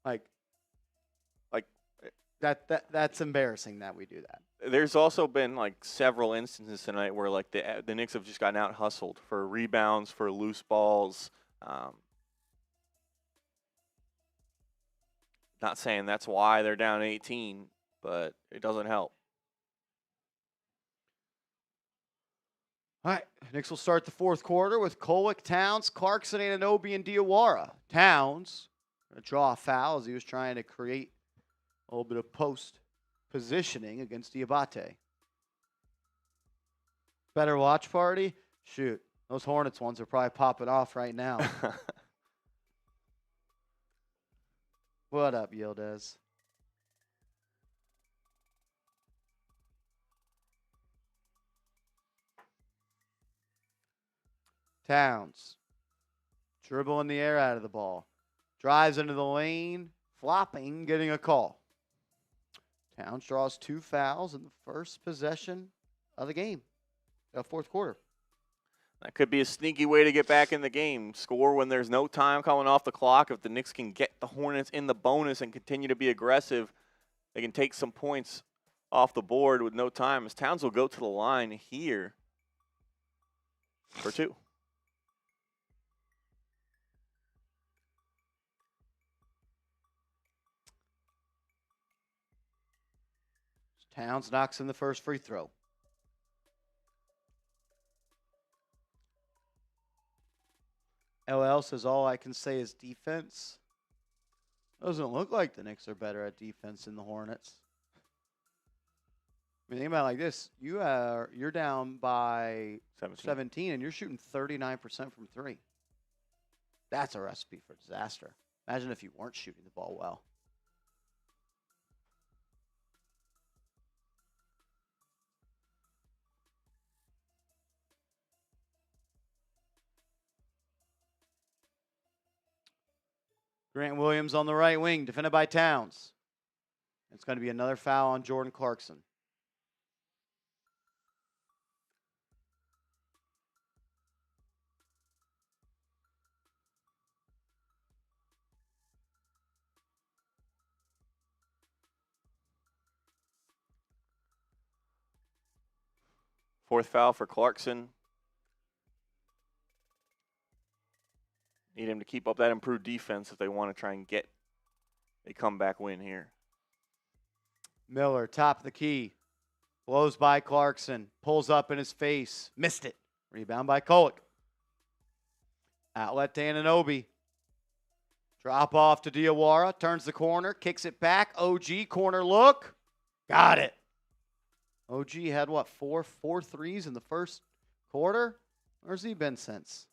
like that's embarrassing that we do that. There's also been like several instances tonight where like the Knicks have just gotten out hustled for rebounds, for loose balls. Not saying that's why they're down 18, but it doesn't help. All right, Knicks will start the fourth quarter with Kolek, Towns, Clarkson, Anunoby, and Diawara. Towns going to draw a foul as he was trying to create a little bit of post positioning against Diabate. Better watch party? Shoot, those Hornets ones are probably popping off right now. What up, Yildiz? Towns. Dribble in the air out of the ball. Drives into the lane. Flopping, getting a call. Towns draws 2 fouls in the first possession of the game. Fourth quarter. That could be a sneaky way to get back in the game. Score when there's no time coming off the clock. If the Knicks can get the Hornets in the bonus and continue to be aggressive, they can take some points off the board with no time. As Towns will go to the line here for 2. Towns knocks in the first free throw. LL says all I can say is defense. Doesn't look like the Knicks are better at defense than the Hornets. I mean, think about it like this. You're down by 17 and you're shooting 39% from 3. That's a recipe for disaster. Imagine if you weren't shooting the ball well. Grant Williams on the right wing, defended by Towns. It's going to be another foul on Jordan Clarkson. Fourth foul for Clarkson. Need him to keep up that improved defense if they want to try and get a comeback win here. Miller, top of the key. Blows by Clarkson. Pulls up in his face. Missed it. Rebound by Kolek. Outlet to Anunoby. Drop off to Diawara. Turns the corner. Kicks it back. OG, corner look. Got it. OG had, what, four threes in the first quarter? Where's he been since?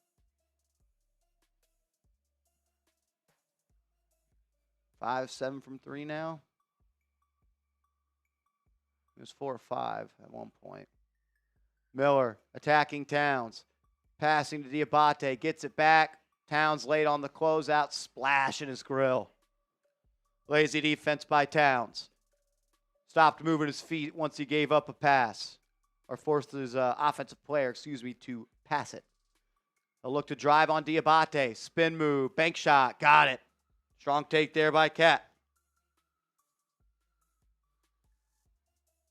Five, 7 from 3 now. It was 4 or 5 at one point. Miller attacking Towns. Passing to Diabate. Gets it back. Towns late on the closeout. Splash in his grill. Lazy defense by Towns. Stopped moving his feet once he gave up a pass. Or forced his offensive player, to pass it. They'll look to drive on Diabate. Spin move, bank shot, got it. Strong take there by Cat.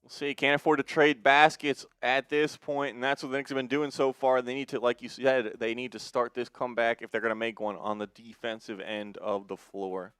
We'll see. Can't afford to trade baskets at this point, and that's what the Knicks have been doing so far. They need to, like you said, they need to start this comeback if they're going to make one on the defensive end of the floor.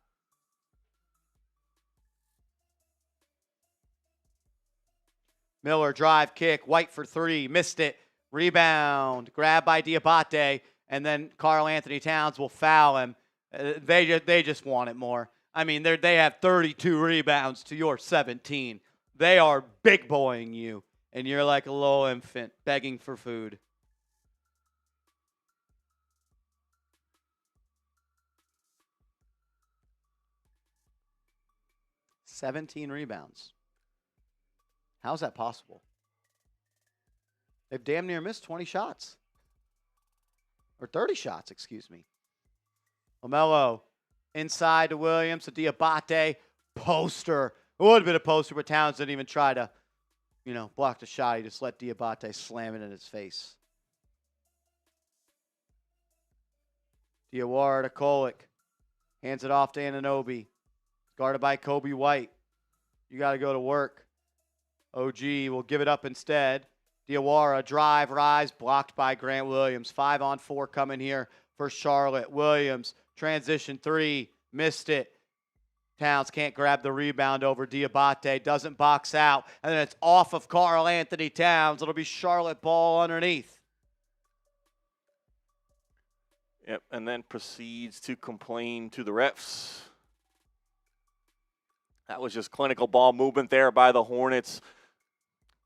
Miller, drive, kick, White for three, missed it. Rebound, grab by Diabate, and then Karl-Anthony Towns will foul him. They just want it more. I mean, they have 32 rebounds to your 17. They are big boying you, and you're like a little infant begging for food. "17 rebounds. How's that possible? They've damn near missed 20 shots. Or 30 shots, excuse me. LaMelo inside to Williams, to Diabate. Poster. It would have been a poster, but Towns didn't even try to, block the shot. He just let Diabate slam it in his face. Diawara to Kolek. Hands it off to Anunoby. Guarded by Kobe White. You got to go to work. OG will give it up instead. Diawara, drive, rise, blocked by Grant Williams. 5-on-4 coming here for Charlotte. Williams, transition three, missed it. Towns can't grab the rebound over Diabate, doesn't box out, and then it's off of Karl-Anthony Towns. It'll be Charlotte ball underneath. Yep, and then proceeds to complain to the refs. That was just clinical ball movement there by the Hornets.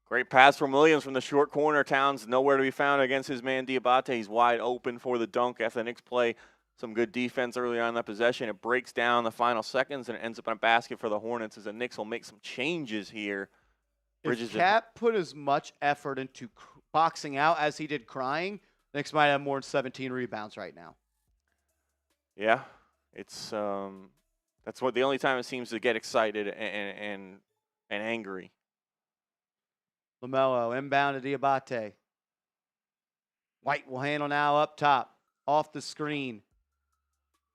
Great pass from Williams from the short corner. Towns nowhere to be found against his man Diabate. He's wide open for the dunk after the Knicks play some good defense early on in that possession. It breaks down the final seconds and it ends up in a basket for the Hornets as the Knicks will make some changes here. If Cat put as much effort into boxing out as he did crying, the Knicks might have more than 17 rebounds right now. Yeah, it's that's what the only time it seems to get excited and angry. LaMelo inbound to Diabate. White will handle now up top, off the screen.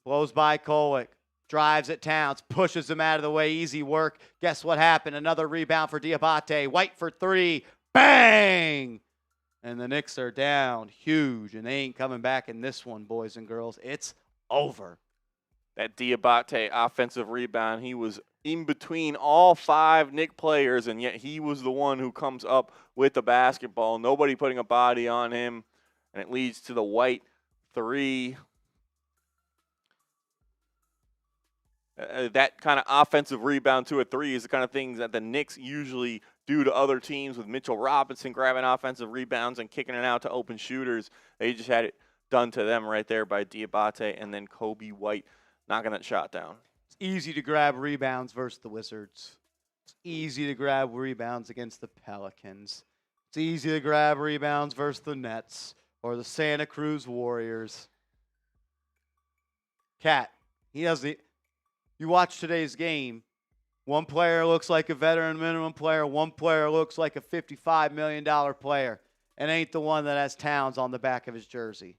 Blows by Kolek. Drives at Towns. Pushes him out of the way. Easy work. Guess what happened? Another rebound for Diabate. White for three. Bang! And the Knicks are down huge, and they ain't coming back in this one, boys and girls. It's over. That Diabate offensive rebound, he was in between all five Knick players, and yet he was the one who comes up with the basketball. Nobody putting a body on him, and it leads to the White three. That kind of offensive rebound to a three is the kind of things that the Knicks usually do to other teams, with Mitchell Robinson grabbing offensive rebounds and kicking it out to open shooters. They just had it done to them right there by Diabate, and then Kobe White knocking that shot down. It's easy to grab rebounds versus the Wizards. It's easy to grab rebounds against the Pelicans. It's easy to grab rebounds versus the Nets or the Santa Cruz Warriors. Cat, he has the... You watch today's game, one player looks like a veteran minimum player, one player looks like a $55 million player, and ain't the one that has Towns on the back of his jersey.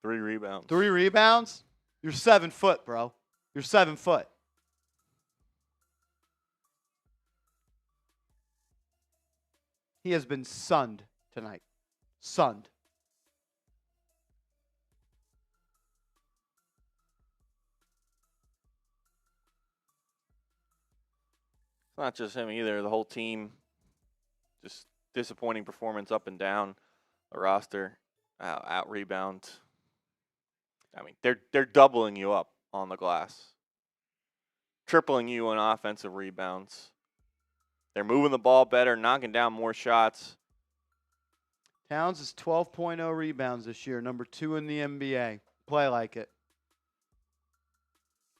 3 rebounds. 3 rebounds? You're 7 foot, bro. You're 7 foot. He has been sunned tonight. Sunned. It's not just him either. The whole team, just disappointing performance up and down the roster, out rebound. I mean, they're doubling you up on the glass, tripling you in offensive rebounds. They're moving the ball better, knocking down more shots. Towns is 12.0 rebounds this year, number 2 in the NBA. Play like it.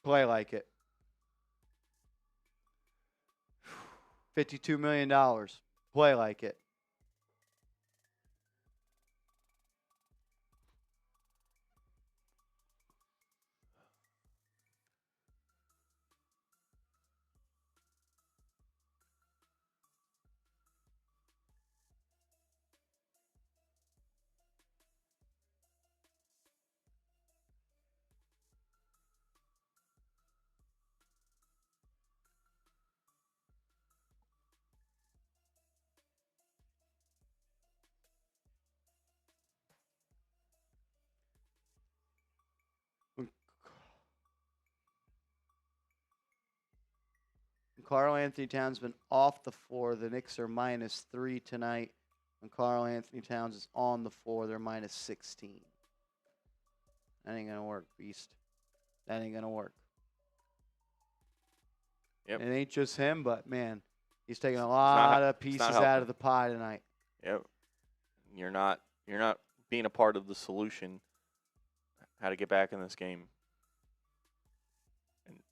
Play like it. $52 million. Play like it. Karl-Anthony Towns has been off the floor. The Knicks are -3 tonight. When Karl-Anthony Towns is on the floor, they're -16. That ain't going to work, Beast. That ain't going to work. Yep. It ain't just him, but, man, he's taking a lot of pieces out of the pie tonight. Yep. You're not being a part of the solution how to get back in this game. And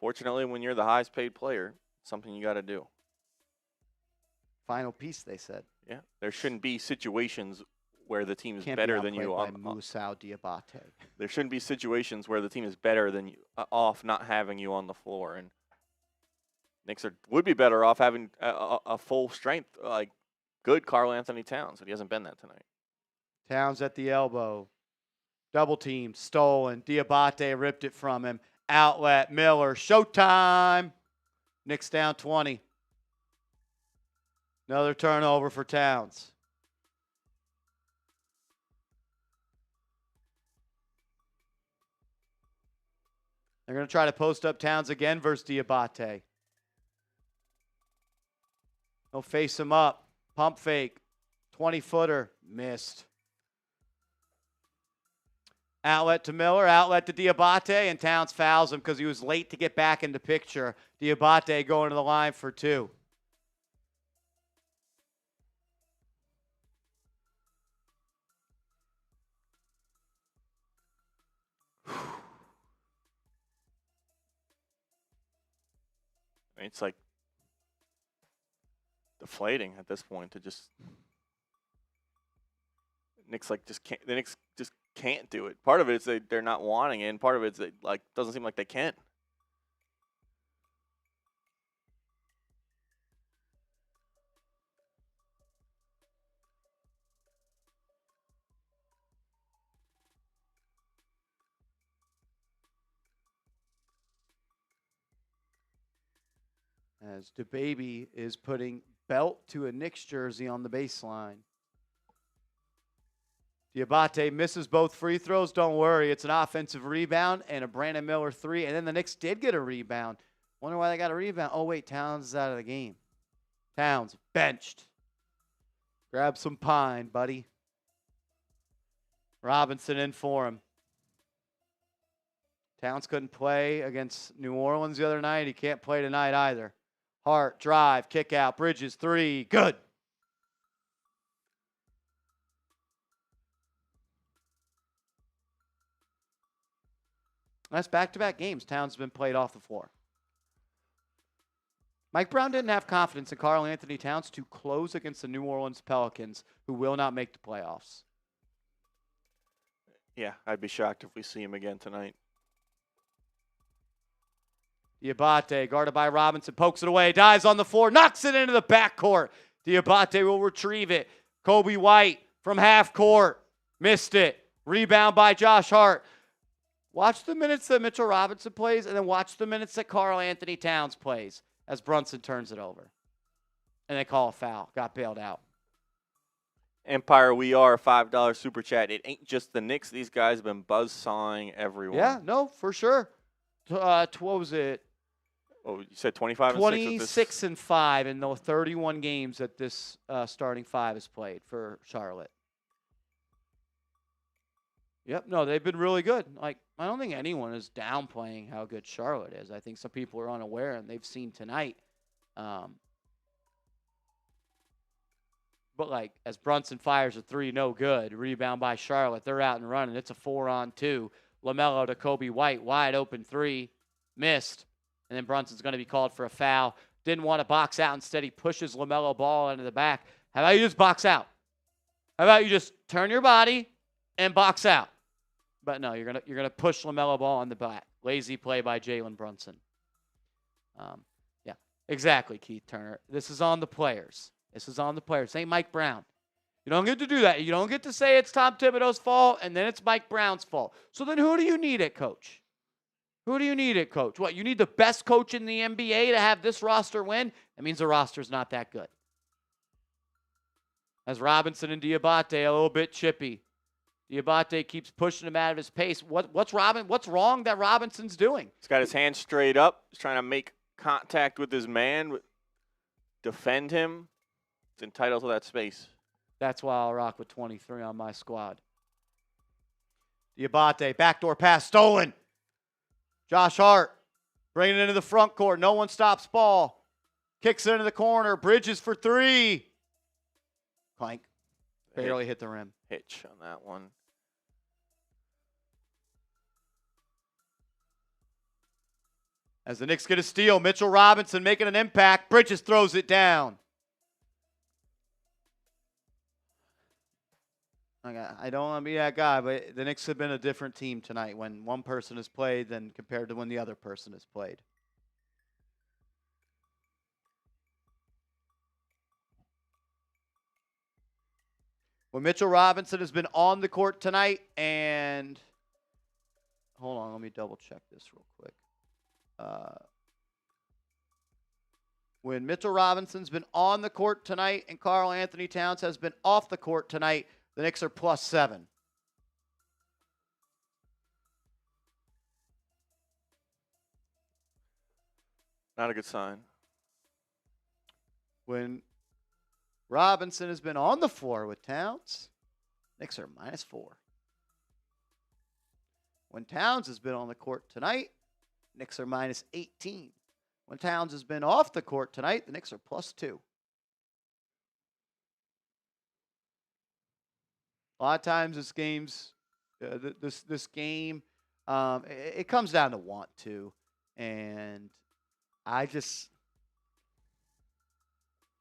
fortunately, when you're the highest paid player, it's something you got to do. Final piece, they said. Yeah. There shouldn't be situations where the team is Can't better be than you outplayed by on. Musau Diabate. There shouldn't be situations where the team is better than you off not having you on the floor, and Knicks would be better off having a full strength good Karl-Anthony Towns, but he hasn't been that tonight. Towns at the elbow. Double team, stolen. Diabate ripped it from him. Outlet, Miller. Showtime. Knicks down 20. Another turnover for Towns. They're going to try to post up Towns again versus Diabate. They'll face him up. Pump fake. 20-footer. Missed. Outlet to Miller. Outlet to Diabate. And Towns fouls him because he was late to get back in the picture. Diabate going to the line for 2. It's like deflating at this point to just Knicks just can't do it. Part of it is they're not wanting it, and part of it is doesn't seem like they can. As DeBaby is putting belt to a Knicks jersey on the baseline. Diabate misses both free throws. Don't worry. It's an offensive rebound and a Brandon Miller 3. And then the Knicks did get a rebound. Wonder why they got a rebound. Oh, wait. Towns is out of the game. Towns benched. Grab some pine, buddy. Robinson in for him. Towns couldn't play against New Orleans the other night. He can't play tonight either. Hart, drive, kick out, Bridges, 3, good. That's back-to-back games. Towns has been played off the floor. Mike Brown didn't have confidence in Karl-Anthony Towns to close against the New Orleans Pelicans, who will not make the playoffs. Yeah, I'd be shocked if we see him again tonight. Diabate, guarded by Robinson, pokes it away, dives on the floor, knocks it into the backcourt. Diabate will retrieve it. Kobe White from half court, missed it. Rebound by Josh Hart. Watch the minutes that Mitchell Robinson plays, and then watch the minutes that Karl-Anthony Towns plays as Brunson turns it over. And they call a foul. Got bailed out. Empire, we are $5 super chat. It ain't just the Knicks. These guys have been buzzsawing everyone. Yeah, no, for sure. What was it? Oh, you said 25 26 and 5 in the 31 games that this starting 5 has played for Charlotte. Yep, no, they've been really good. I don't think anyone is downplaying how good Charlotte is. I think some people are unaware, and they've seen tonight. But, as Brunson fires a 3, no good. Rebound by Charlotte. They're out and running. It's a 4-on-2. LaMelo to Kobe White. Wide open 3. Missed. And then Brunson's going to be called for a foul. Didn't want to box out. Instead, he pushes LaMelo Ball into the back. How about you just box out? How about you just turn your body and box out? But no, you're gonna push LaMelo Ball on the back. Lazy play by Jalen Brunson. Yeah, exactly, Keith Turner. This is on the players. This ain't Mike Brown. You don't get to do that. You don't get to say it's Tom Thibodeau's fault and then it's Mike Brown's fault. So then who do you need at coach? Who do you need at coach? What, you need the best coach in the NBA to have this roster win? That means the roster's not that good. As Robinson and Diabate a little bit chippy. Diabate keeps pushing him out of his pace. What's wrong that Robinson's doing? He's got his hands straight up. He's trying to make contact with his man, defend him, it's entitled to that space. That's why I'll rock with 23 on my squad. Diabate, backdoor pass stolen. Josh Hart bringing it into the front court. No one stops ball. Kicks it into the corner. Bridges for three. Clank. Barely hit the rim. Hitch on that one. As the Knicks get a steal, Mitchell Robinson making an impact. Bridges throws it down. I don't want to be that guy, but the Knicks have been a different team tonight when one person has played than compared to when the other person has played. When Mitchell Robinson has been on the court tonight, and hold on, let me double check this real quick. When Mitchell Robinson's been on the court tonight and Karl-Anthony Towns has been off the court tonight, the Knicks are +7. Not a good sign. When Robinson has been on the floor with Towns, Knicks are -4. When Towns has been on the court tonight, Knicks are -18. When Towns has been off the court tonight, the Knicks are +2. A lot of times this game's this game, it comes down to want to, and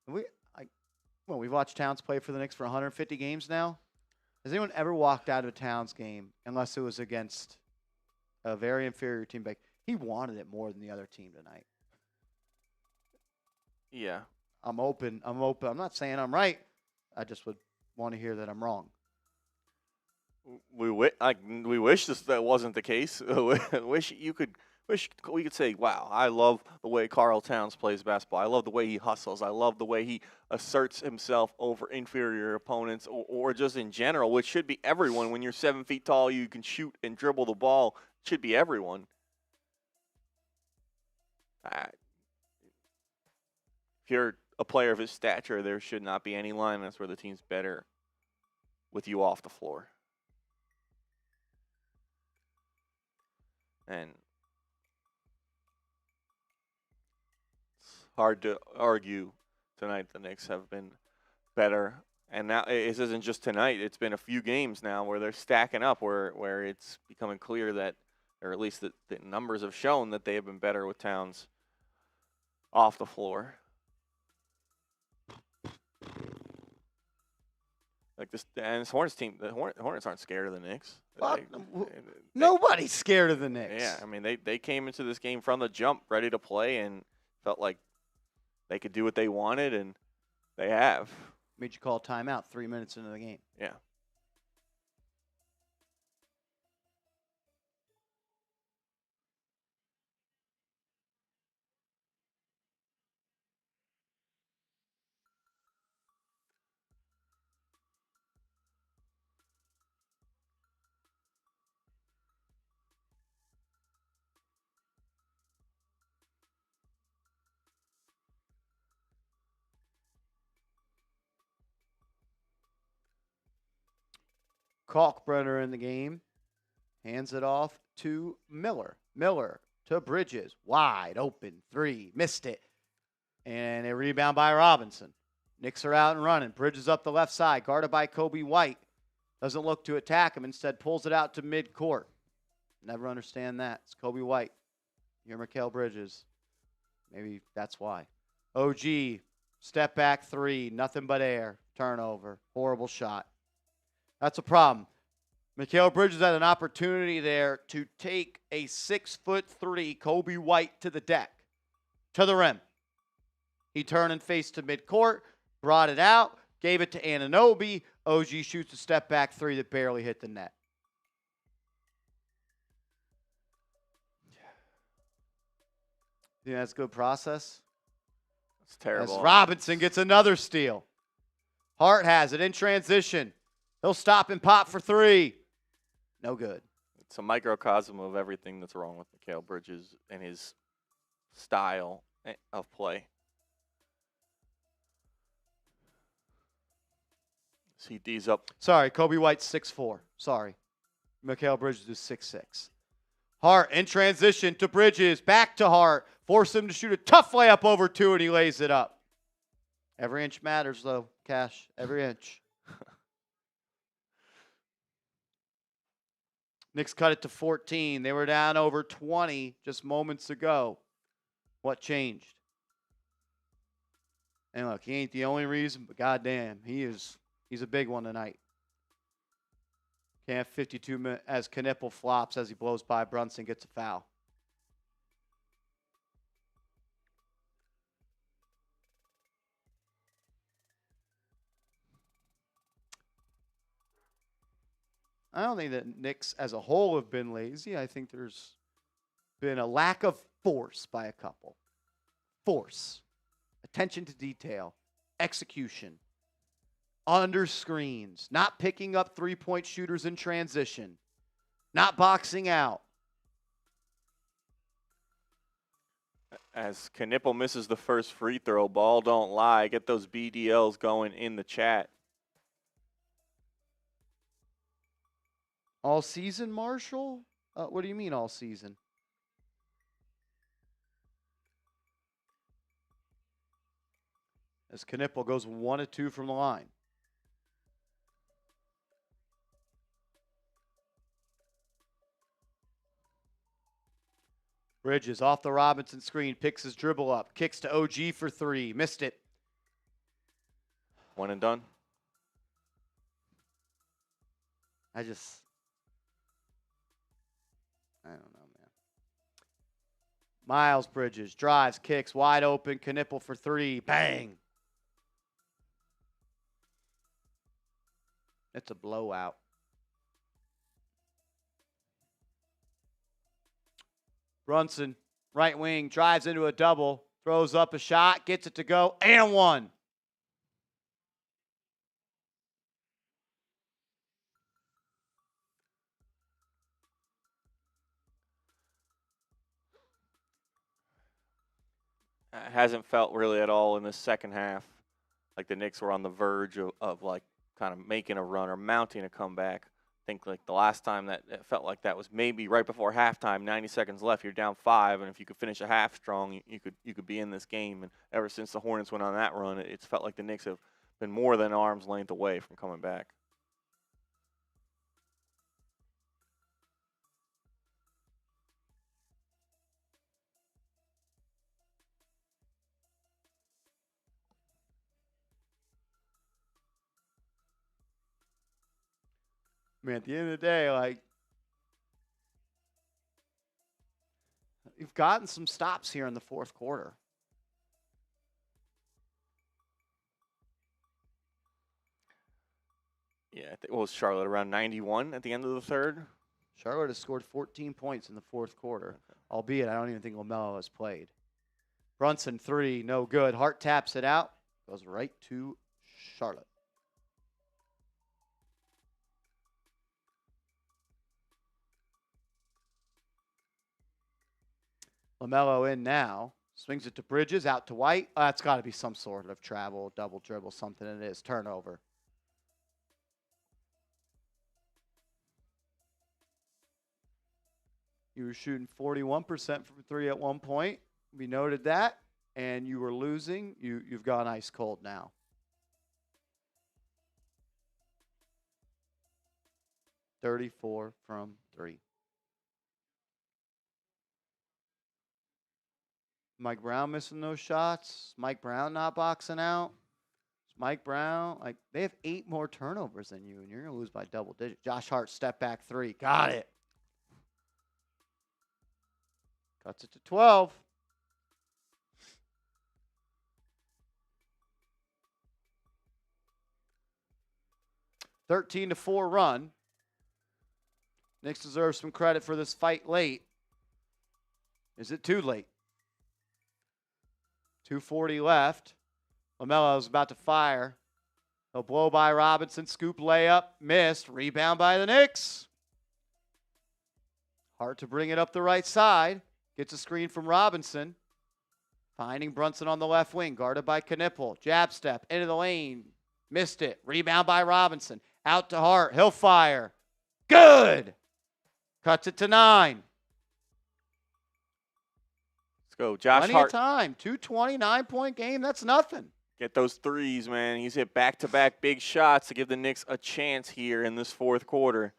we've watched Towns play for the Knicks for 150 games now. Has anyone ever walked out of a Towns game unless it was against a very inferior team? Like, he wanted it more than the other team tonight. Yeah. I'm open. I'm not saying I'm right. I just would want to hear that I'm wrong. We wish that wasn't the case. Wish we could say, wow, I love the way Karl Towns plays basketball. I love the way he hustles. I love the way he asserts himself over inferior opponents, or just in general, which should be everyone. When you're 7 feet tall, you can shoot and dribble the ball. It should be everyone. If you're a player of his stature, there should not be any line. That's where the team's better with you off the floor. And it's hard to argue tonight the Knicks have been better. And now it isn't just tonight. It's been a few games now where they're stacking up, where it's becoming clear that, or at least the numbers have shown that they have been better with Towns off the floor. Like this Hornets team, the Hornets aren't scared of the Knicks. Nobody's scared of the Knicks. Yeah, I mean, they came into this game from the jump ready to play and felt like they could do what they wanted, and they have. Made you call timeout 3 minutes into the game. Yeah. Kalkbrenner in the game. Hands it off to Miller. Miller to Bridges. Wide open three. Missed it. And a rebound by Robinson. Knicks are out and running. Bridges up the left side. Guarded by Kobe White. Doesn't look to attack him. Instead pulls it out to midcourt. Never understand that. It's Kobe White. You're Mikal Bridges. Maybe that's why. OG. Step back three. Nothing but air. Turnover. Horrible shot. That's a problem. Mikal Bridges had an opportunity there to take a 6'3" Kobe White to the deck, to the rim. He turned and faced to midcourt, brought it out, gave it to Anunoby. OG shoots a step back three that barely hit the net. You think that's a good process? It's terrible. As Robinson gets another steal. Hart has it in transition. He'll stop and pop for three. No good. It's a microcosm of everything that's wrong with Mikal Bridges and his style of play. See D's up. Sorry, Kobe White's 6'4". Sorry. Mikal Bridges is 6'6". Hart in transition to Bridges. Back to Hart. Force him to shoot a tough layup over 2, and he lays it up. Every inch matters, though, Cash. Every inch. Knicks cut it to 14. They were down over 20 just moments ago. What changed? And look, he ain't the only reason, but goddamn, he's a big one tonight. Can't have 52 minutes as Knipple flops as he blows by Brunson, gets a foul. I don't think that Knicks as a whole have been lazy. I think there's been a lack of force by a couple. Force, attention to detail, execution, under screens, not picking up three-point shooters in transition, not boxing out. As Knipple misses the first free throw, ball don't lie. Get those BDLs going in the chat. All season, Marshall? What do you mean all season? As Knipple goes 1 of 2 from the line. Bridges off the Robinson screen, picks his dribble up, kicks to OG for 3, missed it. One and done. I don't know, man. Miles Bridges drives, kicks, wide open, Knipple for 3, bang. It's a blowout. Brunson, right wing, drives into a double, throws up a shot, gets it to go, and one. It hasn't felt really at all in the second half like the Knicks were on the verge of like kind of making a run or mounting a comeback. I think like the last time that it felt like that was maybe right before halftime, 90 seconds left, you're down 5, and if you could finish a half strong, you could be in this game. And ever since the Hornets went on that run, it's felt like the Knicks have been more than arm's length away from coming back. I mean, at the end of the day, like, you've gotten some stops here in the fourth quarter. Yeah, what was Charlotte, around 91 at the end of the third? Charlotte has scored 14 points in the fourth quarter, albeit I don't even think LaMelo has played. Brunson 3, no good. Hart taps it out, goes right to Charlotte. LaMelo in now. Swings it to Bridges, out to White. That's got to be some sort of travel, double dribble, something it is. Turnover. You were shooting 41% from 3 at one point. We noted that. And you were losing. You've gone ice cold now. .34 from 3. Mike Brown missing those shots. Mike Brown not boxing out. Mike Brown, like, they have 8 more turnovers than you, and you're going to lose by double digits. Josh Hart, step back 3. Got it. Cuts it to 12. (13-4) run. Knicks deserve some credit for this fight late. Is it too late? 2:40 left. LaMelo's about to fire. He'll blow by Robinson. Scoop layup. Missed. Rebound by the Knicks. Hard to bring it up the right side. Gets a screen from Robinson. Finding Brunson on the left wing, guarded by Knipple. Jab step into the lane. Missed it. Rebound by Robinson. Out to Hart. He'll fire. Good. Cuts it to 9. Let's go. Josh Plenty Hart. of time. 229-point game. That's nothing. Get those threes, man. He's hit back-to-back big shots to give the Knicks a chance here in this fourth quarter.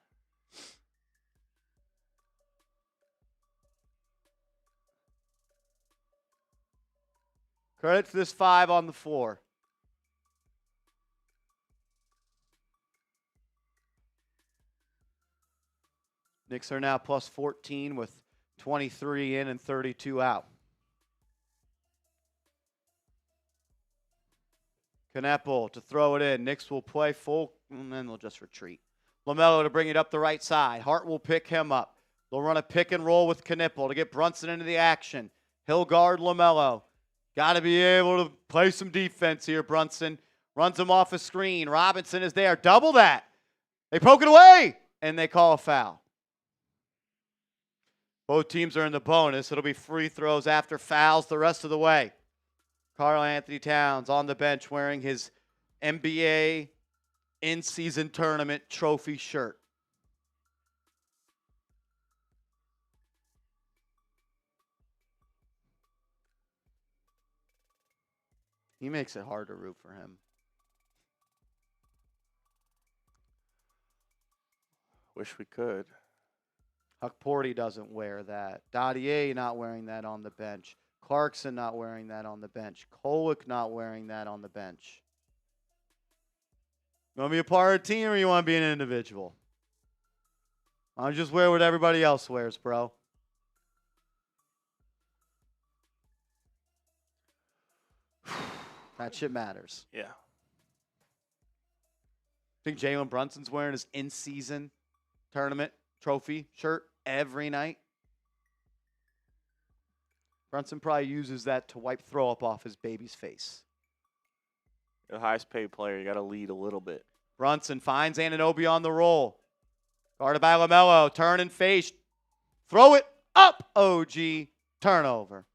Credit to this 5 on the floor. Knicks are now plus 14 with 23 in and 32 out. Knipple to throw it in. Knicks will play full, and then they'll just retreat. LaMelo to bring it up the right side. Hart will pick him up. They'll run a pick and roll with Knipple to get Brunson into the action. He'll guard LaMelo. Got to be able to play some defense here, Brunson. Runs him off a screen. Robinson is there. Double that. They poke it away, and they call a foul. Both teams are in the bonus. It'll be free throws after fouls the rest of the way. Karl-Anthony Towns on the bench wearing his NBA in-season tournament trophy shirt. He makes it hard to root for him. Wish we could. Huck Porty doesn't wear that. Dottier not wearing that on the bench. Clarkson not wearing that on the bench. Kolek not wearing that on the bench. You want to be a part of a team or you want to be an individual? I'll just wear what everybody else wears, bro. That shit matters. Yeah. Think Jalen Brunson's wearing his in-season tournament trophy shirt every night? Brunson probably uses that to wipe throw up off his baby's face. The highest paid player, you got to lead a little bit. Brunson finds Anunoby on the roll. Guarded by LaMelo. Turn and face. Throw it up, OG. Turnover.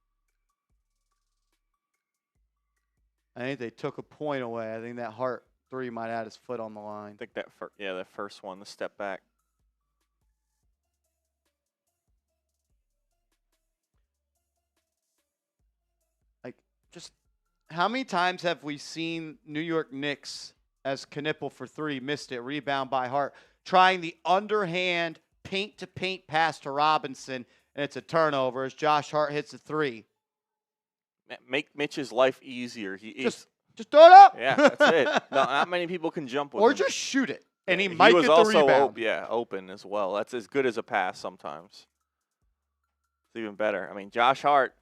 I think they took a point away. I think that Hart 3 might add his foot on the line. I think that first one, the step back. Just how many times have we seen New York Knicks as Knipple for 3, missed it, rebound by Hart, trying the underhand paint-to-paint pass to Robinson, and it's a turnover as Josh Hart hits a 3. Make Mitch's life easier. Just throw it up. Yeah, that's it. No, not many people can jump with or him. just shoot it, and Yeah, he might was get the also rebound. open as well. That's as good as a pass sometimes. It's even better. I mean, Josh Hart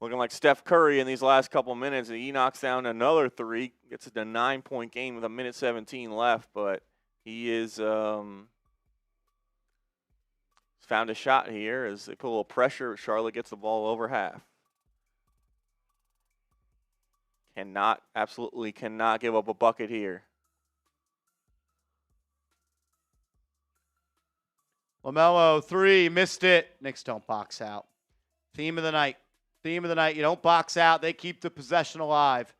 looking like Steph Curry in these last couple minutes, and he knocks down another 3, gets it to a 9-point game with 1:17 left, but he is found a shot here as they put a little pressure. Charlotte gets the ball over half. Absolutely cannot give up a bucket here. LaMelo 3, missed it. Knicks don't box out. Theme of the night. You don't box out. They keep the possession alive.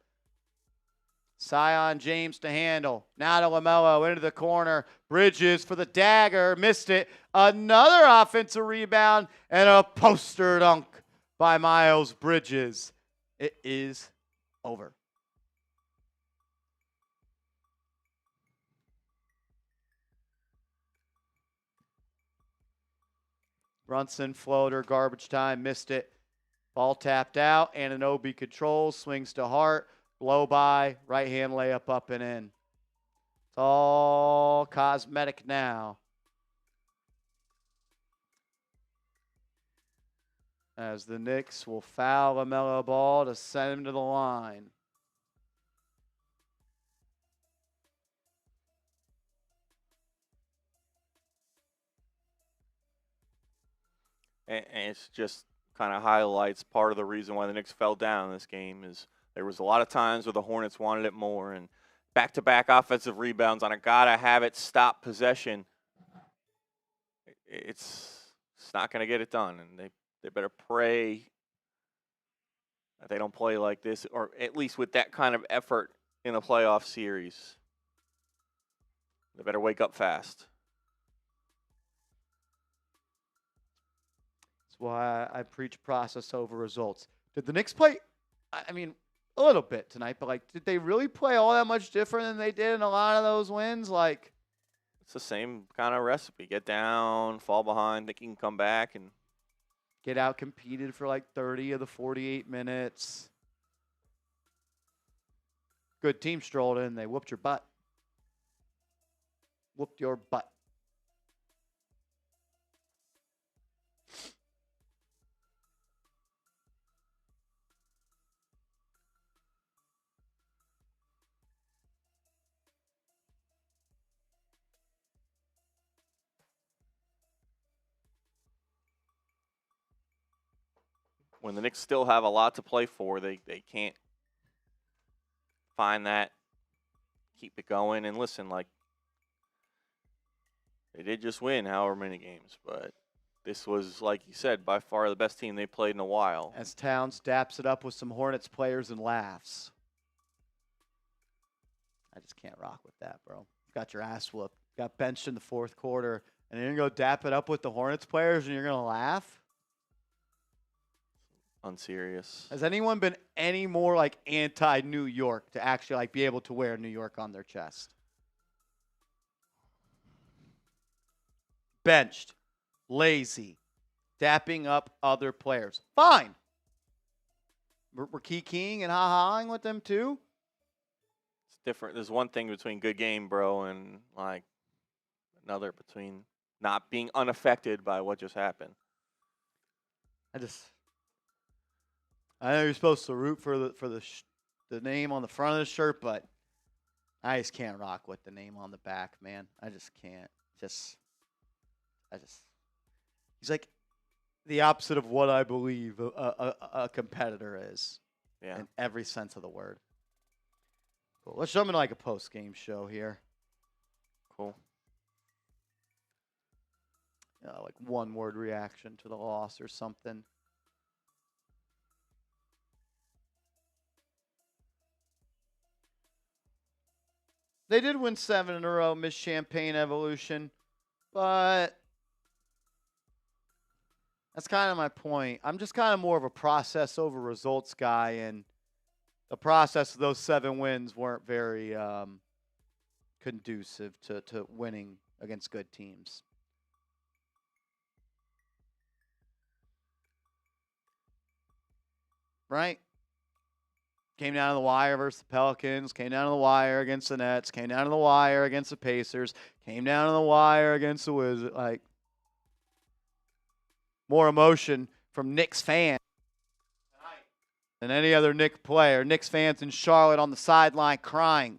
Zion James to handle. Now to LaMelo into the corner. Bridges for the dagger. Missed it. Another offensive rebound and a poster dunk by Miles Bridges. It is over. Brunson floater, garbage time, missed it. Ball tapped out. Anunoby controls, swings to Hart, blow by, right hand layup up and in. It's all cosmetic now. As the Knicks will foul LaMelo Ball to send him to the line. And it's just kind of highlights part of the reason why the Knicks fell down in this game is there was a lot of times where the Hornets wanted it more, and back-to-back offensive rebounds on a gotta-have-it stop possession. It's not going to get it done, and they better pray They don't play like this, or at least with that kind of effort in a playoff series. They better wake up fast. That's why I preach process over results. Did the Knicks play? I mean, a little bit tonight, but like, did they really play all that much different than they did in a lot of those wins? Like, it's the same kind of recipe. Get down, fall behind, think you can come back, and get out competed for like 30 of the 48 minutes. Good team strolled in. They whooped your butt. Whooped your butt. when the Knicks still have a lot to play for, they can't find that, keep it going. And listen, like, they did just win however many games, but this was, like you said, by far the best team they played in a while. As Towns daps it up with some Hornets players and laughs. I just can't rock with that, bro. Got your ass whooped. Got benched in the fourth quarter, and you're going to go dap it up with the Hornets players and you're going to laugh? Unserious. Has anyone been any more like anti-New York to actually like be able to wear New York on their chest? Benched, lazy, dapping up other players. Fine. We're kikiing and ha-haing with them too. It's different. There's one thing between good game, bro, and like another between not being unaffected by what just happened. I know you're supposed to root for the name on the front of the shirt, but I just can't rock with the name on the back, man. I just can't. He's like the opposite of what I believe a competitor is. Yeah. In every sense of the word. Cool. Let's jump into like a post-game show here. Cool. Like one-word reaction to the loss or something. They did win 7 in a row, Miss Champagne Evolution, but that's kind of my point. I'm just kind of more of a process over results guy, and the process of those 7 wins weren't very conducive to winning against good teams. Right? Came down to the wire versus the Pelicans, came down to the wire against the Nets, came down to the wire against the Pacers, came down to the wire against the Wizards. Like, more emotion from Knicks fans than any other Knicks player. Knicks fans in Charlotte on the sideline crying.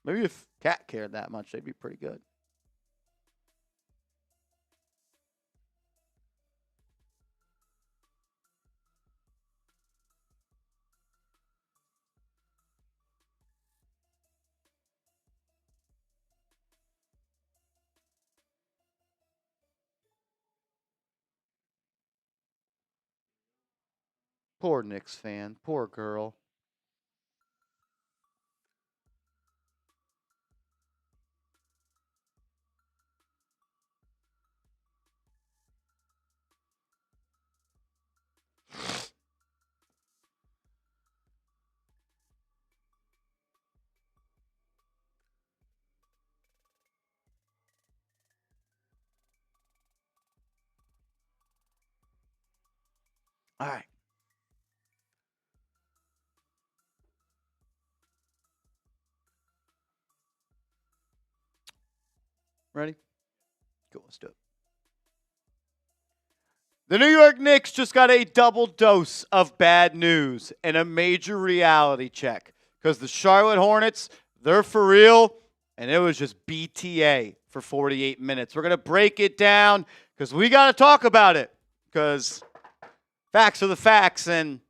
Maybe if Cat cared that much, they'd be pretty good. Poor Knicks fan. Poor girl. All right. Ready? Cool, let's do it. The New York Knicks just got a double dose of bad news and a major reality check because the Charlotte Hornets, they're for real, and it was just BTA for 48 minutes. We're going to break it down because we got to talk about it because facts are the facts, and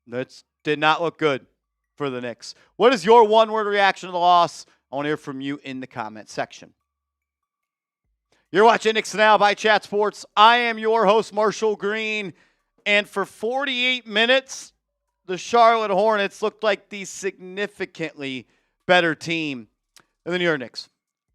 that did not look good for the Knicks. What is your one-word reaction to the loss? I want to hear from you in the comment section. You're watching Knicks Now by Chat Sports. I am your host, Marshall Green. And for 48 minutes, the Charlotte Hornets looked like the significantly better team than the New York Knicks.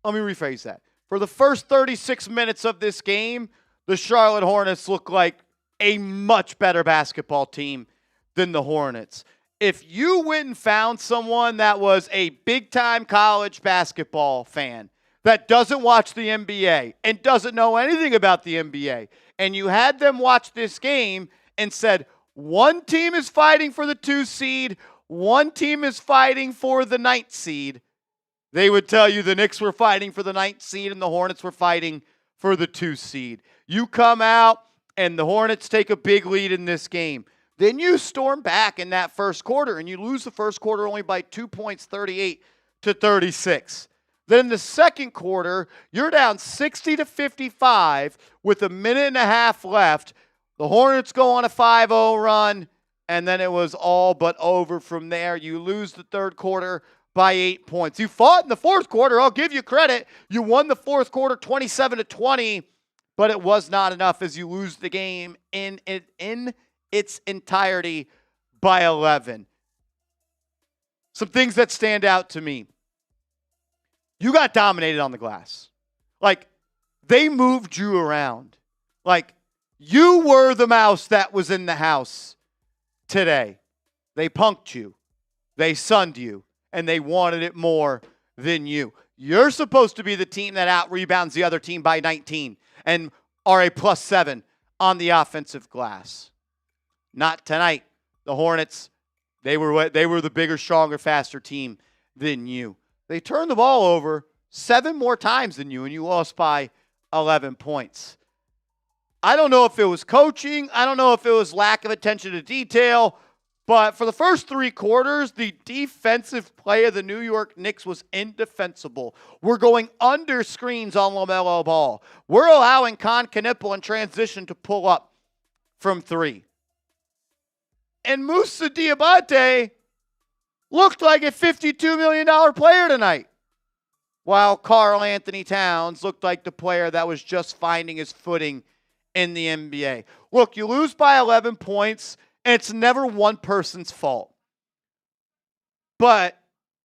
Let me rephrase that. For the first 36 minutes of this game, the Charlotte Hornets looked like a much better basketball team than the Hornets. If you went and found someone that was a big-time college basketball fan that doesn't watch the NBA and doesn't know anything about the NBA, and you had them watch this game and said, one team is fighting for the 2 seed, one team is fighting for the 9th seed, they would tell you the Knicks were fighting for the 9th seed and the Hornets were fighting for the 2 seed. You come out and the Hornets take a big lead in this game. Then you storm back in that first quarter and you lose the first quarter only by 2 points, 38-36. Then in the second quarter, you're down 60-55 with a minute and a half left. The Hornets go on a 5-0 run, and then it was all but over from there. You lose the third quarter by 8 points. You fought in the fourth quarter. I'll give you credit. You won the fourth quarter 27-20, but it was not enough as you lose the game in its entirety by 11. Some things that stand out to me. You got dominated on the glass. Like, they moved you around. Like, you were the mouse that was in the house today. They punked you. They sunned you. And they wanted it more than you. You're supposed to be the team that out-rebounds the other team by 19 and are a +7 on the offensive glass. Not tonight. The Hornets, they were the bigger, stronger, faster team than you. They turned the ball over 7 more times than you, and you lost by 11 points. I don't know if it was coaching. I don't know if it was lack of attention to detail. But for the first 3 quarters, the defensive play of the New York Knicks was indefensible. We're going under screens on LaMelo Ball. We're allowing Con Knipple in transition to pull up from 3. And Moussa Diabate looked like a $52 million player tonight, while Karl-Anthony Towns looked like the player that was just finding his footing in the NBA. Look, you lose by 11 points, and it's never one person's fault. But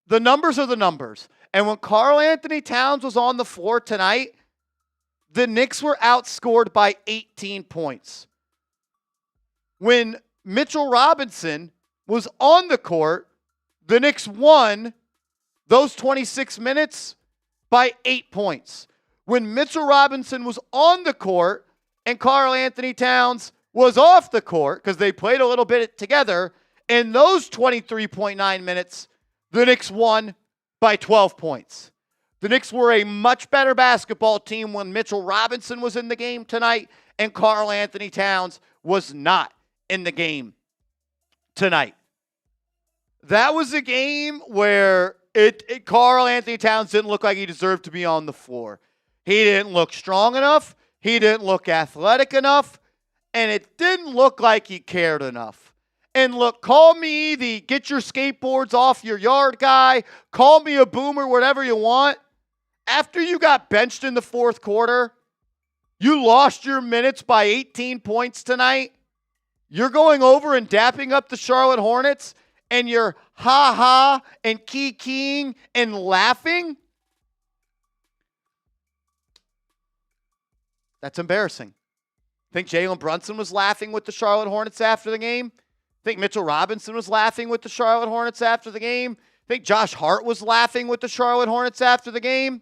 the numbers are the numbers. And when Karl-Anthony Towns was on the floor tonight, the Knicks were outscored by 18 points. When Mitchell Robinson was on the court, the Knicks won those 26 minutes by 8 points. When Mitchell Robinson was on the court and Karl-Anthony Towns was off the court because they played a little bit together, in those 23.9 minutes, the Knicks won by 12 points. The Knicks were a much better basketball team when Mitchell Robinson was in the game tonight and Karl-Anthony Towns was not in the game tonight. That was a game where Karl-Anthony Towns didn't look like he deserved to be on the floor. He didn't look strong enough. He didn't look athletic enough. And it didn't look like he cared enough. And look, call me the get your skateboards off your yard guy. Call me a boomer, whatever you want. After you got benched in the fourth quarter, you lost your minutes by 18 points tonight. You're going over and dapping up the Charlotte Hornets, and you're ha-ha and key-keying and laughing? That's embarrassing. Think Jalen Brunson was laughing with the Charlotte Hornets after the game? Think Mitchell Robinson was laughing with the Charlotte Hornets after the game? Think Josh Hart was laughing with the Charlotte Hornets after the game?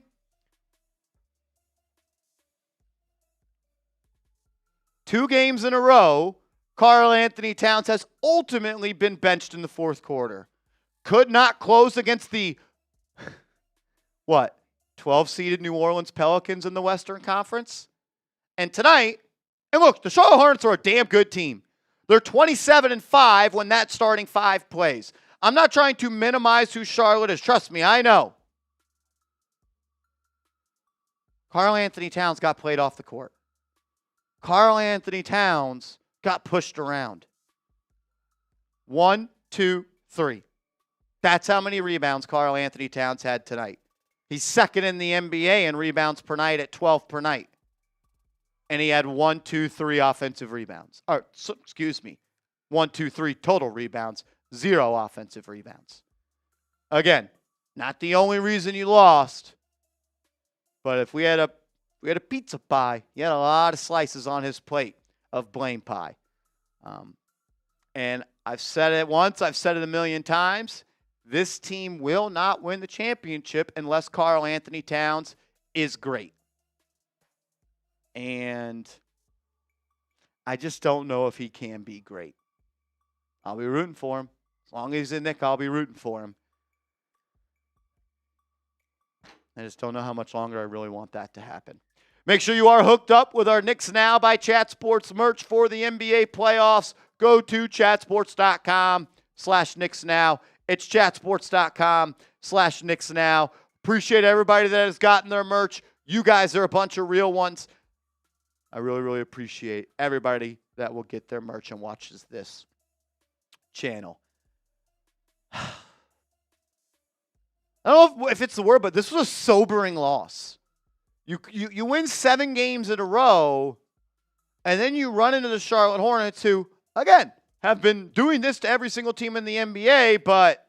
2 games in a row, Karl-Anthony Towns has ultimately been benched in the fourth quarter. Could not close against the, 12-seeded New Orleans Pelicans in the Western Conference? And tonight, and look, the Charlotte Hornets are a damn good team. They're 27-5 when that starting 5 plays. I'm not trying to minimize who Charlotte is. Trust me, I know. Karl-Anthony Towns got played off the court. Karl-Anthony Towns got pushed around. 1, 2, 3. That's how many rebounds Karl-Anthony Towns had tonight. He's second in the NBA in rebounds per night at 12 per night. and he had 1, 2, 3 offensive rebounds. Or, excuse me, 1, 2, 3 total rebounds, 0 offensive rebounds. Again, not the only reason you lost, but if we had a pizza pie, he had a lot of slices on his plate of blame pie. And I've said it once, I've said it a million times. This team will not win the championship unless Karl-Anthony Towns is great. And I just don't know if he can be great. I'll be rooting for him. As long as he's in Nick, I'll be rooting for him. I just don't know how much longer I really want that to happen. Make sure you are hooked up with our Knicks Now by Chat Sports merch for the NBA playoffs. Go to chatsports.com/Knicks Now. It's chatsports.com/Knicks Now. Appreciate everybody that has gotten their merch. You guys are a bunch of real ones. I really, really appreciate everybody that will get their merch and watches this channel. I don't know if it's the word, but this was a sobering loss. You win 7 games in a row, and then you run into the Charlotte Hornets, who, again, have been doing this to every single team in the NBA, but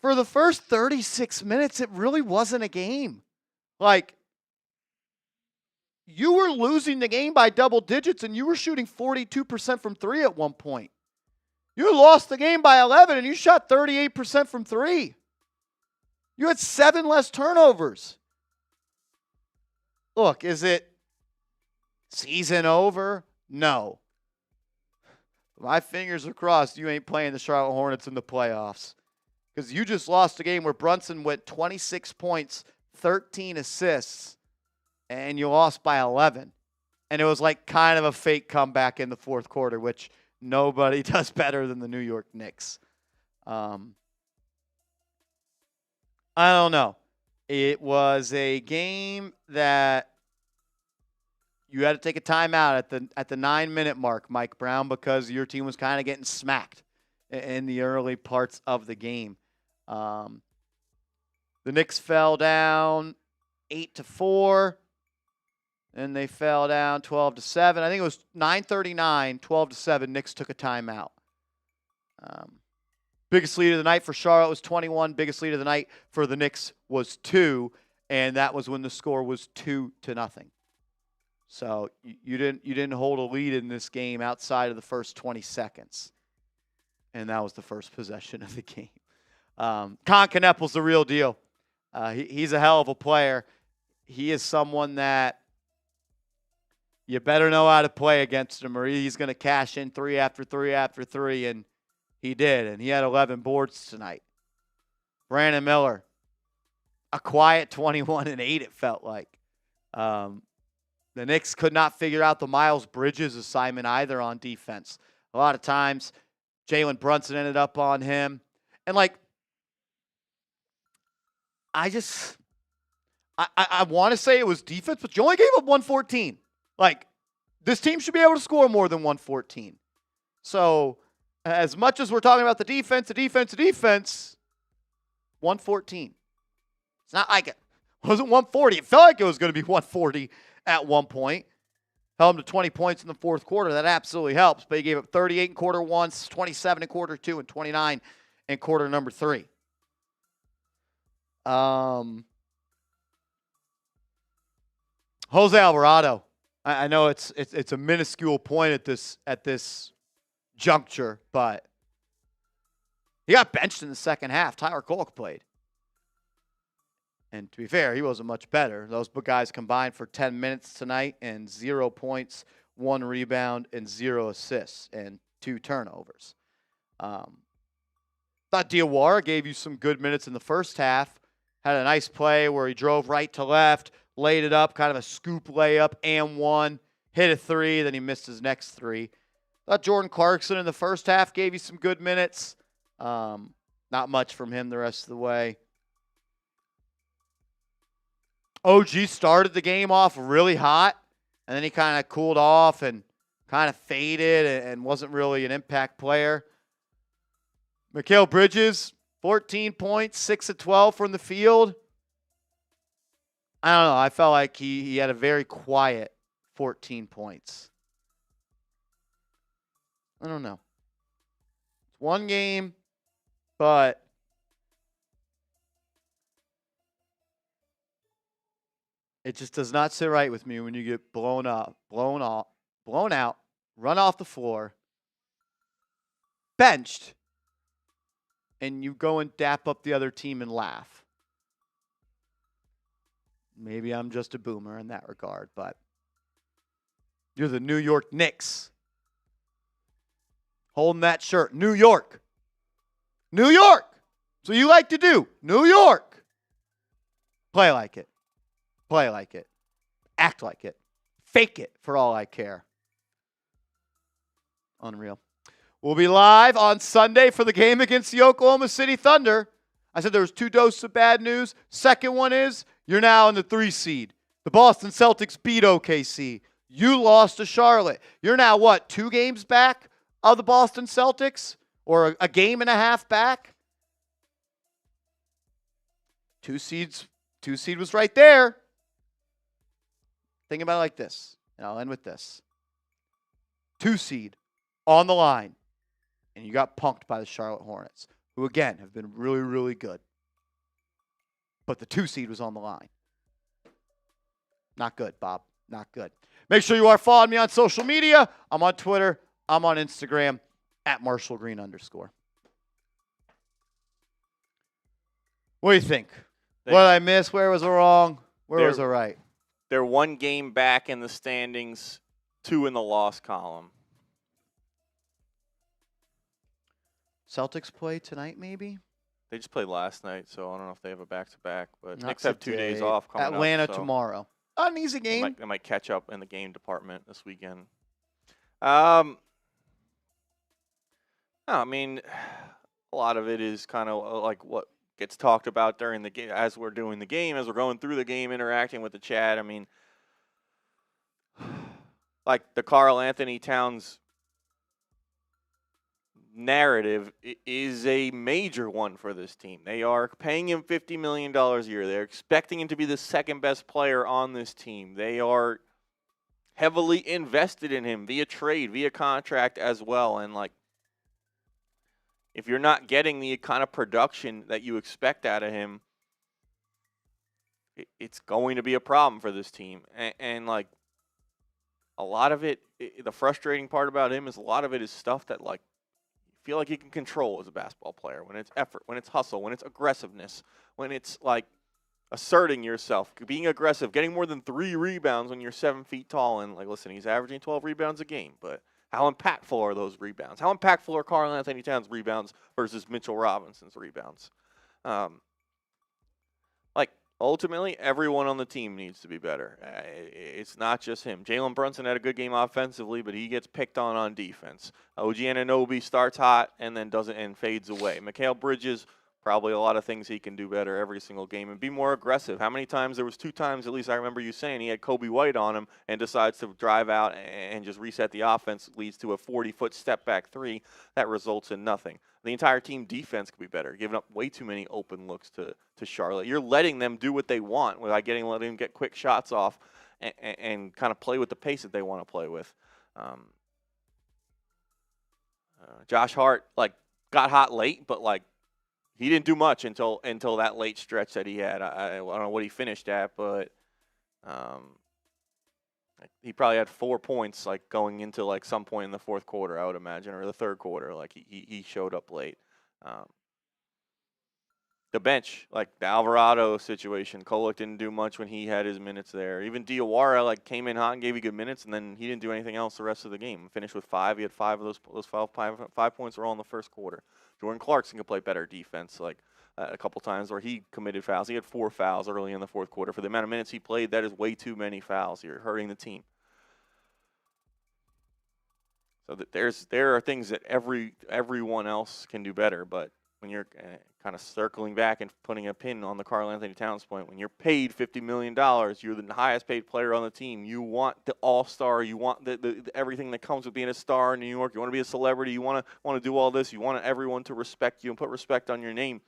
for the first 36 minutes, it really wasn't a game. Like, you were losing the game by double digits, and you were shooting 42% from 3 at one point. You lost the game by 11, and you shot 38% from 3. You had 7 less turnovers. Look, is it season over? No. My fingers are crossed you ain't playing the Charlotte Hornets in the playoffs. Because you just lost a game where Brunson went 26 points, 13 assists, and you lost by 11. And it was like kind of a fake comeback in the fourth quarter, which nobody does better than the New York Knicks. I don't know. It was a game that you had to take a timeout at the 9-minute mark, Mike Brown, because your team was kind of getting smacked in the early parts of the game. The Knicks fell down 8-4, and they fell down 12-7. I think it was 9:39, 12-7. Knicks took a timeout. Biggest lead of the night for Charlotte was 21. Biggest lead of the night for the Knicks was 2, and that was when the score was 2-0. So you didn't hold a lead in this game outside of the first 20 seconds, and that was the first possession of the game. Con Knepel's the real deal. He's a hell of a player. He is someone that you better know how to play against him, or he's going to cash in 3 after 3 after 3, and he did, and he had 11 boards tonight. Brandon Miller, a quiet 21-8, it felt like. The Knicks could not figure out the Mikal Bridges assignment either on defense. A lot of times, Jalen Brunson ended up on him. And, like, I want to say it was defense, but you only gave up 114. Like, this team should be able to score more than 114. So, as much as we're talking about the defense, 114. It's not like it wasn't 140. It felt like it was going to be 140 at one point. Held him to 20 points in the fourth quarter. That absolutely helps. But he gave up 38 in quarter 1, 27 in quarter 2, and 29 in quarter number 3. Jose Alvarado. I know it's a minuscule point at this juncture, but he got benched in the second half. Tyler Kolk played. And to be fair, he wasn't much better. Those guys combined for 10 minutes tonight and 0 points, 1 rebound, and 0 assists, and 2 turnovers. Thought Diawara gave you some good minutes in the first half. Had a nice play where he drove right to left, laid it up, kind of a scoop layup, and 1. Hit a 3, then he missed his next 3. Thought Jordan Clarkson in the first half gave you some good minutes. Not much from him the rest of the way. OG started the game off really hot, and then he kind of cooled off and kind of faded and wasn't really an impact player. Mikal Bridges, 14 points, 6 of 12 from the field. I don't know. I felt like he had a very quiet 14 points. I don't know. It's one game, but it just does not sit right with me when you get blown out, run off the floor, benched, and you go and dap up the other team and laugh. Maybe I'm just a boomer in that regard, but you're the New York Knicks. Holding that shirt. New York. New York. So you like to do. New York. Play like it. Play like it. Act like it. Fake it for all I care. Unreal. We'll be live on Sunday for the game against the Oklahoma City Thunder. I said there was 2 doses of bad news. Second one is you're now in the 3 seed. The Boston Celtics beat OKC. You lost to Charlotte. You're now what, 2 games back of the Boston Celtics? Or a game and a half back? 2 seed was right there. Think about it like this, and I'll end with this. 2 seed on the line, and you got punked by the Charlotte Hornets, who, again, have been really, really good. But the 2 seed was on the line. Not good, Bob. Not good. Make sure you are following me on social media. I'm on Twitter. I'm on Instagram, @MarshallGreen_. What do you think? What did I miss? Where was I wrong? Where was I right? They're 1 game back in the standings, 2 in the loss column. Celtics play tonight, maybe? They just played last night, so I don't know if they have a back-to-back. But Not Knicks have 2 days off coming up. Atlanta tomorrow. An easy game. They might catch up in the game department this weekend. I mean, a lot of it is kind of like what gets talked about during the game, as we're doing the game, as we're going through the game, interacting with the chat. I mean, like the Karl-Anthony Towns narrative is a major one for this team. They are paying him $50 million a year. They're expecting him to be the second best player on this team. They are heavily invested in him via trade, via contract as well. And like, if you're not getting the kind of production that you expect out of him, it's going to be a problem for this team. And like, a lot of it, the frustrating part about him is a lot of it is stuff that like, feel like you can control as a basketball player, when it's effort, when it's hustle, when it's aggressiveness, when it's like asserting yourself, being aggressive, getting more than 3 rebounds when you're 7 feet tall. And like, listen, he's averaging 12 rebounds a game, but how impactful are those rebounds? How impactful are Karl-Anthony Towns' rebounds versus Mitchell Robinson's rebounds? Like, ultimately, everyone on the team needs to be better. It's not just him. Jalen Brunson had a good game offensively, but he gets picked on defense. OG Anunoby starts hot and then fades away. Mikal Bridges, probably a lot of things he can do better every single game and be more aggressive. How many times? There was 2 times, at least I remember you saying, he had Kobe White on him and decides to drive out and just reset the offense, leads to a 40-foot step-back 3 that results in nothing. The entire team defense could be better, giving up way too many open looks to Charlotte. You're letting them do what they want without letting them get quick shots off and kind of play with the pace that they want to play with. Josh Hart, like, got hot late, but, like, he didn't do much until that late stretch that he had. I don't know what he finished at, but he probably had 4 points like going into like some point in the fourth quarter, I would imagine, or the third quarter. Like he showed up late. The bench, like the Alvarado situation, Kolek didn't do much when he had his minutes there. Even Diawara like came in hot and gave you good minutes, and then he didn't do anything else the rest of the game. Finished with 5. He had 5 of those 5 points were all in the first quarter. Jordan Clarkson could play better defense, like a couple times where he committed fouls. He had 4 fouls early in the fourth quarter. For the amount of minutes he played, that is way too many fouls. You're hurting the team. So that there are things that everyone else can do better, but when you're kind of circling back and putting a pin on the Karl-Anthony Towns point, when you're paid $50 million, you're the highest paid player on the team. You want the all-star. You want the everything that comes with being a star in New York. You want to be a celebrity. You want to do all this. You want everyone to respect you and put respect on your name.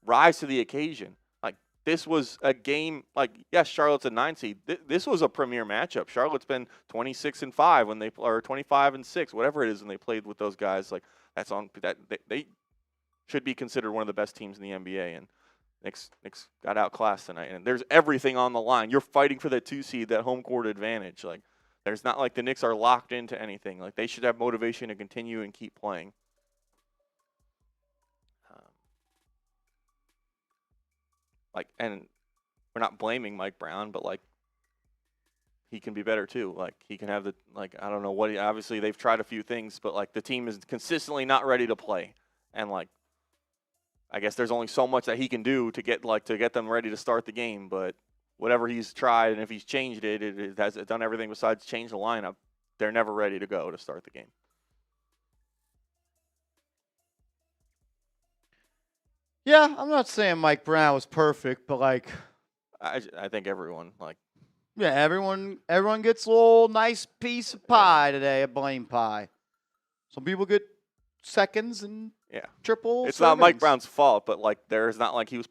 Rise to the occasion. Like, this was a game, like, yes, Charlotte's a 9 seed. This was a premier matchup. Charlotte's been 26-5 when they, or 25-6, whatever it is, when they played with those guys. Like, that's on that they should be considered one of the best teams in the NBA. And Knicks got outclassed tonight. And there's everything on the line. You're fighting for that 2 seed, that home court advantage. Like, there's not like the Knicks are locked into anything. Like, they should have motivation to continue and keep playing. And we're not blaming Mike Brown, but, like, he can be better too. Like, he can have the, like, I don't know what, obviously they've tried a few things, but, like, the team is consistently not ready to play. And, like, I guess there's only so much that he can do to get them ready to start the game. But whatever he's tried, and if he's changed it has done everything besides change the lineup, they're never ready to go to start the game. Yeah, I'm not saying Mike Brown was perfect, but, like, I think everyone, like, yeah, everyone gets a little nice piece of pie today, a blame pie. Some people get seconds and triple. It's servings. not Mike Brown's fault, but, like, there's not like he was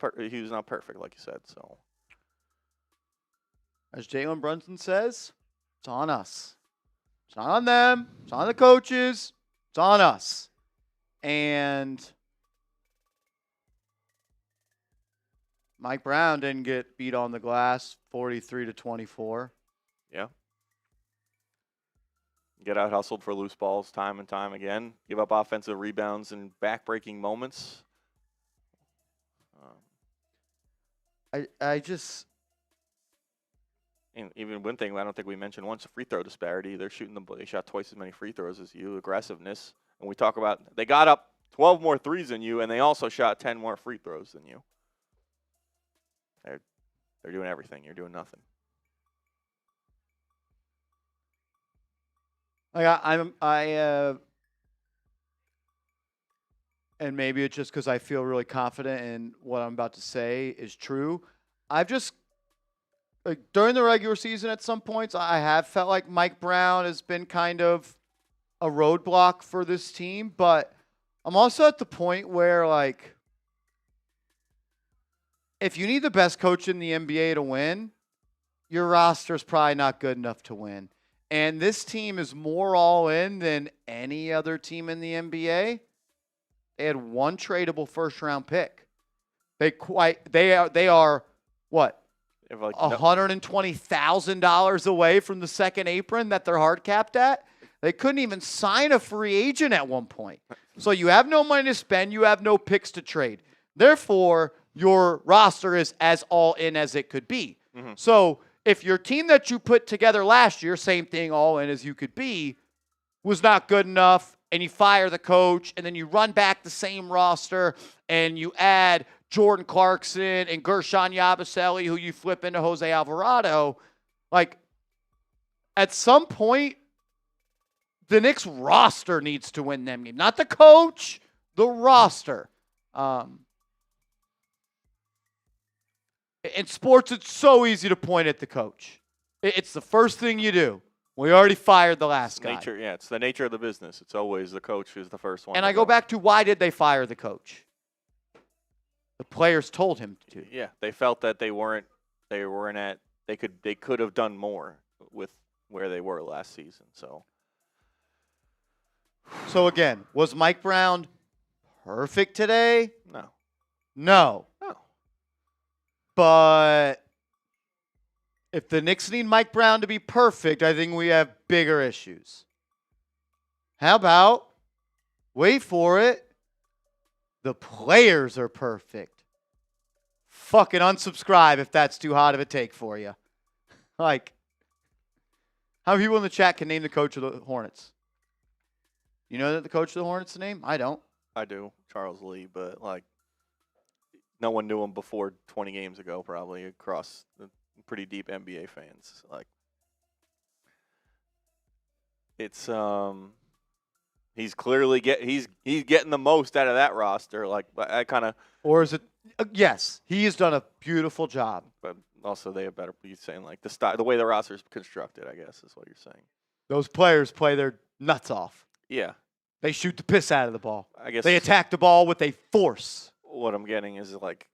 not perfect, like you said. So, as Jalen Brunson says, it's on us. It's not on them. It's on the coaches. It's on us. And Mike Brown didn't get beat on the glass 43-24. Yeah. Get out hustled for loose balls time and time again. Give up offensive rebounds and backbreaking moments. I just. And even one thing I don't think we mentioned once, the free throw disparity. They shot twice as many free throws as you. Aggressiveness. And we talk about they got up 12 more threes than you, and they also shot 10 more free throws than you. They're doing everything. You're doing nothing. Like and maybe it's just because I feel really confident in what I'm about to say is true. I've just, like, during the regular season at some points, I have felt like Mike Brown has been kind of a roadblock for this team, but I'm also at the point where, like, if you need the best coach in the NBA to win, your roster's probably not good enough to win. And this team is more all in than any other team in the NBA. They had one tradable first-round pick. They are what? Like $120,000 away from the second apron that they're hard capped at. They couldn't even sign a free agent at one point. So you have no money to spend. You have no picks to trade. Therefore, your roster is as all in as it could be. Mm-hmm. So if your team that you put together last year, same thing, all in as you could be, was not good enough, and you fire the coach, and then you run back the same roster, and you add Jordan Clarkson and Gershon Yabusele, who you flip into Jose Alvarado, like, at some point, the Knicks roster needs to win them games. Not the coach, the roster. In sports, it's so easy to point at the coach. It's the first thing you do. We already fired the last guy. It's the nature of the business. It's always the coach who's the first one. And I go back to, why did they fire the coach? The players told him to. Yeah, they felt that they could have done more with where they were last season. So again, was Mike Brown perfect today? No. But if the Knicks need Mike Brown to be perfect, I think we have bigger issues. How about, wait for it, the players are perfect? Fucking unsubscribe if that's too hot of a take for you. Like, how many people in the chat can name the coach of the Hornets? You know that the coach of the Hornets' name? I don't. I do, Charles Lee, but, like, no one knew him before 20 games ago, probably, across the pretty deep NBA fans. Like, it's he's clearly he's getting the most out of that roster. Like, I kind of, or is it? Yes, he has done a beautiful job. But also, they have better. You're saying, like, the way the roster is constructed, I guess, is what you're saying. Those players play their nuts off. Yeah, they shoot the piss out of the ball. I guess they attack the ball with a force. What I'm getting is, like,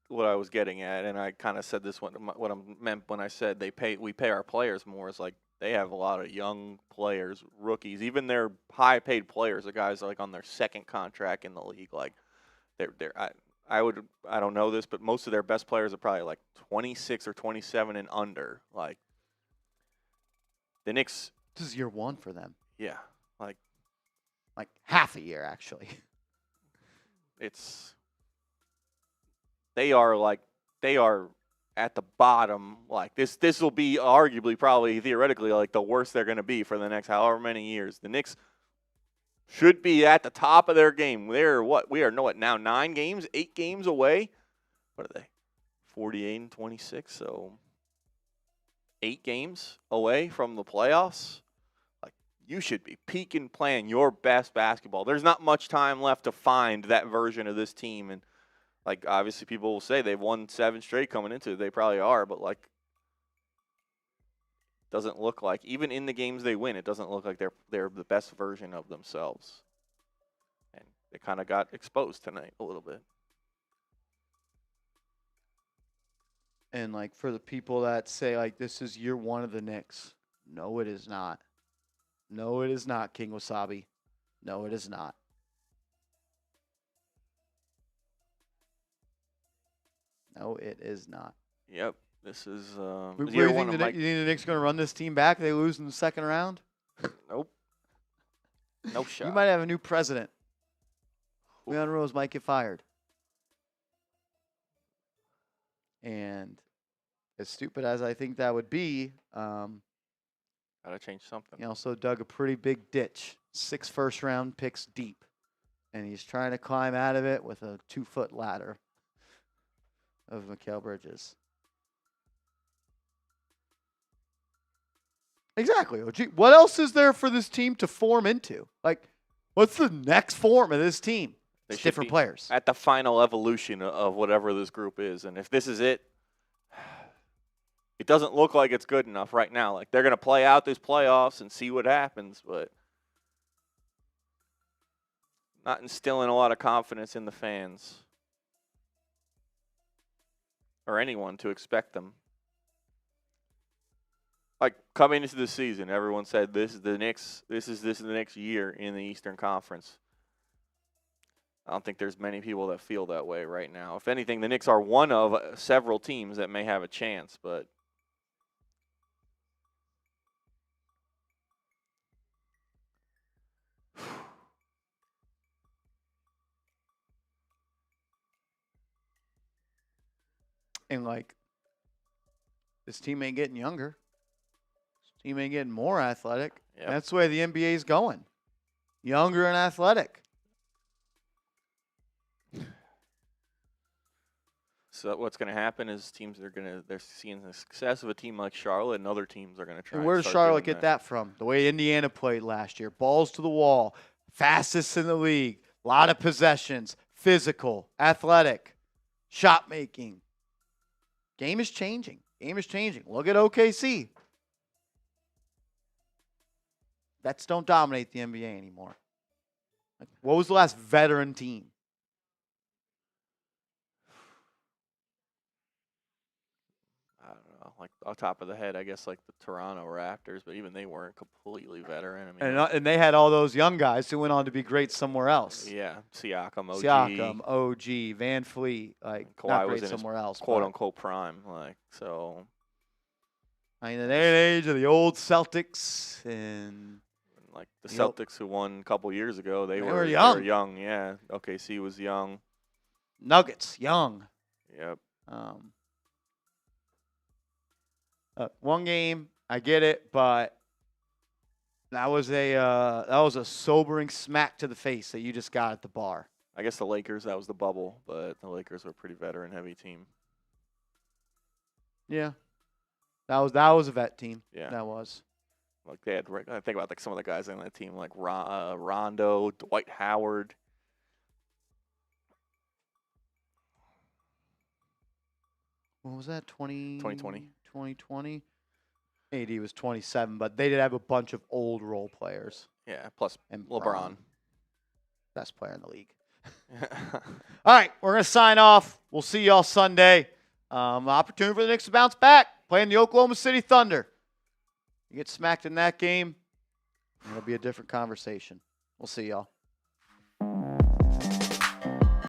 what I was getting at, and I kind of said this what I meant when I said we pay our players more. Is like they have a lot of young players, rookies, even their high paid players, the guys like on their second contract in the league. Like I don't know this, but most of their best players are probably like 26 or 27 and under. Like the Knicks. This is year one for them. Yeah, like half a year actually. They are at the bottom. Like this will be arguably, probably theoretically, like the worst they're going to be for the next however many years. The Knicks should be at the top of their game. We are now 8 games away. What are they? 48 and 26, so 8 games away from the playoffs. Like you should be peaking, playing your best basketball. There's not much time left to find that version of this team, and like obviously people will say they've won 7 straight coming into it. They probably are, but like doesn't look like, even in the games they win, it doesn't look like they're the best version of themselves. And they kind of got exposed tonight a little bit. And like for the people that say like this is year one of the Knicks, no, it is not. No, it is not, King Wasabi. No, it is not. No, it is not. Yep. This is You year think one the of Mike. Knicks going to run this team back? They lose in the second round? Nope. No shot. You might have a new president. Leon Rose might get fired. And as stupid as I think that would be, Gotta change something. he also dug a pretty big ditch, 6 first-round picks deep. And he's trying to climb out of it with a 2-foot ladder of Mikal Bridges. Exactly, OG. What else is there for this team to form into? Like, what's the next form of this team? They It's should different be players. at the final evolution of whatever this group is. And if this is it, it doesn't look like it's good enough right now. Like they're going to play out these playoffs and see what happens, but not instilling a lot of confidence in the fans or anyone to expect them. Like coming into the season, everyone said this is the Knicks. This is the next year in the Eastern Conference. I don't think there's many people that feel that way right now. If anything, the Knicks are one of several teams that may have a chance, but And, like, this team ain't getting younger. This team ain't getting more athletic. Yep. That's the way the NBA is going. Younger and athletic. So what's going to happen is they're seeing the success of a team like Charlotte, and other teams are going to try. And where does Charlotte get that from? The way Indiana played last year. Balls to the wall. Fastest in the league. A lot of possessions. Physical. Athletic. Shot making. Game is changing. Game is changing. Look at OKC. Vets don't dominate the NBA anymore. What was the last veteran team? I don't know, like off top of the head, I guess like the Toronto Raptors, but even they weren't completely veteran. I mean, And they had all those young guys who went on to be great somewhere else. yeah, Siakam, OG, Van Fleet, like Kawhi not was great in his somewhere else. quote but, unquote prime, like so. I mean, the day and age of the old Celtics and Like the Celtics who won a couple years ago, they were young. They were young, yeah. OKC was young. Nuggets, young. Yep. One game, I get it, but that was a sobering smack to the face that you just got at the bar. I guess the Lakers, that was the bubble, but the Lakers were a pretty veteran-heavy team. Yeah, that was a vet team. Yeah. That was. Like they had, I think about like some of the guys on that team, like Rondo, Dwight Howard. What was that? 2020. 2020. AD was 27, but they did have a bunch of old role players. Yeah, plus And LeBron. Best player in the league. All right, we're going to sign off. We'll see y'all Sunday. Opportunity for the Knicks to bounce back, playing the Oklahoma City Thunder. You get smacked in that game, it'll be a different conversation. We'll see y'all.